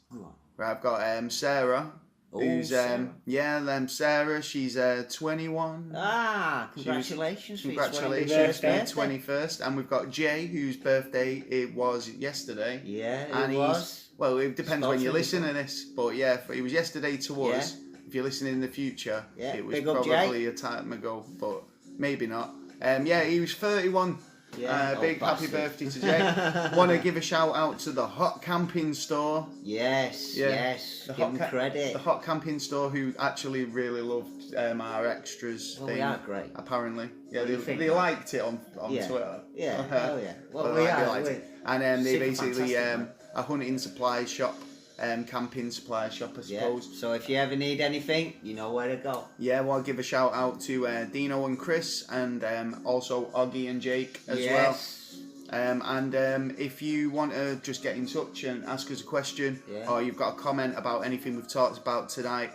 Speaker 1: Right, I've got Sarah. Who's Sarah, she's 21.
Speaker 2: Ah, congratulations for your
Speaker 1: 21st. And we've got Jay, whose birthday it was yesterday.
Speaker 2: Yeah,
Speaker 1: and it was. Well, it depends when you listen to this, but yeah, it was yesterday to us. If you're listening in the future, it was probably a time ago, but maybe not. He was 31.
Speaker 2: Yeah,
Speaker 1: big happy birthday to Jay. Want to give a shout out to the Hot Camping Store.
Speaker 2: Yes. Give them credit.
Speaker 1: The Hot Camping Store, who actually really loved our extras thing.
Speaker 2: We are great.
Speaker 1: Apparently, they liked it on Twitter.
Speaker 2: Yeah, hell yeah. Well,
Speaker 1: they liked it. And they basically a hunting supply shop. Camping supply shop, I suppose.
Speaker 2: Yeah. So if you ever need anything, you know where to go.
Speaker 1: Yeah, well, I'll give a shout out to Dino and Chris, and also Oggy and Jake as well. If you want to just get in touch and ask us a question, or you've got a comment about anything we've talked about tonight,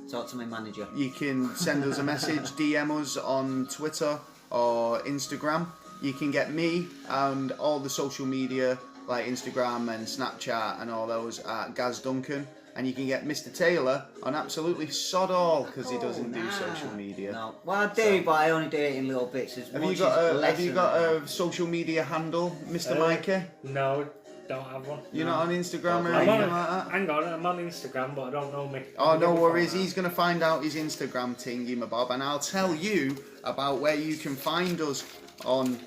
Speaker 2: talk to my manager.
Speaker 1: You can send us a message, DM us on Twitter or Instagram. You can get me and all the social media like Instagram and Snapchat and all those at Gaz Duncan. and you can get Mr. Taylor on absolutely sod all because he doesn't do social media.
Speaker 2: No, well I do, but I only do it in little bits.
Speaker 1: Have you got a social media handle, Mr. Mikey?
Speaker 3: No, don't have one.
Speaker 1: You're not on Instagram or anything like that?
Speaker 3: Hang on, I'm on Instagram, but I don't know me.
Speaker 1: Oh, no worries. He's going to find out his Instagram thingy-mabob, and I'll tell you about where you can find us on,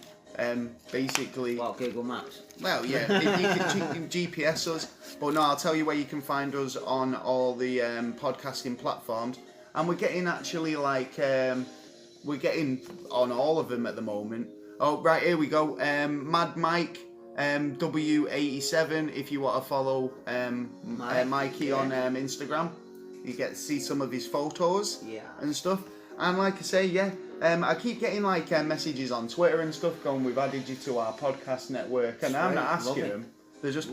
Speaker 1: basically...
Speaker 2: Well, Google Maps.
Speaker 1: Well, yeah, if you can GPS us. But no, I'll tell you where you can find us on all the podcasting platforms. And we're getting actually, like, we're getting on all of them at the moment. Oh, right, here we go. Mad Mike. W87 if you want to follow Mikey on Instagram, you get to see some of his photos and stuff. And like I say, I keep getting like messages on Twitter and stuff going, we've added you to our podcast network, and I'm not asking them, they're just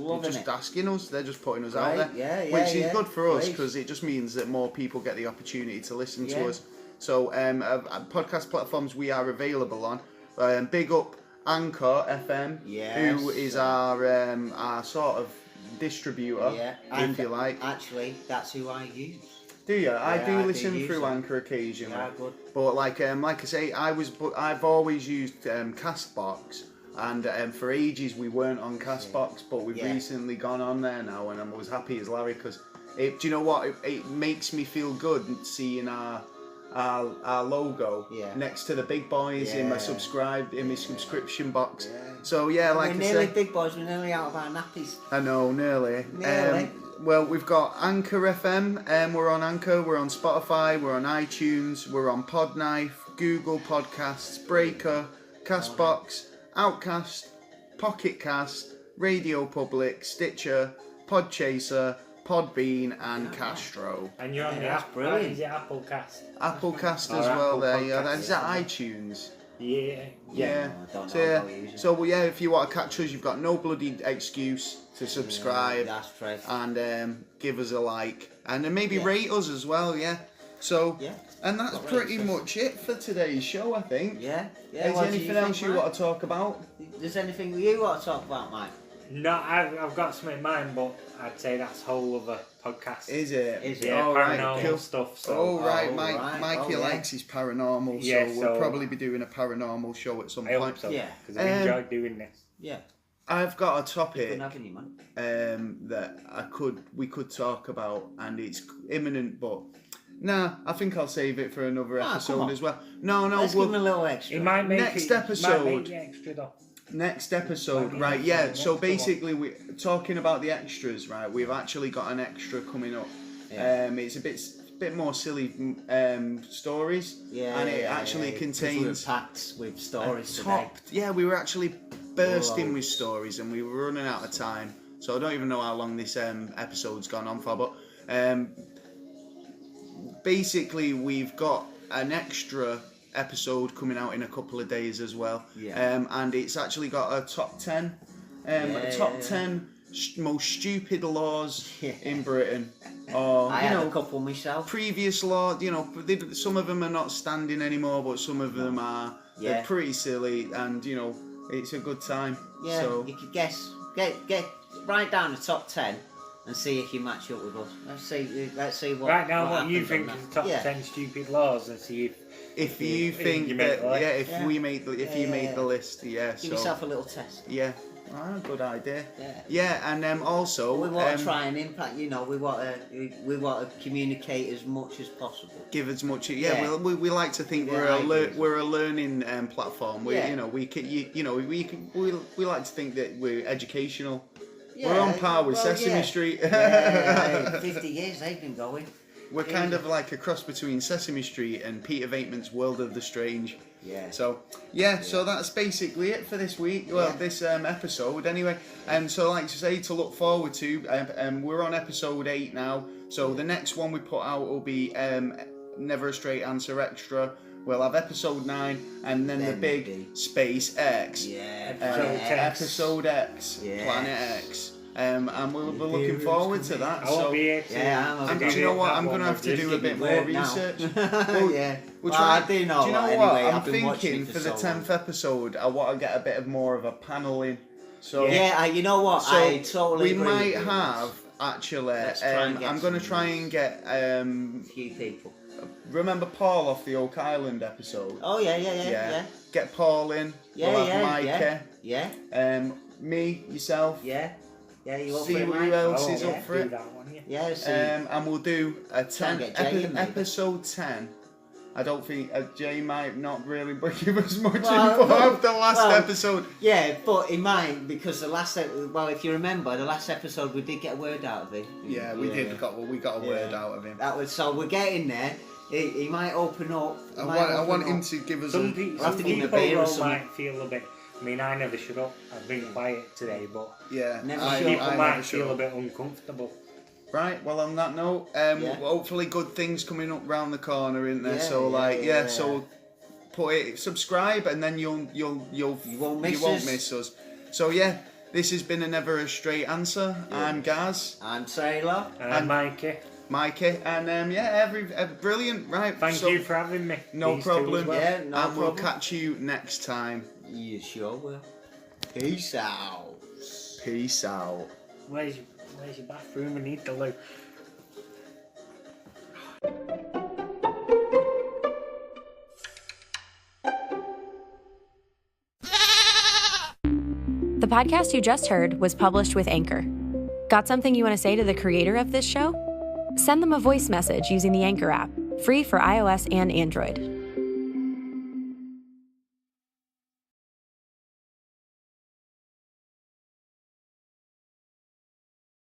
Speaker 1: asking us, they're just putting us out there, which is good for us because it just means that more people get the opportunity to listen to us. So podcast platforms we are available on. Big up Anchor FM, who is our sort of distributor, if you like.
Speaker 2: Actually, that's who I use.
Speaker 1: Do you? I do listen through Anchor occasionally. Yeah, good. But like I say, I've always used Castbox, and for ages we weren't on Castbox, but we've recently gone on there now, and I'm as happy as Larry because do you know what? It makes me feel good seeing our logo next to the big boys in my subscription box. So like
Speaker 2: we're
Speaker 1: I
Speaker 2: nearly
Speaker 1: said,
Speaker 2: big boys. We're nearly out of our nappies.
Speaker 1: I know, nearly. Well, we've got Anchor FM. We're on Anchor. We're on Spotify. We're on iTunes. We're on Podknife, Google Podcasts, Breaker, Castbox, Outcast, Pocket Cast, Radio Public, Stitcher, Podchaser, Podbean and Castro.
Speaker 3: And you're on the app, brilliant. Is it Applecast?
Speaker 1: Applecast as well. There, is that iTunes?
Speaker 3: Yeah.
Speaker 1: So if you want to catch us, you've got no bloody excuse to subscribe.
Speaker 2: That's true.
Speaker 1: And give us a like, and then maybe rate us as well. So and that's pretty much it for today's show, I think. Is there anything else you want to talk about?
Speaker 2: There's anything you want to talk about, Mike?
Speaker 3: No, I've got something in mind, but I'd say that's a whole other podcast.
Speaker 1: Is it?
Speaker 3: Yeah, paranormal stuff. So.
Speaker 1: Mikey likes his paranormal, so we'll probably be doing a paranormal show at some point.
Speaker 3: I hope so, because I enjoy doing this.
Speaker 2: Yeah.
Speaker 1: I've got a topic
Speaker 2: you, man.
Speaker 1: that we could talk about, and it's imminent, but I think I'll save it for another episode as well. No,
Speaker 2: let's give him a little extra.
Speaker 3: It might make
Speaker 1: episode.
Speaker 3: Might make the extra though.
Speaker 1: Next episode, right? So basically, we're talking about the extras, right? We've actually got an extra coming up. It's a bit more silly stories, and it actually contains.
Speaker 2: We're packed with stories today.
Speaker 1: Yeah, we were actually bursting with stories, and we were running out of time. So I don't even know how long this episode's gone on for, but basically, we've got an extra episode coming out in a couple of days as well, and it's actually got a top 10 10 most stupid laws in Britain, or
Speaker 2: I had a couple myself.
Speaker 1: Previous law, some of them are not standing anymore, but some of them are. They're pretty silly, and it's a good time. So
Speaker 2: you could get write down the top 10 and see if you match up with us. Let's see what.
Speaker 3: Right now, what you think is the top 10 stupid laws, and see
Speaker 1: if you think that you make the list, Give
Speaker 2: yourself a little test.
Speaker 1: Good idea. And also
Speaker 2: we want to try and impact. We want to communicate as much as possible.
Speaker 1: Give as much. We like to think we're a learning platform. We like to think that we're educational. We're on par with Sesame Street.
Speaker 2: 50 years they've been going.
Speaker 1: We're kind of like a cross between Sesame Street and Peter Venkman's World of the Strange. So that's basically it for this week. Well, this episode anyway. And so, like to say, to look forward to. We're on episode 8 now. So the next one we put out will be Never a Straight Answer Extra. We'll have episode 9, and then the big Space X. Episode X. Planet X. And we'll be looking forward to that.
Speaker 3: And
Speaker 1: do you know what? I'm going to have to do a bit more research.
Speaker 2: I do know.
Speaker 1: Do you know what? I'm thinking for the 10th episode, I want to get a bit more of a panel in. So
Speaker 2: you know what?
Speaker 1: So
Speaker 2: I totally
Speaker 1: we
Speaker 2: agree
Speaker 1: might
Speaker 2: with
Speaker 1: have actually.
Speaker 2: I'm
Speaker 1: going to try and get
Speaker 2: a few people.
Speaker 1: Remember Paul off the Oak Island episode?
Speaker 2: Oh yeah.
Speaker 1: Get Paul in.
Speaker 2: Yeah,
Speaker 1: we'll have Mikey.
Speaker 2: Yeah.
Speaker 1: Me, yourself.
Speaker 2: Yeah, you up
Speaker 1: see
Speaker 2: for it,
Speaker 1: who
Speaker 2: Mike?
Speaker 1: else is up for it.
Speaker 2: Yeah,
Speaker 1: and we'll do a 10
Speaker 2: in,
Speaker 1: episode 10. I don't think Jay might not really give us much info after the last episode.
Speaker 2: Yeah, but he might, because the last if you remember, the last episode we did get a word out of him.
Speaker 1: Yeah, we did. We got a word out of him.
Speaker 2: That was so we're getting there. He might open up.
Speaker 1: I want him to give us
Speaker 3: some people might feel a bit. I mean, I never shut up. I've been quiet today, but people might feel a bit uncomfortable.
Speaker 1: Right, well on that note, hopefully good things coming up round the corner, isn't there? So put it, subscribe, and then you won't miss us. So yeah, this has been a Never a Straight Answer. I'm Gaz.
Speaker 2: I'm Taylor.
Speaker 3: And I'm Mikey.
Speaker 1: And brilliant, right?
Speaker 3: Thank you for having me.
Speaker 1: No problem.
Speaker 2: Well. Yeah, no problem.
Speaker 1: We'll catch you next time.
Speaker 2: You sure will. Peace out.
Speaker 1: Peace out.
Speaker 3: Where's your bathroom? I need the loo.
Speaker 4: The podcast you just heard was published with Anchor. Got something you want to say to the creator of this show? Send them a voice message using the Anchor app, free for iOS and Android.